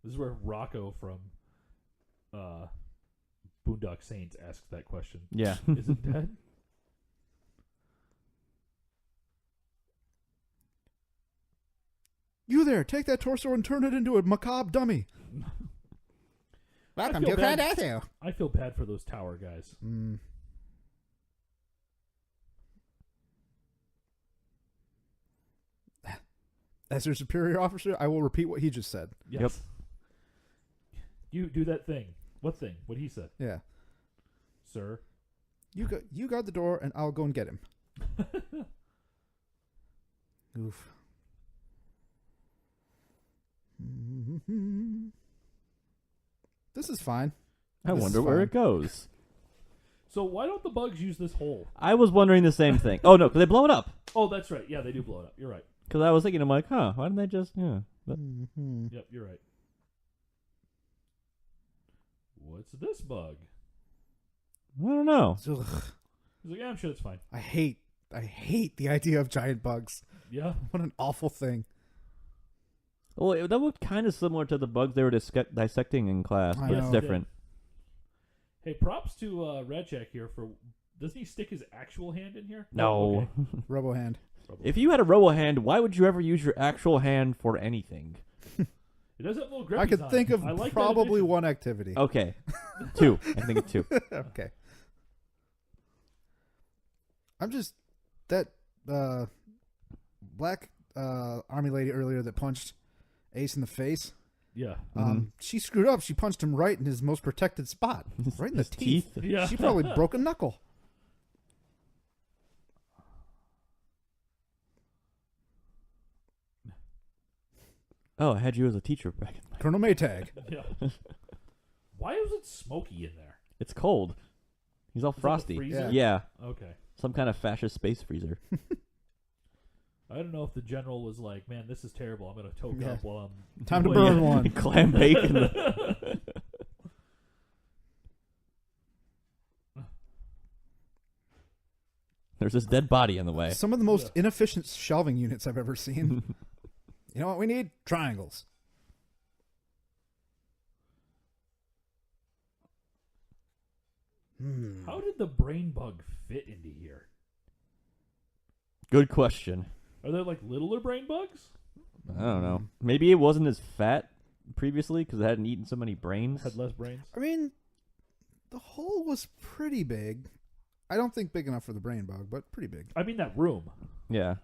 Speaker 3: is where Rocco from Boondock Saints asks that question.
Speaker 1: Yeah.
Speaker 3: Is it dead?
Speaker 2: You there, take that torso and turn it into a macabre dummy.
Speaker 3: Welcome to Clancy. I feel bad for those tower guys.
Speaker 2: Mm. As your superior officer, I will repeat what he just said.
Speaker 3: Yes.
Speaker 1: Yep.
Speaker 3: You do that thing. What thing? What he said,
Speaker 2: Yeah.
Speaker 3: sir.
Speaker 2: You guard the door, and I'll go and get him. Oof. This is fine.
Speaker 1: I
Speaker 2: This
Speaker 1: wonder
Speaker 2: is
Speaker 1: where
Speaker 2: fine.
Speaker 1: it goes.
Speaker 3: So why don't the bugs use this hole?
Speaker 1: I was wondering the same thing. Oh, no, because they blow it up.
Speaker 3: Oh, that's right. Yeah, they do blow it up. You're right.
Speaker 1: Because I was thinking, I'm like, why didn't they just, But
Speaker 3: Yep, you're right. What's this bug?
Speaker 1: I don't know.
Speaker 2: Ugh.
Speaker 3: He's like, yeah, I'm sure it's fine.
Speaker 2: I hate the idea of giant bugs.
Speaker 3: Yeah.
Speaker 2: What an awful thing.
Speaker 1: Well, that looked kind of similar to the bugs they were dissecting in class,
Speaker 2: I
Speaker 1: but it's
Speaker 2: know.
Speaker 1: different.
Speaker 3: Hey, props to Radchak here for. Doesn't he stick his actual hand in here?
Speaker 1: No.
Speaker 3: Oh, okay.
Speaker 2: Robo hand.
Speaker 1: If you had a robo hand, why would you ever use your actual hand for anything?
Speaker 3: It does have little grippies
Speaker 2: I could
Speaker 3: on
Speaker 2: think
Speaker 3: it.
Speaker 2: of
Speaker 3: I like that
Speaker 2: probably
Speaker 3: addition.
Speaker 2: one activity.
Speaker 1: Okay. 2. I think it's 2.
Speaker 2: Okay. I'm just that black army lady earlier that punched Ace in the face.
Speaker 3: Yeah.
Speaker 2: She screwed up. She punched him right in his most protected spot, right in the
Speaker 1: His
Speaker 2: teeth.
Speaker 3: Yeah.
Speaker 2: She probably broke a knuckle.
Speaker 1: Oh, I had you as a teacher back in
Speaker 2: Colonel Maytag.
Speaker 3: Yeah. Why is it smoky in there?
Speaker 1: It's cold. He's all
Speaker 3: Is that the
Speaker 1: frosty.
Speaker 3: freezer?
Speaker 1: Yeah.
Speaker 3: Okay.
Speaker 1: Some kind of fascist space freezer.
Speaker 3: I don't know if the general was like, man, this is terrible. I'm going to toke
Speaker 2: Yeah.
Speaker 3: up while I'm...
Speaker 2: Time to burn one.
Speaker 1: Clam bacon. There's this dead body in the way.
Speaker 2: Some of the most inefficient shelving units I've ever seen. You know what we need? Triangles.
Speaker 3: How did the brain bug fit into here?
Speaker 1: Good question.
Speaker 3: Are there like littler brain bugs?
Speaker 1: I don't know. Maybe it wasn't as fat previously because it hadn't eaten so many brains.
Speaker 3: Had less brains?
Speaker 2: I mean, the hole was pretty big. I don't think big enough for the brain bug, but pretty big.
Speaker 3: I mean, that room.
Speaker 1: Yeah.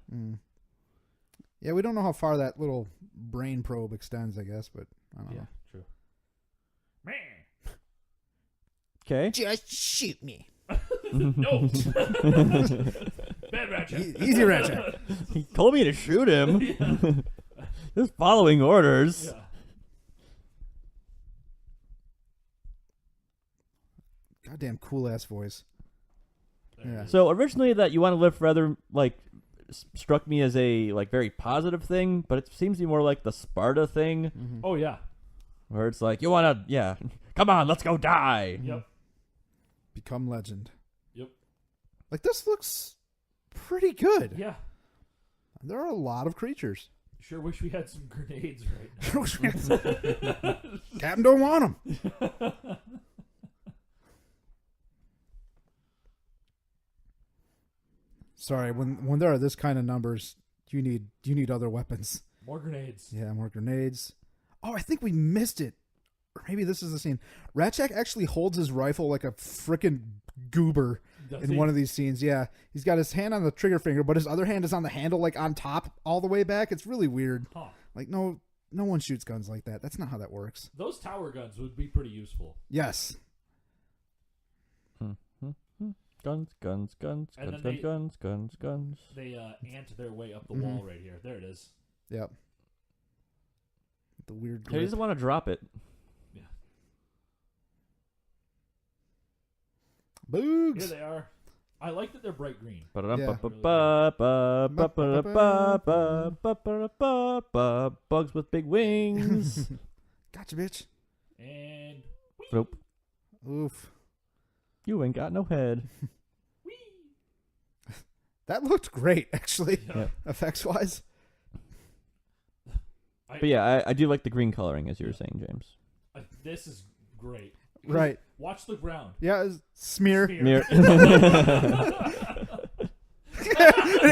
Speaker 2: Yeah, we don't know how far that little brain probe extends, I guess, but I don't
Speaker 3: Yeah,
Speaker 2: know.
Speaker 3: true. Man.
Speaker 1: Okay.
Speaker 2: Just shoot me.
Speaker 3: No. Bad Ratchet.
Speaker 2: Easy, Ratchet.
Speaker 1: He told me to shoot him.
Speaker 3: Yeah.
Speaker 1: Just following orders.
Speaker 3: Yeah.
Speaker 2: Goddamn cool ass voice.
Speaker 3: There
Speaker 2: Yeah.
Speaker 3: it is.
Speaker 1: So originally, that "You Want to Live Forever" struck me as a very positive thing, but it seems to be more like the Sparta thing,
Speaker 3: Oh, yeah.
Speaker 1: where it's like you want to, come on, let's go die.
Speaker 3: Yep.
Speaker 2: Become legend.
Speaker 3: Yep.
Speaker 2: Like, this looks pretty good.
Speaker 3: Yeah.
Speaker 2: There are a lot of creatures.
Speaker 3: Sure wish we had some grenades right now.
Speaker 2: Captain don't want them. Sorry, when there are this kind of numbers, you need other weapons.
Speaker 3: More grenades.
Speaker 2: Yeah, more grenades. Oh, I think we missed it. Or maybe this is the scene. Ratchak actually holds his rifle like a frickin' goober in one of these scenes. Yeah, he's got his hand on the trigger finger, but his other hand is on the handle, like on top, all the way back. It's really weird.
Speaker 3: Huh.
Speaker 2: Like, no one shoots guns like that. That's not how that works.
Speaker 3: Those tower guns would be pretty useful.
Speaker 2: Yes.
Speaker 1: Guns, guns, guns,
Speaker 3: And
Speaker 1: guns,
Speaker 3: then
Speaker 1: guns, guns, guns, guns.
Speaker 3: They ant their way up the wall right here. There it is.
Speaker 2: Yep. The weird
Speaker 1: He
Speaker 2: grip.
Speaker 1: doesn't want to drop it.
Speaker 3: Yeah.
Speaker 2: Boogs.
Speaker 3: Here they are. I like that they're bright green.
Speaker 1: Bugs with big wings.
Speaker 2: Gotcha, bitch.
Speaker 3: And whee,
Speaker 1: Nope.
Speaker 2: Oof.
Speaker 1: You ain't got no head.
Speaker 3: whee.
Speaker 2: That looked great, actually,
Speaker 3: Yeah.
Speaker 2: effects-wise.
Speaker 1: But yeah, I do like the green coloring, as you were saying, James.
Speaker 3: This is great.
Speaker 2: Right.
Speaker 3: Watch the ground.
Speaker 2: Yeah, smear.
Speaker 3: Smear.
Speaker 2: And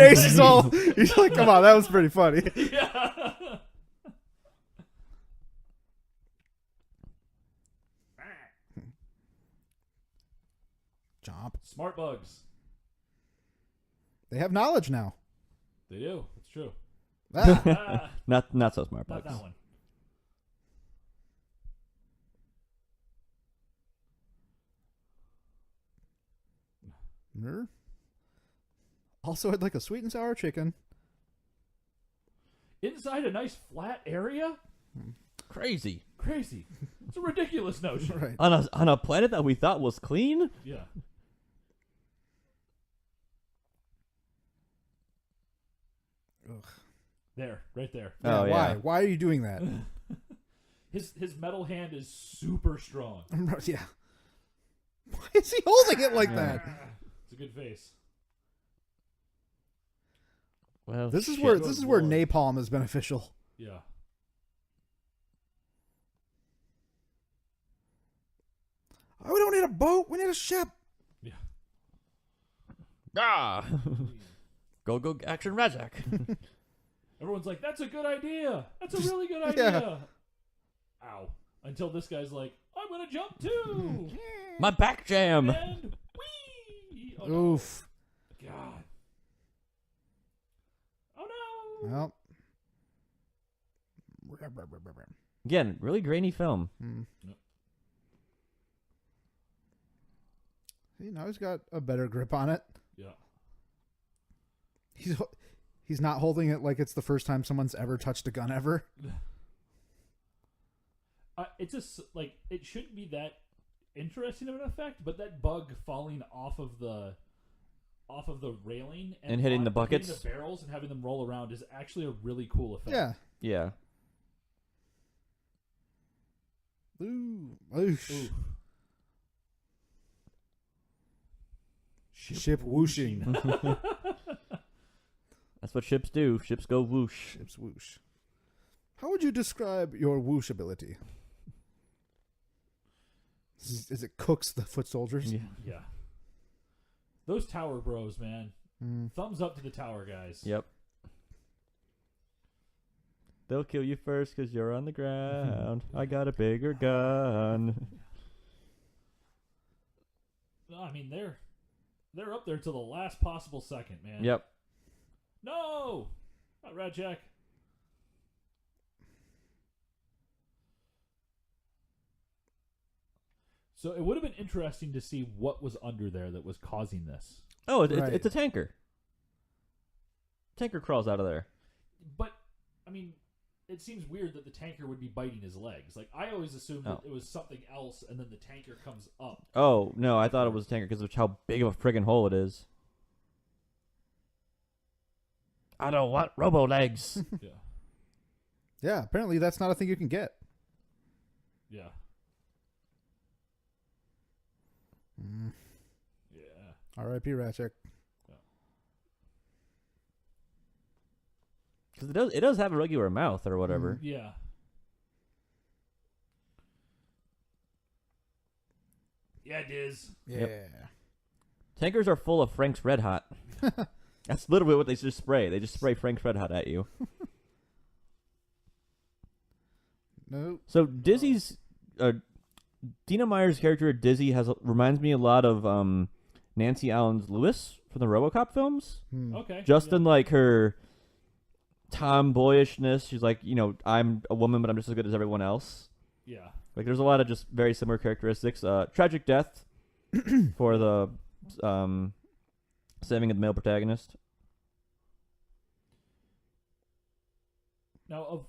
Speaker 2: Ace is all, he's like, come on, that was pretty funny.
Speaker 3: Yeah.
Speaker 2: Chomp.
Speaker 3: Smart bugs.
Speaker 2: They have knowledge now.
Speaker 3: They do. It's true.
Speaker 2: Ah.
Speaker 3: Ah,
Speaker 1: Not so smart
Speaker 3: not
Speaker 1: bugs.
Speaker 3: that one.
Speaker 2: Mer. Also, I'd like a sweet and sour chicken.
Speaker 3: Inside a nice flat area?
Speaker 1: Crazy.
Speaker 3: Crazy. It's a ridiculous notion.
Speaker 2: Right.
Speaker 1: On a planet that we thought was clean?
Speaker 3: Yeah.
Speaker 2: Ugh.
Speaker 3: There. Right there.
Speaker 2: Yeah,
Speaker 1: Oh,
Speaker 2: why?
Speaker 1: yeah.
Speaker 2: Why are you doing that?
Speaker 3: His metal hand is super strong.
Speaker 2: Yeah. Why is he holding it like that?
Speaker 3: It's a good face.
Speaker 1: Well,
Speaker 2: This is
Speaker 1: shit.
Speaker 2: where
Speaker 3: Good
Speaker 2: where
Speaker 3: lord.
Speaker 2: napalm is beneficial.
Speaker 3: Yeah.
Speaker 2: Oh, we don't need a boat. We need a ship.
Speaker 3: Yeah.
Speaker 1: Ah! Go, action, Razak.
Speaker 3: Everyone's like, that's a good idea. That's a really good idea. Ow. Until this guy's like, I'm going to jump too.
Speaker 1: My back jam.
Speaker 3: And whee! Oh, no.
Speaker 2: Oof.
Speaker 3: God. Oh, no.
Speaker 2: Well.
Speaker 1: Again, really grainy film.
Speaker 3: Yep.
Speaker 2: See, now he's got a better grip on it.
Speaker 3: Yeah.
Speaker 2: He's not holding it like it's the first time someone's ever touched a gun ever.
Speaker 3: It's just like it shouldn't be that interesting of an effect, but that bug falling off of the off of the railing
Speaker 1: And hitting the
Speaker 3: hitting
Speaker 1: buckets?
Speaker 3: the barrels and having them roll around is actually a really cool effect.
Speaker 2: Yeah.
Speaker 1: Yeah.
Speaker 2: Ooh. Oosh.
Speaker 3: Ooh.
Speaker 2: Ship whooshing.
Speaker 1: That's what ships do. Ships go whoosh.
Speaker 2: Ship's whoosh. How would you describe your whoosh ability? Is it cooks the foot soldiers?
Speaker 1: Yeah.
Speaker 3: Yeah. Those tower bros, man.
Speaker 2: Mm.
Speaker 3: Thumbs up to the tower guys.
Speaker 1: Yep. They'll kill you first because you're on the ground. I got a bigger gun.
Speaker 3: No, I mean they're up there to the last possible second, man.
Speaker 1: Yep.
Speaker 3: No, not Rat Jack. So it would have been interesting to see what was under there that was causing this.
Speaker 1: Oh,
Speaker 2: Right.
Speaker 1: it's a tanker. Tanker crawls out of there.
Speaker 3: But I mean, it seems weird that the tanker would be biting his legs. Like I always assumed that it was something else, and then the tanker comes up.
Speaker 1: Oh, no, I thought it was a tanker because of how big of a friggin' hole it is. I don't want robo-legs.
Speaker 3: Yeah,
Speaker 2: Yeah, apparently that's not a thing you can get.
Speaker 3: yeah,
Speaker 2: Mm.
Speaker 3: yeah.
Speaker 2: R.I.P. Ratchet.
Speaker 1: Because it does have a regular mouth or whatever.
Speaker 3: Yeah. Yeah, it is.
Speaker 2: Yeah.
Speaker 1: Yep. Tankers are full of Frank's Red Hot. That's literally what they just spray. They just spray Frank's Red Hot at you.
Speaker 2: No.
Speaker 1: So Dizzy's... Dina Meyer's character Dizzy reminds me a lot of Nancy Allen's Lewis from the RoboCop films.
Speaker 3: Okay.
Speaker 1: Just
Speaker 3: yeah.
Speaker 1: in like her tomboyishness. She's like, I'm a woman, but I'm just as good as everyone else.
Speaker 3: Yeah.
Speaker 1: Like, there's a lot of just very similar characteristics. Tragic death for the saving of the male protagonist.
Speaker 3: Now,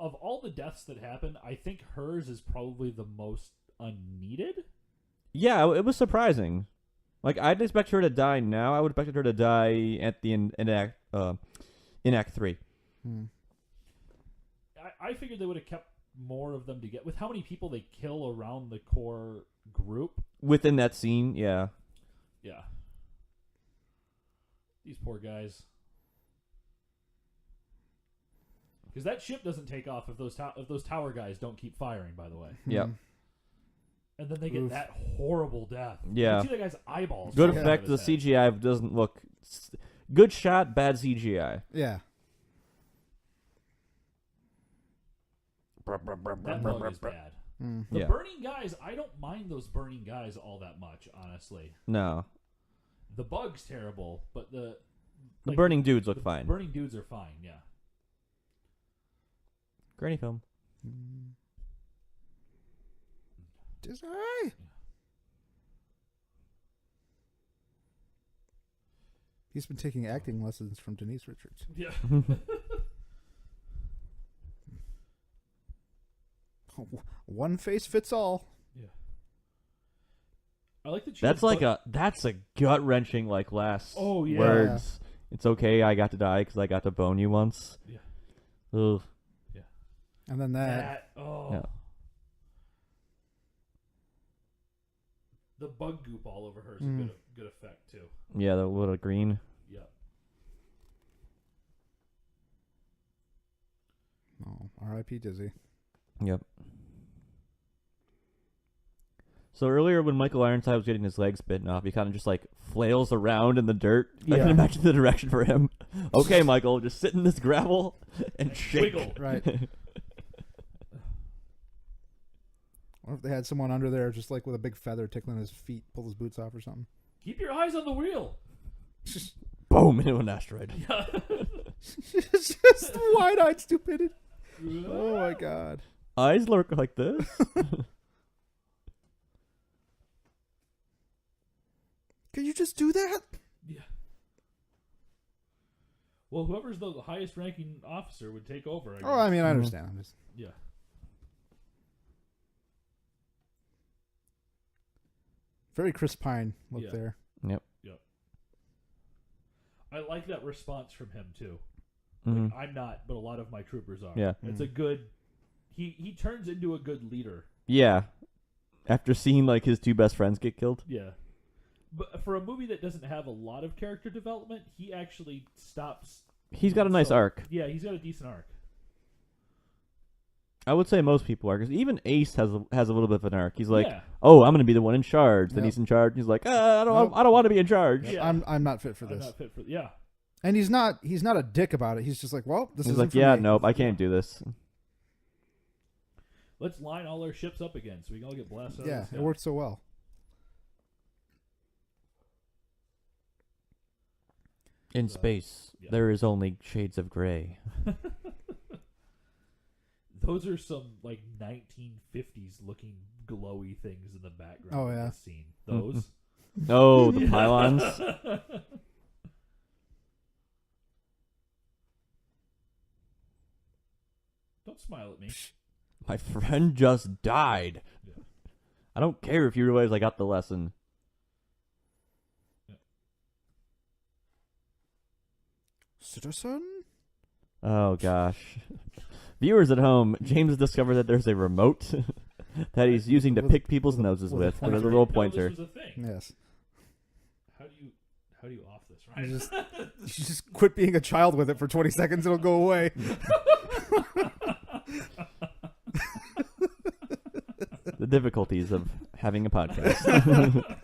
Speaker 3: of all the deaths that happened, I think hers is probably the most unneeded.
Speaker 1: Yeah, it was surprising. Like, I didn't expect her to die now. I would have expected her to die at the in Act 3.
Speaker 3: I figured they would have kept more of them to get with how many people they kill around the core group.
Speaker 1: Within that scene, yeah.
Speaker 3: Yeah. These poor guys. Because that ship doesn't take off if those tower guys don't keep firing, by the way.
Speaker 1: Yep.
Speaker 3: And then they get
Speaker 2: Oof.
Speaker 3: that horrible death.
Speaker 1: Yeah.
Speaker 3: You see that guy's eyeballs.
Speaker 1: Good
Speaker 3: falling out
Speaker 1: effect.
Speaker 3: of
Speaker 1: The
Speaker 3: his head.
Speaker 1: CGI doesn't look... Good shot, bad CGI.
Speaker 2: Yeah.
Speaker 3: That bug is bad.
Speaker 2: Mm.
Speaker 3: The
Speaker 1: Yeah.
Speaker 3: burning guys, I don't mind those burning guys all that much, honestly.
Speaker 1: No.
Speaker 3: The bug's terrible, but the
Speaker 1: Burning dudes look
Speaker 3: the
Speaker 1: fine.
Speaker 3: burning dudes are fine, yeah.
Speaker 1: Granny film.
Speaker 2: Disney. He's been taking acting lessons from Denise Richards.
Speaker 3: Yeah.
Speaker 2: One face fits all.
Speaker 3: Yeah. I like that.
Speaker 1: That's a gut wrenching like last
Speaker 3: Oh, yeah.
Speaker 1: words. It's okay. I got to die because I got to bone you once.
Speaker 3: Yeah.
Speaker 1: Ugh.
Speaker 2: And then that.
Speaker 1: Yeah.
Speaker 3: The bug goop all over her is a good effect too.
Speaker 1: Yeah, the little green.
Speaker 3: Yep.
Speaker 2: Oh, R.I.P. Dizzy.
Speaker 1: Yep. So earlier when Michael Ironside was getting his legs bitten off, he kind of just like flails around in the dirt. I
Speaker 3: Yeah.
Speaker 1: can imagine the direction for him. Okay, Michael, just sit in this gravel and shake.
Speaker 3: Wiggle.
Speaker 2: Right. Or if they had someone under there just like with a big feather tickling his feet, pull his boots off or something.
Speaker 3: Keep your eyes on the wheel.
Speaker 1: Boom, into an asteroid.
Speaker 2: It's just wide-eyed stupidity. Oh my god.
Speaker 1: Eyes look like this.
Speaker 2: Can you just do that?
Speaker 3: Yeah. Well, whoever's the highest ranking officer would take over. I guess.
Speaker 2: Oh, I mean, I understand. I'm just...
Speaker 3: Yeah.
Speaker 2: Very Chris Pine look
Speaker 3: Yeah.
Speaker 2: there.
Speaker 1: Yep.
Speaker 3: Yep. I like that response from him too.
Speaker 1: Mhm.
Speaker 3: Like, I'm not, but a lot of my troopers are.
Speaker 1: Yeah.
Speaker 3: It's a good. He turns into a good leader.
Speaker 1: Yeah. After seeing like his two best friends get killed.
Speaker 3: Yeah. But for a movie that doesn't have a lot of character development, he actually stops.
Speaker 1: He's got a nice arc.
Speaker 3: Yeah, he's got a decent arc.
Speaker 1: I would say most people are, because even Ace has a little bit of an arc. He's like,
Speaker 3: Yeah.
Speaker 1: "Oh, I'm going to be the one in charge." Then
Speaker 2: Yep.
Speaker 1: he's in charge. And he's like, I don't
Speaker 2: Nope.
Speaker 1: want to be in charge."
Speaker 3: Yeah.
Speaker 2: I'm not fit for
Speaker 3: I'm
Speaker 2: this.
Speaker 3: not fit for. Yeah.
Speaker 2: And he's not a dick about it. He's just like, well, this
Speaker 1: He's
Speaker 2: isn't
Speaker 1: like,
Speaker 2: for
Speaker 1: "Yeah,
Speaker 2: me.
Speaker 1: nope, I can't do this."
Speaker 3: Let's line all our ships up again so we can all get blasted out
Speaker 2: Yeah,
Speaker 3: of the sky.
Speaker 2: it worked so well.
Speaker 1: In space,
Speaker 3: yeah.
Speaker 1: there is only shades of gray.
Speaker 3: Those are some like 1950s looking glowy things in the background.
Speaker 2: Oh,
Speaker 3: of
Speaker 2: yeah.
Speaker 3: this scene. Those.
Speaker 1: Oh, the pylons.
Speaker 3: Don't smile at me.
Speaker 1: My friend just died.
Speaker 3: Yeah.
Speaker 1: I don't care if you realize I got the lesson.
Speaker 2: Citizen?
Speaker 1: Oh gosh. Viewers at home, James discovered that there's a remote that he's using to pick people's noses
Speaker 2: with a
Speaker 1: with. With a
Speaker 2: pointer.
Speaker 1: little
Speaker 3: No,
Speaker 1: pointer.
Speaker 3: this was a thing.
Speaker 2: Yes.
Speaker 3: How do you off this,
Speaker 2: You
Speaker 3: right?
Speaker 2: just quit being a child with it for 20 seconds. It'll go away.
Speaker 1: The difficulties of having a podcast.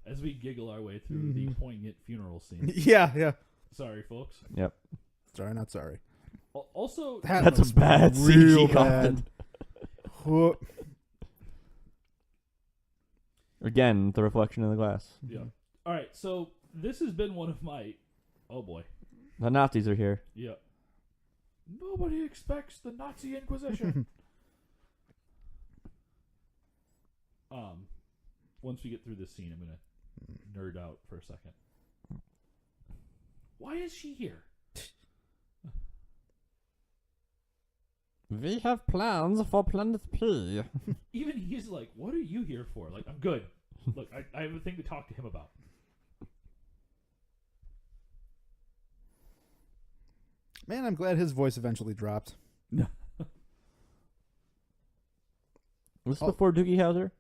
Speaker 3: As we giggle our way through the poignant funeral scene.
Speaker 2: Yeah.
Speaker 3: Sorry, folks.
Speaker 1: Yep.
Speaker 2: Sorry, not sorry.
Speaker 3: Also,
Speaker 1: That's a
Speaker 2: must
Speaker 1: bad
Speaker 2: be real
Speaker 1: CG coffin.
Speaker 2: Whoop.
Speaker 1: Again, the reflection in the glass.
Speaker 3: yeah. All right, so this has been one of my. Oh boy.
Speaker 1: The Nazis are here.
Speaker 3: Yeah. Nobody expects the Nazi Inquisition. Once we get through this scene, I'm gonna nerd out for a second. Why is she here?
Speaker 1: We have plans for Planet P.
Speaker 3: Even he's like, "What are you here for?" Like, I'm good. Look, I have a thing to talk to him about.
Speaker 2: Man, I'm glad his voice eventually dropped.
Speaker 1: Was this
Speaker 2: Oh.
Speaker 1: before Doogie Howser?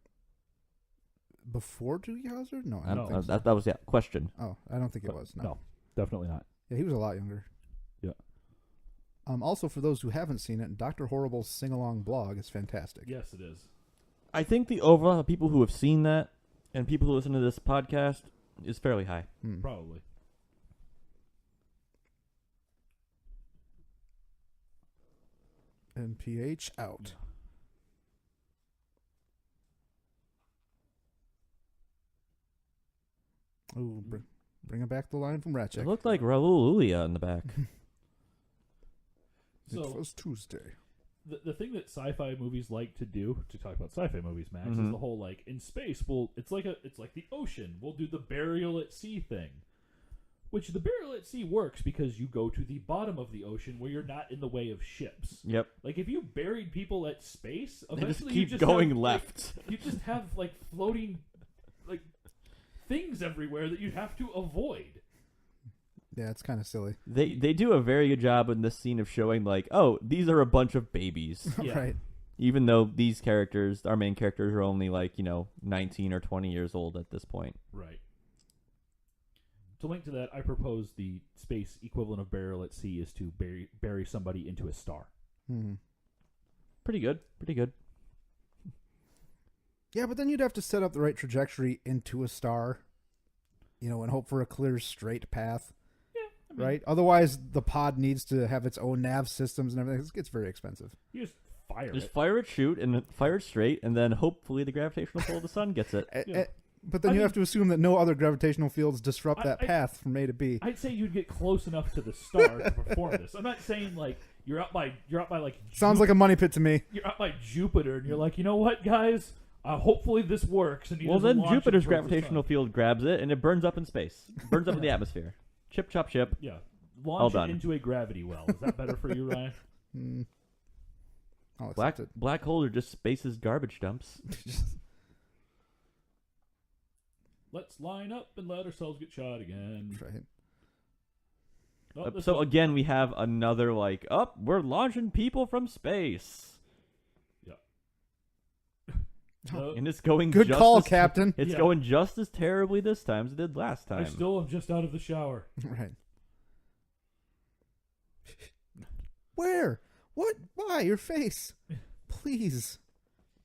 Speaker 2: Before Doogie Howser? No, I
Speaker 3: No.
Speaker 2: don't think so.
Speaker 1: That was question.
Speaker 2: Oh, I don't think it was. No.
Speaker 3: No, definitely not.
Speaker 2: Yeah, he was a lot younger.
Speaker 3: Yeah.
Speaker 2: Also, for those who haven't seen it, Dr. Horrible's sing-along blog is fantastic.
Speaker 3: Yes, it is.
Speaker 1: I think the overall of people who have seen that and people who listen to this podcast is fairly high.
Speaker 3: Probably.
Speaker 2: NPH out. Ooh, bringing back the line from
Speaker 1: It
Speaker 2: Ratchet.
Speaker 1: looked like Raul Julia in the back.
Speaker 2: It
Speaker 3: So
Speaker 2: was Tuesday.
Speaker 3: the thing that sci-fi movies like to do, to talk about sci-fi movies, Max, is
Speaker 1: Mhm.
Speaker 3: the whole like in space. Well, it's like the ocean. We'll do the burial at sea thing, which the burial at sea works because you go to the bottom of the ocean where you're not in the way of ships.
Speaker 1: Yep.
Speaker 3: Like if you buried people at space,
Speaker 1: They just
Speaker 3: eventually
Speaker 1: keep
Speaker 3: you just
Speaker 1: going
Speaker 3: have, like,
Speaker 1: left.
Speaker 3: you just have like floating like things everywhere that you'd have to avoid.
Speaker 2: Yeah, it's kind of silly.
Speaker 1: They do a very good job in this scene of showing like, oh, these are a bunch of babies.
Speaker 3: Yeah.
Speaker 2: Right.
Speaker 1: Even though these characters, our main characters, are only like, 19 or 20 years old at this point.
Speaker 3: Right. To link to that, I propose the space equivalent of burial at sea is to bury somebody into a star.
Speaker 1: Pretty good. Pretty good.
Speaker 2: Yeah, but then you'd have to set up the right trajectory into a star, and hope for a clear, straight path. Right? Otherwise, the pod needs to have its own nav systems and everything. It gets very expensive.
Speaker 3: You just fire
Speaker 1: Just
Speaker 3: it.
Speaker 1: fire it, shoot, and then fire it straight, and then hopefully the gravitational pull of the sun gets it.
Speaker 3: Yeah.
Speaker 2: But then
Speaker 3: I
Speaker 2: you
Speaker 3: mean-
Speaker 2: have to assume that no other gravitational fields disrupt
Speaker 3: I-
Speaker 2: that path from A to B.
Speaker 3: I'd say you'd get close enough to the star to perform this. I'm not saying like you're out by like
Speaker 2: Sounds like a money pit to me.
Speaker 3: you're out by Jupiter and you're like, you know what, guys? Hopefully this works. And you
Speaker 1: Well,
Speaker 3: just
Speaker 1: then
Speaker 3: launch it
Speaker 1: Jupiter's
Speaker 3: towards the
Speaker 1: gravitational
Speaker 3: sun.
Speaker 1: field grabs it, and it burns up in space. Burns up in the atmosphere. Chip, chop, chip.
Speaker 3: Yeah,
Speaker 1: All
Speaker 3: launch
Speaker 1: done.
Speaker 3: it into a gravity well. Is that better for you, Ryan?
Speaker 2: I'll
Speaker 1: Black
Speaker 2: accept
Speaker 1: black holes are just space's garbage dumps.
Speaker 2: it.
Speaker 3: Let's line up and let ourselves get shot again.
Speaker 2: Right.
Speaker 3: Oh, this
Speaker 1: So
Speaker 3: one-
Speaker 1: again, we have another like, we're launching people from space,
Speaker 3: no,
Speaker 1: and it's going
Speaker 2: Good
Speaker 1: just
Speaker 2: call,
Speaker 1: as
Speaker 2: Captain.
Speaker 1: It's
Speaker 3: Yeah.
Speaker 1: going just as terribly this time as it did last time.
Speaker 3: I still am just out of the shower.
Speaker 2: Right. Where? What? Why? Your face. Please.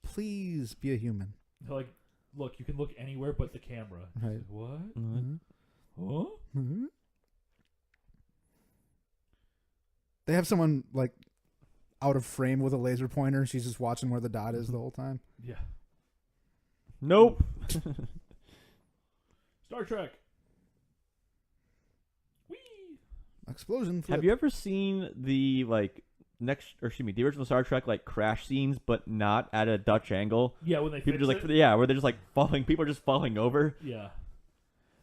Speaker 2: Please be a human.
Speaker 3: They're like, look, you can look anywhere but the camera.
Speaker 2: Right.
Speaker 3: Like, what?
Speaker 1: Mhm.
Speaker 3: Huh?
Speaker 2: Hmm? They have someone like out of frame with a laser pointer. She's just watching where the dot is the whole time.
Speaker 3: Yeah.
Speaker 1: Nope.
Speaker 3: Star Trek. Whee!
Speaker 2: Explosion. Flip.
Speaker 1: Have you ever seen the the original Star Trek like crash scenes, but not at a Dutch angle?
Speaker 3: Yeah, when they
Speaker 1: People
Speaker 3: fix
Speaker 1: just
Speaker 3: it.
Speaker 1: where they're just like falling. People are just falling over.
Speaker 3: Yeah.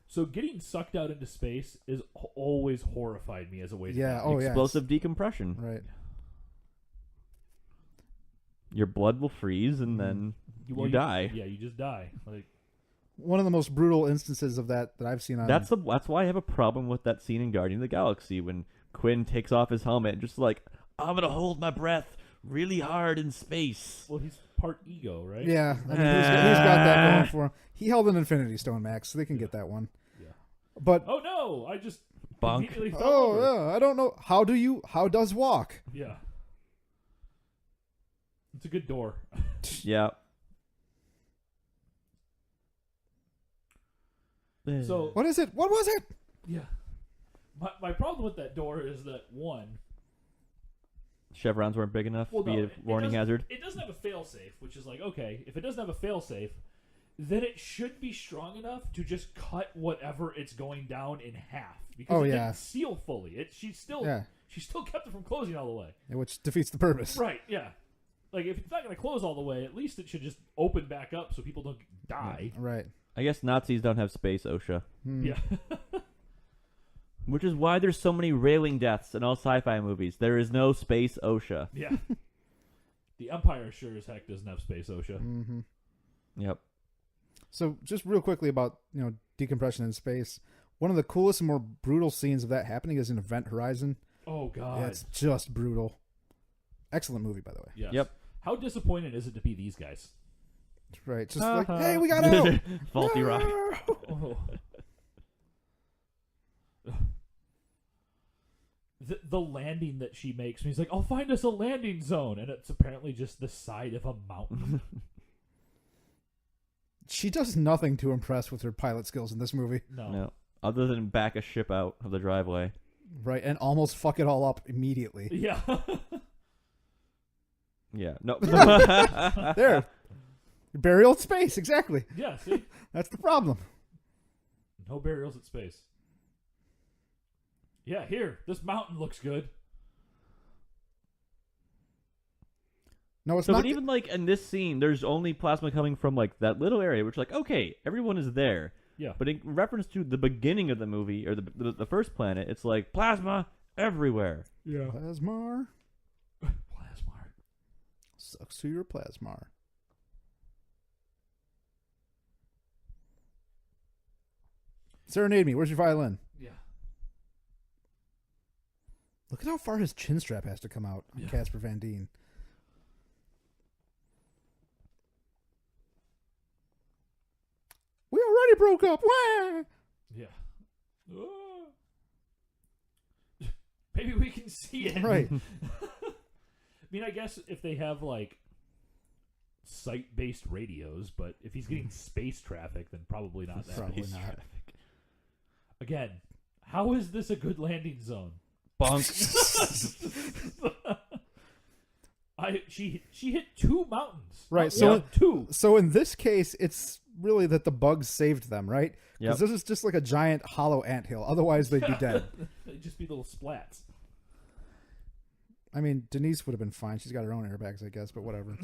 Speaker 3: So getting sucked out into space is always horrified me as a way to
Speaker 2: Yeah.
Speaker 3: die.
Speaker 2: Oh, yeah.
Speaker 1: Explosive decompression.
Speaker 2: Right.
Speaker 1: Your blood will freeze, and then you die.
Speaker 3: Yeah, you just die. Like,
Speaker 2: One of the most brutal instances of that I've seen on.
Speaker 1: That's why I have a problem with that scene in Guardian of the Galaxy when Quinn takes off his helmet and just like, I'm gonna hold my breath really hard in space.
Speaker 3: well, he's part ego, right?
Speaker 2: Yeah. I mean, he's got that going for him. He held an Infinity Stone, Max, so they can get that one.
Speaker 3: Yeah.
Speaker 2: But
Speaker 3: Oh no! I just
Speaker 1: Bonk.
Speaker 3: immediately fell over.
Speaker 2: yeah, I don't know. How does walk?
Speaker 3: Yeah. It's a good door.
Speaker 1: Yeah.
Speaker 3: So
Speaker 2: What is it? What was it?
Speaker 3: yeah, my problem with that door is that one,
Speaker 1: chevrons weren't big enough
Speaker 3: well,
Speaker 1: to be
Speaker 3: no,
Speaker 1: a warning hazard.
Speaker 3: It doesn't have a failsafe, which is like, okay, if it doesn't have a failsafe, then it should be strong enough to just cut whatever it's going down in half. Because
Speaker 2: Oh,
Speaker 3: it
Speaker 2: yeah.
Speaker 3: didn't seal fully. She still kept it from closing all the way.
Speaker 2: Which defeats the purpose.
Speaker 3: Right, yeah. Like, if it's not going to close all the way, at least it should just open back up so people don't die.
Speaker 2: Right.
Speaker 1: I guess Nazis don't have space OSHA,
Speaker 3: Yeah.
Speaker 1: which is why there's so many railing deaths in all sci-fi movies. There is no space OSHA.
Speaker 3: Yeah. The Empire sure as heck doesn't have space OSHA.
Speaker 2: Mm-hmm.
Speaker 1: Yep.
Speaker 2: So just real quickly about decompression in space. One of the coolest and more brutal scenes of that happening is in Event Horizon.
Speaker 3: Oh, God.
Speaker 2: Yeah, it's just brutal. Excellent movie, by the way.
Speaker 3: Yes.
Speaker 1: Yep.
Speaker 3: How disappointed is it to be these guys?
Speaker 2: Right. Just like, hey, we got
Speaker 1: Uh-huh.
Speaker 2: out.
Speaker 1: Faulty rock.
Speaker 3: Oh. The landing that she makes, he's like, I'll find us a landing zone. And it's apparently just the side of a mountain.
Speaker 2: She does nothing to impress with her pilot skills in this movie.
Speaker 1: No. Other than back a ship out of the driveway.
Speaker 2: Right. And almost fuck it all up immediately.
Speaker 3: Yeah.
Speaker 1: Yeah. No.
Speaker 2: There. Burial in space. Exactly.
Speaker 3: Yeah, see?
Speaker 2: That's the problem.
Speaker 3: No burials at space. Yeah, here. This mountain looks good.
Speaker 2: No, it's
Speaker 1: So,
Speaker 2: not.
Speaker 1: but even like in this scene, there's only plasma coming from like that little area, which like okay, everyone is there.
Speaker 3: Yeah.
Speaker 1: But in reference to the beginning of the movie or the first planet, it's like plasma everywhere.
Speaker 3: Yeah.
Speaker 2: Plasmar.
Speaker 3: Plasmar.
Speaker 2: Sucks to your plasmar. Serenade me. Where's your violin?
Speaker 3: Yeah.
Speaker 2: Look at how far his chin strap has to come out on
Speaker 3: Yeah.
Speaker 2: Casper Van Dien. We already broke up. Wah!
Speaker 3: Yeah. Ah. Maybe we can see it.
Speaker 2: Right.
Speaker 3: I mean, I guess if they have like site-based radios, but if he's getting space traffic, then probably not that.
Speaker 2: Probably
Speaker 3: base
Speaker 2: not.
Speaker 3: traffic. Again, how is this a good landing zone?
Speaker 1: Bonk.
Speaker 3: She hit two mountains.
Speaker 2: Right,
Speaker 3: Not
Speaker 2: so-
Speaker 3: one, two.
Speaker 2: So in this case, it's really that the bugs saved them, right? Because
Speaker 1: Yep.
Speaker 2: this is just like a giant hollow anthill. Otherwise, they'd be dead.
Speaker 3: They'd just be little splats.
Speaker 2: I mean, Denise would have been fine. She's got her own airbags, I guess, but whatever.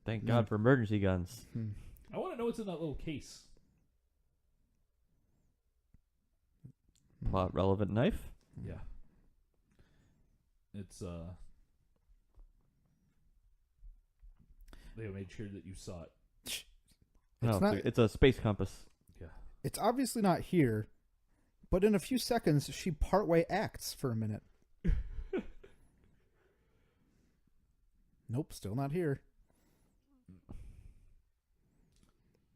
Speaker 1: Thank God for emergency guns.
Speaker 3: I want to know what's in that little case.
Speaker 1: Plot relevant knife.
Speaker 3: Yeah. It's they made sure that you saw it.
Speaker 2: It's
Speaker 1: No,
Speaker 2: not.
Speaker 1: it's a space compass.
Speaker 2: It's obviously not here But in a few seconds, she partway acts for a minute. Nope, still not here.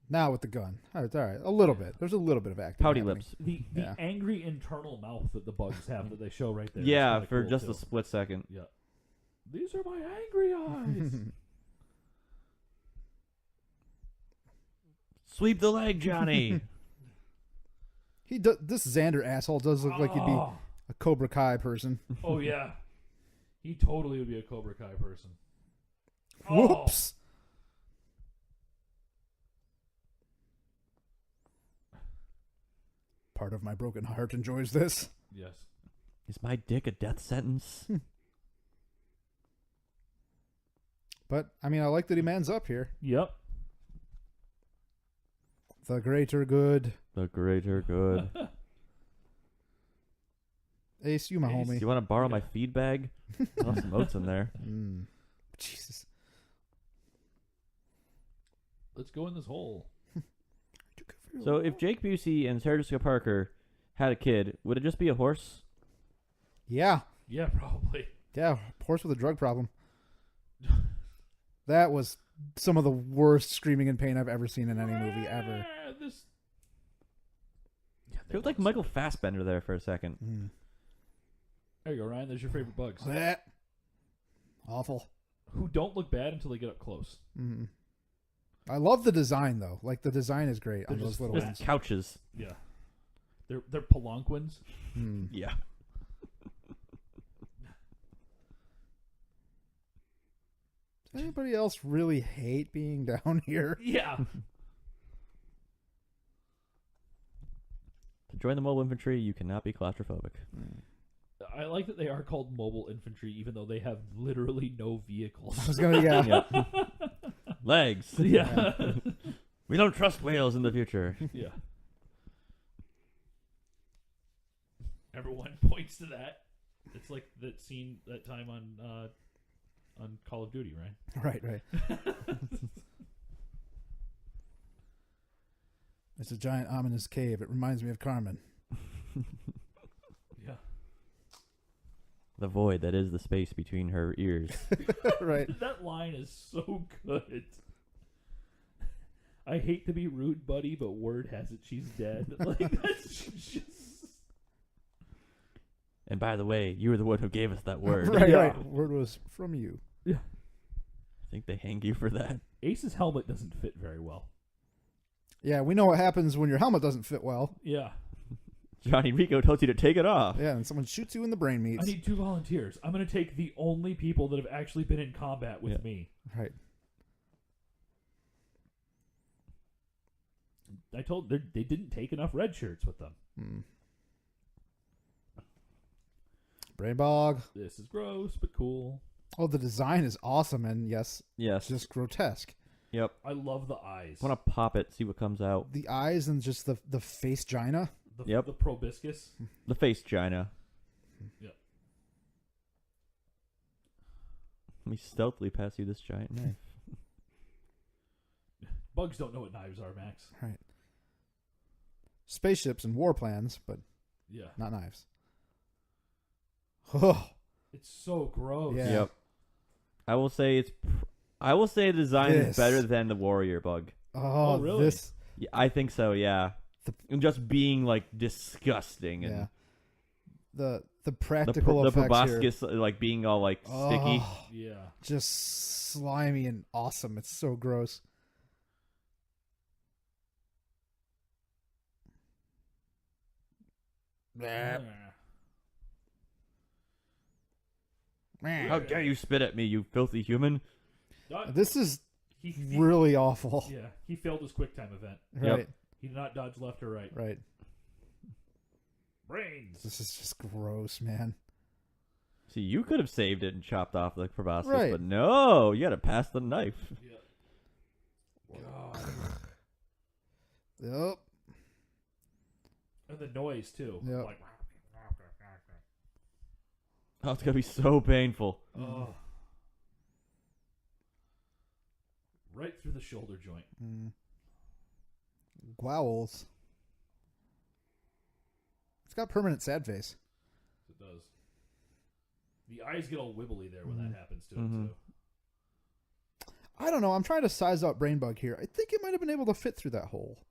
Speaker 2: Now with the gun. All right. A little bit. There's a little bit of acting.
Speaker 1: Pouty
Speaker 2: happening.
Speaker 1: lips.
Speaker 3: The
Speaker 2: Yeah.
Speaker 3: angry internal mouth that the bugs have that they show right there. is
Speaker 1: Yeah,
Speaker 3: kinda
Speaker 1: for
Speaker 3: cool,
Speaker 1: just
Speaker 3: too.
Speaker 1: a split second.
Speaker 3: Yeah. These are my angry eyes.
Speaker 1: Sweep the leg, Johnny.
Speaker 2: This Xander asshole does look like he'd be
Speaker 3: Oh.
Speaker 2: a Cobra Kai person.
Speaker 3: Oh, yeah. He totally would be a Cobra Kai person.
Speaker 2: Whoops. Part of my broken heart enjoys this.
Speaker 3: Yes.
Speaker 1: Is my dick a death sentence?
Speaker 2: But, I mean, I like that he mans up here.
Speaker 3: Yep.
Speaker 2: The greater good.
Speaker 1: The greater good.
Speaker 2: Ace, you my
Speaker 3: Ace,
Speaker 1: Do
Speaker 2: homie.
Speaker 1: you want to borrow my feed bag? I want some oats in there.
Speaker 2: Jesus.
Speaker 3: Let's go in this hole.
Speaker 1: So if Jake Busey and Sarah Jessica Parker had a kid, would it just be a horse?
Speaker 2: Yeah.
Speaker 3: Yeah, probably.
Speaker 2: Yeah, horse with a drug problem. That was some of the worst screaming in pain I've ever seen in any movie ever.
Speaker 3: This.
Speaker 1: It looked like Michael Fassbender there for a second.
Speaker 3: There you go, Ryan. There's your favorite bugs.
Speaker 2: Blech. Awful.
Speaker 3: Who don't look bad until they get up close.
Speaker 2: I love the design though. Like the design is great on
Speaker 3: They're
Speaker 2: those
Speaker 3: just
Speaker 2: little
Speaker 1: Just
Speaker 2: ones.
Speaker 1: couches.
Speaker 3: Yeah. They're Pelonquins.
Speaker 1: Yeah.
Speaker 2: Does anybody else really hate being down here?
Speaker 3: Yeah.
Speaker 1: To join the mobile infantry, you cannot be claustrophobic.
Speaker 3: I like that they are called mobile infantry, even though they have literally no vehicles.
Speaker 2: I was gonna yeah.
Speaker 1: Legs.
Speaker 3: Yeah.
Speaker 1: We don't trust whales in the future.
Speaker 3: Yeah. Everyone points to that. It's like that scene that time on Call of Duty, right?
Speaker 2: Right. It's a giant ominous cave. It reminds me of Carmen.
Speaker 3: Yeah.
Speaker 1: The void that is the space between her ears.
Speaker 2: Right.
Speaker 3: That line is so good. I hate to be rude, buddy, but word has it she's dead. Like that's just.
Speaker 1: And by the way, you were the one who gave us that word.
Speaker 2: Right.
Speaker 3: Yeah.
Speaker 2: Right. Word was from you.
Speaker 3: Yeah.
Speaker 1: I think they hang you for that.
Speaker 3: Ace's helmet doesn't fit very well.
Speaker 2: Yeah, we know what happens when your helmet doesn't fit well.
Speaker 3: Yeah.
Speaker 1: Johnny Rico told you to take it off.
Speaker 2: Yeah, and someone shoots you in the brain
Speaker 3: I
Speaker 2: meats.
Speaker 3: need 2 volunteers. I'm going to take the only people that have actually been in combat with me.
Speaker 2: Right.
Speaker 3: I told they didn't take enough red shirts with them.
Speaker 2: Brain bog.
Speaker 3: This is gross, but cool.
Speaker 2: Oh, the design is awesome, and yes,
Speaker 1: Yes.
Speaker 2: just grotesque.
Speaker 1: Yep.
Speaker 3: I love the eyes.
Speaker 1: I want to pop it, see what comes out.
Speaker 2: The eyes and just the face gina.
Speaker 1: Yep.
Speaker 3: The proboscis.
Speaker 1: The face gina.
Speaker 3: Yeah.
Speaker 1: Let me stealthily pass you this giant knife.
Speaker 3: Bugs don't know what knives are, Max.
Speaker 2: Right. Spaceships and war plans, but
Speaker 3: Yeah.
Speaker 2: not knives. Oh,
Speaker 3: It's so gross.
Speaker 2: Yeah.
Speaker 1: Yep. I will say the design is
Speaker 2: This.
Speaker 1: better than the warrior bug.
Speaker 2: oh,
Speaker 3: really?
Speaker 2: this.
Speaker 1: Yeah, I think so, yeah. And just being like disgusting and
Speaker 2: Yeah. The
Speaker 1: the
Speaker 2: practical effects here.
Speaker 1: proboscis like being all like sticky.
Speaker 2: Oh,
Speaker 3: Yeah.
Speaker 2: just slimy and awesome. It's so gross.
Speaker 1: How dare you spit at me, you filthy human?
Speaker 2: This is
Speaker 3: He
Speaker 2: really awful.
Speaker 3: Yeah. He failed his quick time event.
Speaker 2: Right.
Speaker 3: He did not dodge left or right.
Speaker 2: Right.
Speaker 3: Brains.
Speaker 2: This is just gross, man.
Speaker 1: See, you could have saved it and chopped off the proboscis,
Speaker 2: Right.
Speaker 1: but no, you got to pass the knife.
Speaker 3: Yeah. God.
Speaker 2: Yep.
Speaker 3: And the noise too.
Speaker 2: Yep.
Speaker 3: Like.
Speaker 1: Oh, it's gonna be so painful.
Speaker 3: Oh. Right through the shoulder joint.
Speaker 2: Growls. It's got permanent sad face.
Speaker 3: It does. The eyes get all wibbly there when that happens to it,
Speaker 1: Mhm.
Speaker 3: too.
Speaker 2: I don't know. I'm trying to size up Brainbug here. I think it might have been able to fit through that hole.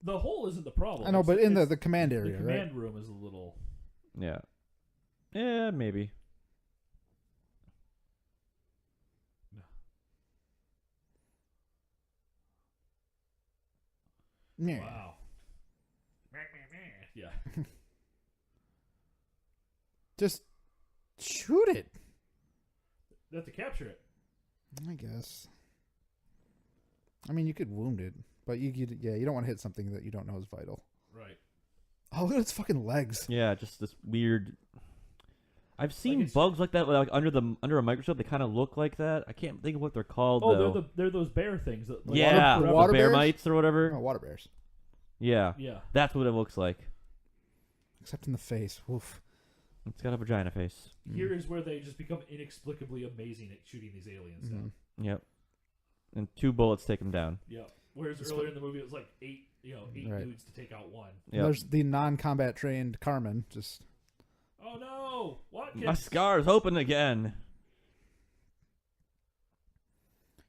Speaker 3: The hole isn't the problem.
Speaker 2: I know, but in
Speaker 3: It's-
Speaker 2: the command
Speaker 3: the
Speaker 2: area,
Speaker 3: command
Speaker 2: right?
Speaker 3: room is a little...
Speaker 1: Yeah. Yeah, maybe.
Speaker 2: Yeah.
Speaker 3: Wow. Yeah.
Speaker 2: Just shoot it,
Speaker 3: They have to capture it.
Speaker 2: I guess. I mean, you could wound it, but you don't want to hit something that you don't know is vital.
Speaker 3: Right.
Speaker 2: Oh, look at its fucking legs.
Speaker 1: Yeah, just this weird. I've seen
Speaker 3: it's-
Speaker 1: bugs like that, like under a microscope. They kind of look like that. I can't think of what they're called
Speaker 3: Oh,
Speaker 1: though.
Speaker 3: they're those bear things. That, like,
Speaker 1: yeah,
Speaker 2: the
Speaker 1: the
Speaker 2: water
Speaker 1: bear
Speaker 2: bears?
Speaker 1: mites or whatever.
Speaker 2: Oh, water bears.
Speaker 1: Yeah,
Speaker 3: Yeah.
Speaker 1: that's what it looks like.
Speaker 2: Except in the face. Oof.
Speaker 1: It's got a vagina face.
Speaker 3: Here is where they just become inexplicably amazing at shooting these aliens down.
Speaker 1: Yep. And 2 bullets take him down.
Speaker 3: Yeah. Whereas earlier in the movie it was like eight
Speaker 2: Right.
Speaker 3: dudes to take out one.
Speaker 1: Yep.
Speaker 2: There's the non-combat trained Carmen. Just
Speaker 3: Oh no! What?
Speaker 1: My scar's open again.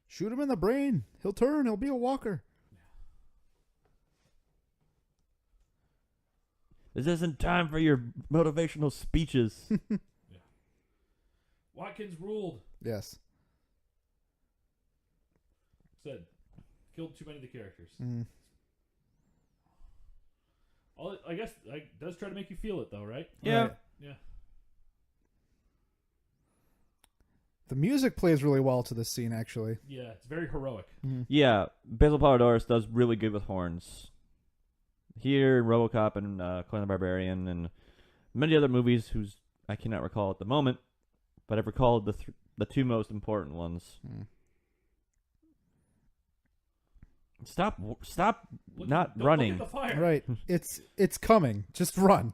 Speaker 2: shoot him in the brain. He'll turn. He'll be a walker.
Speaker 1: This isn't time for your motivational speeches.
Speaker 3: Watkins ruled.
Speaker 2: Yes.
Speaker 3: Said killed too many of the characters.
Speaker 2: Mm.
Speaker 3: I guess it does try to make you feel it though, right?
Speaker 1: Yeah.
Speaker 2: Right.
Speaker 3: Yeah.
Speaker 2: The music plays really well to this scene, actually.
Speaker 3: Yeah, it's very heroic.
Speaker 1: Yeah, Basil Palladores does really good with horns. Here, RoboCop and Conan the Barbarian and many other movies whose I cannot recall at the moment, but I've recalled the 2 most important ones. Stop not
Speaker 3: Don't
Speaker 1: running.
Speaker 3: Look at the fire.
Speaker 2: Right. It's coming. Just run.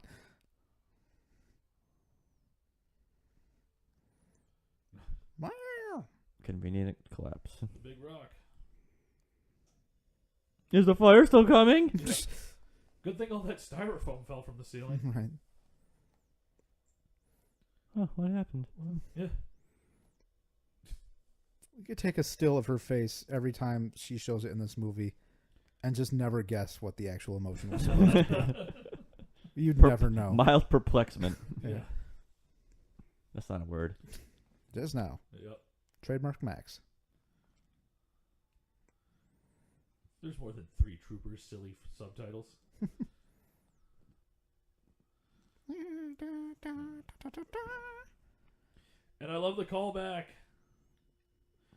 Speaker 2: Wow.
Speaker 1: Convenient collapse.
Speaker 3: The big rock.
Speaker 1: Is the fire still coming?
Speaker 3: Good thing all that styrofoam fell from the ceiling.
Speaker 2: Right.
Speaker 1: Oh, what happened?
Speaker 3: Yeah.
Speaker 2: We could take a still of her face every time she shows it in this movie and just never guess what the actual emotion was supposed to be. You'd never know.
Speaker 1: Mild perplexement.
Speaker 2: Yeah.
Speaker 1: That's not a word.
Speaker 2: Just now.
Speaker 3: Yep.
Speaker 2: Trademark Max.
Speaker 3: There's more than 3 troopers, silly subtitles. And I love the callback.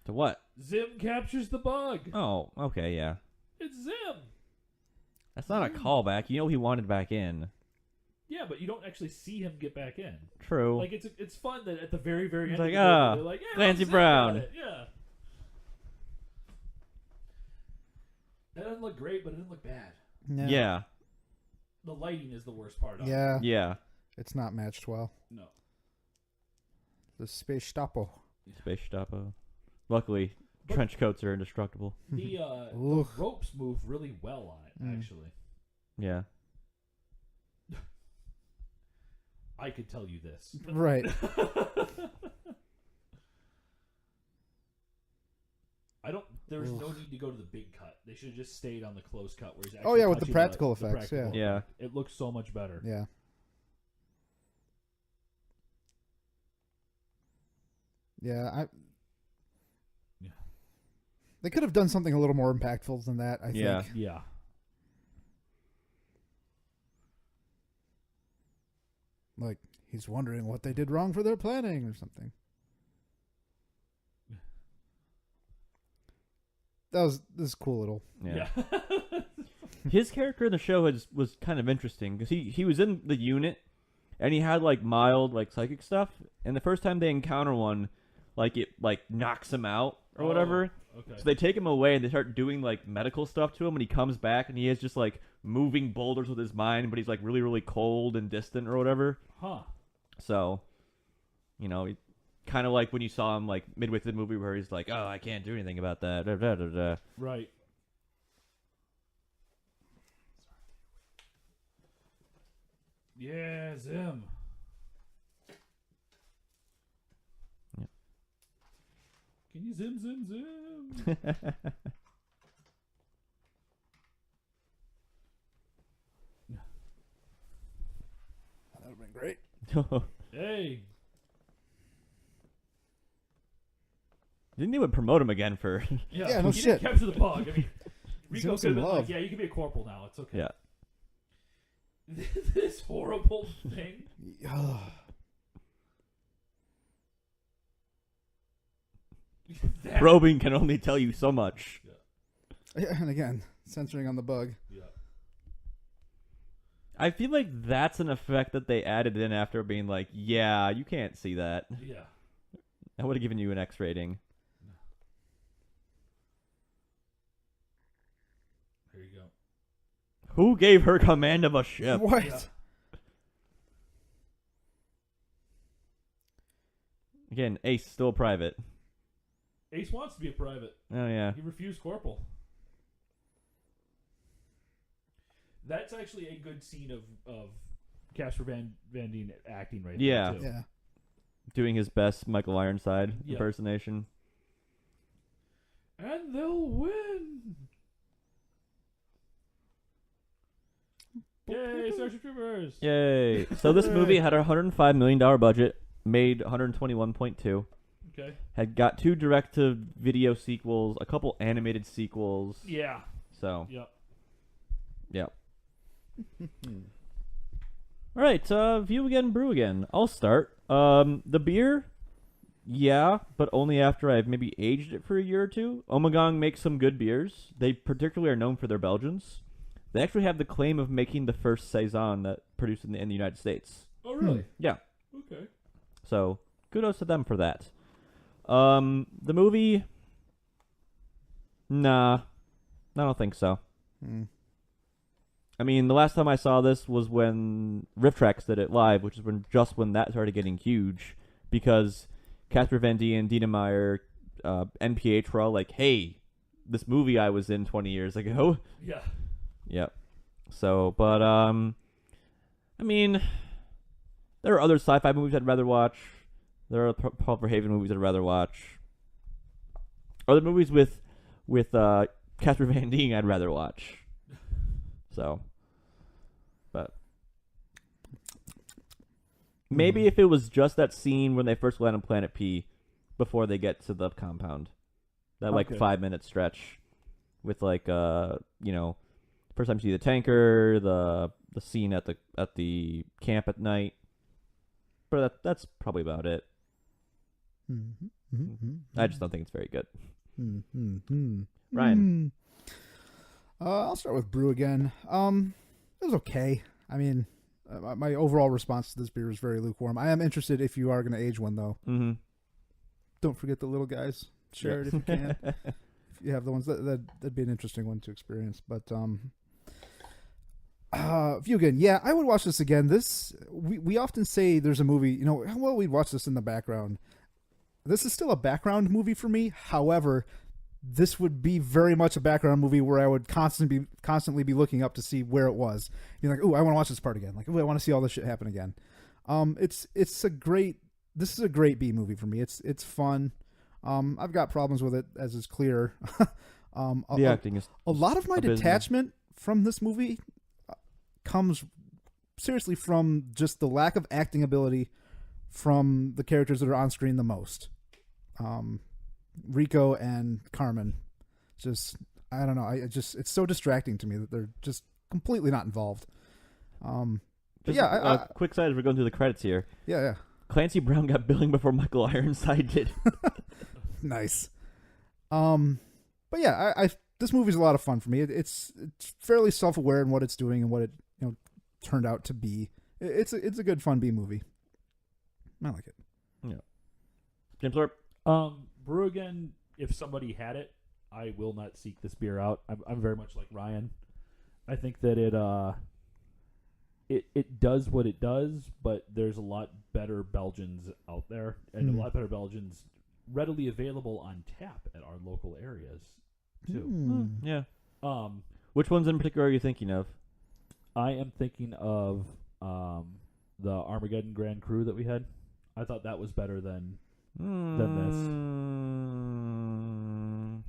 Speaker 1: To what?
Speaker 3: Zim captures the bug.
Speaker 1: Oh, okay, yeah.
Speaker 3: It's Zim.
Speaker 1: That's not a callback. You know he wanted back in.
Speaker 3: Yeah, but you don't actually see him get back in.
Speaker 1: True.
Speaker 3: Like it's fun that at the very
Speaker 1: It's
Speaker 3: end
Speaker 1: like,
Speaker 3: of the movie,
Speaker 1: ah,
Speaker 3: they're like, yeah,
Speaker 1: Clancy
Speaker 3: Zim
Speaker 1: Brown.
Speaker 3: got it. Yeah. That doesn't look great, but it didn't look bad.
Speaker 1: Yeah.
Speaker 3: The lighting is the worst part of it.
Speaker 2: Yeah.
Speaker 1: Yeah.
Speaker 2: It's not matched well.
Speaker 3: No.
Speaker 2: The Space Stapo.
Speaker 1: Space Stapo. Luckily, trench coats are indestructible.
Speaker 3: The
Speaker 2: Oof.
Speaker 3: ropes move really well on it, actually.
Speaker 1: Yeah.
Speaker 3: I could tell you this.
Speaker 2: Right.
Speaker 3: There's no need to go to the big cut. They should have just stayed on the close cut where he's actually
Speaker 2: Oh, yeah, with the
Speaker 3: touching
Speaker 2: practical effects,
Speaker 3: practical
Speaker 1: yeah.
Speaker 3: effect. It looks so much better.
Speaker 2: Yeah. Yeah,
Speaker 3: Yeah.
Speaker 2: They could have done something a little more impactful than that, I
Speaker 1: Yeah.
Speaker 2: think.
Speaker 3: Yeah.
Speaker 2: Like, he's wondering what they did wrong for their planning or something. This is cool little.
Speaker 1: Yeah.
Speaker 3: Yeah.
Speaker 1: His character in the show was kind of interesting because he was in the unit and he had like mild like psychic stuff, and the first time they encounter one, like it like knocks him out or whatever.
Speaker 3: Okay.
Speaker 1: So they take him away and they start doing like medical stuff to him, and he comes back and he is just like moving boulders with his mind, but he's like really really cold and distant or whatever.
Speaker 3: Huh.
Speaker 1: So, you know, kind of like when you saw him like midway through the movie where he's like, "Oh, I can't do anything about that." Da, da, da, da.
Speaker 3: Right. Yeah, Zim.
Speaker 1: Yep.
Speaker 3: Can you zim, zim, zim?
Speaker 2: That would have been great.
Speaker 3: Hey.
Speaker 1: Didn't even promote him again for...
Speaker 2: Yeah, no
Speaker 3: he
Speaker 2: shit.
Speaker 3: didn't capture the bug. I mean, Rico
Speaker 2: Zim
Speaker 3: could have been
Speaker 2: some
Speaker 3: like,
Speaker 2: love.
Speaker 3: yeah, you can be a corporal now. It's okay.
Speaker 1: Yeah.
Speaker 3: This horrible thing. That-
Speaker 1: Probing can only tell you so much.
Speaker 2: Yeah, and again, censoring on the bug.
Speaker 3: Yeah.
Speaker 1: I feel like that's an effect that they added in after being like, yeah, you can't see that.
Speaker 3: Yeah.
Speaker 1: I would have given you an X rating.
Speaker 3: There you go.
Speaker 1: Who gave her command of a ship?
Speaker 2: What?
Speaker 3: Yeah.
Speaker 1: Again, Ace still a private.
Speaker 3: Ace wants to be a private.
Speaker 1: Oh yeah.
Speaker 3: He refused corporal. That's actually a good scene of Casper Van Dien acting right
Speaker 1: Yeah.
Speaker 3: there, too.
Speaker 2: Yeah.
Speaker 1: Doing his best Michael Ironside
Speaker 3: Yeah.
Speaker 1: impersonation.
Speaker 3: And they'll win. Yay, Starship Troopers.
Speaker 1: Yay! So this movie had a $105 million budget, made 121.2.
Speaker 3: Okay.
Speaker 1: Had got 2 direct-to-video sequels, a couple animated sequels.
Speaker 3: Yeah.
Speaker 1: So,
Speaker 3: Yep.
Speaker 1: yeah. All right, view again, brew again. I'll start. The beer, yeah, but only after I've maybe aged it for a year or two. Ommegang makes some good beers. They particularly are known for their Belgians. They actually have the claim of making the first saison that produced in the United States.
Speaker 3: Oh, really?
Speaker 1: Yeah.
Speaker 3: Okay.
Speaker 1: So kudos to them for that. The movie, nah, I don't think so. I mean, the last time I saw this was when Riff Tracks did it live, which is when that started getting huge, because Casper Van Dien, Dina Meyer, NPH were all like, "Hey, this movie I was in 20 years ago."
Speaker 3: Yeah.
Speaker 1: Yep. So, but I mean, there are other sci-fi movies I'd rather watch. There are Paul Verhoeven movies I'd rather watch. Other movies with Casper Van Dien I'd rather watch. So, but maybe if it was just that scene when they first land on Planet P before they get to the compound, that like
Speaker 3: Okay.
Speaker 1: 5-minute stretch with like first time you see the tanker, the scene at the camp at night. But that's probably about it. I just don't think it's very good. Ryan.
Speaker 2: I'll start with brew again. It was okay. I mean, my overall response to this beer is very lukewarm. I am interested if you are going to age one, though.
Speaker 1: Mm-hmm.
Speaker 2: Don't forget the little guys. Share it if you can. If you have the ones, that'd be an interesting one to experience. But view again. Yeah, I would watch this again. We often say there's a movie, well, we'd watch this in the background. This is still a background movie for me. However, this would be very much a background movie where I would constantly be looking up to see where it was. You're like, "Ooh, I want to watch this part again." Like, "Ooh, I want to see all this shit happen again." This is a great B movie for me. It's fun. I've got problems with it, as is clear.
Speaker 1: The acting is
Speaker 2: a lot of my
Speaker 1: abysmal.
Speaker 2: detachment from this movie comes seriously from just the lack of acting ability from the characters that are on screen the most. Rico and Carmen, I don't know. It's so distracting to me that they're just completely not involved.
Speaker 1: Quick side as we're going through the credits here.
Speaker 2: Yeah.
Speaker 1: Clancy Brown got billing before Michael Ironside did.
Speaker 2: Nice. But yeah, this movie's a lot of fun for me. It's fairly self-aware in what it's doing and what it turned out to be. It's a good fun B movie. I like it.
Speaker 1: Yeah. Jim Thorpe.
Speaker 3: Brew again. If somebody had it, I will not seek this beer out. I'm very much like Ryan. I think that it does what it does, but there's a lot better Belgians out there, and a lot better Belgians readily available on tap at our local areas too.
Speaker 1: Yeah. Which ones in particular are you thinking of?
Speaker 3: I am thinking of the Armageddon Grand Cru that we had. I thought that was better than this.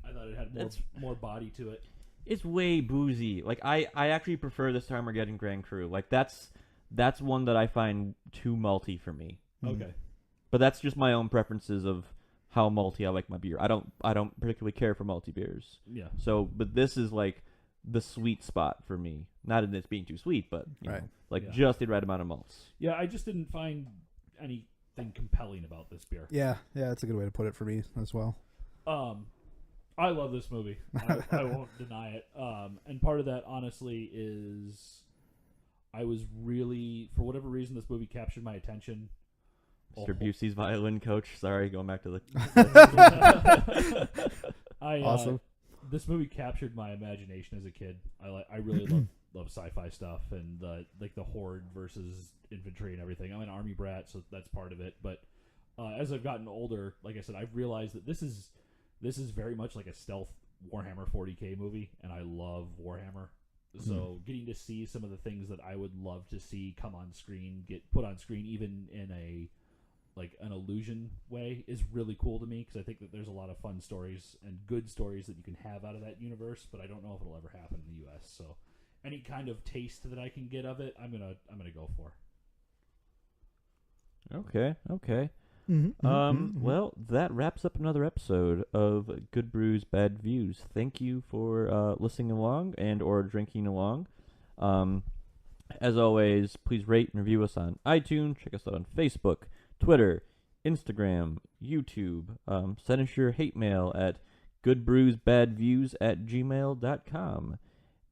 Speaker 3: I thought it had more body to it.
Speaker 1: It's way boozy. Like I actually prefer this to Armageddon Grand Cru. Like that's one that I find too malty for me.
Speaker 3: Okay.
Speaker 1: But that's just my own preferences of how malty I like my beer. I don't particularly care for malty beers.
Speaker 3: Yeah.
Speaker 1: So, but this is like the sweet spot for me. Not in it being too sweet, but you know, like just the right amount of malts.
Speaker 3: Yeah, I just didn't find anything compelling about this beer.
Speaker 2: Yeah, that's a good way to put it for me as well.
Speaker 3: I love this movie. I won't deny it. And part of that, honestly, is I was really, for whatever reason, this movie captured my attention.
Speaker 1: Mr. Busey's violin coach. Sorry, going back to the.
Speaker 2: Awesome.
Speaker 3: This movie captured my imagination as a kid. I really love sci-fi stuff and the horde versus infantry and everything. I'm an army brat, so that's part of it. But as I've gotten older, like I said, I've realized that this is very much like a stealth Warhammer 40K movie, and I love Warhammer. So getting to see some of the things that I would love to see come on screen, get put on screen, even in an illusion way, is really cool to me, because I think that there's a lot of fun stories and good stories that you can have out of that universe, but I don't know if it'll ever happen in the U.S. So any kind of taste that I can get of it, I'm gonna go for.
Speaker 1: Okay. Well, that wraps up another episode of Good Brews, Bad Views. Thank you for listening along and or drinking along. As always, please rate and review us on iTunes. Check us out on Facebook, Twitter, Instagram, YouTube. Send us your hate mail at goodbrewsbadviews@gmail.com.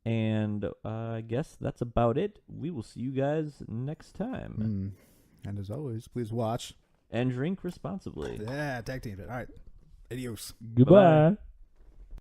Speaker 1: And I guess that's about it. We will see you guys next time.
Speaker 2: And as always, please watch
Speaker 1: and drink responsibly.
Speaker 2: Yeah, tag team it. All right. Adios.
Speaker 3: Goodbye.
Speaker 1: Bye.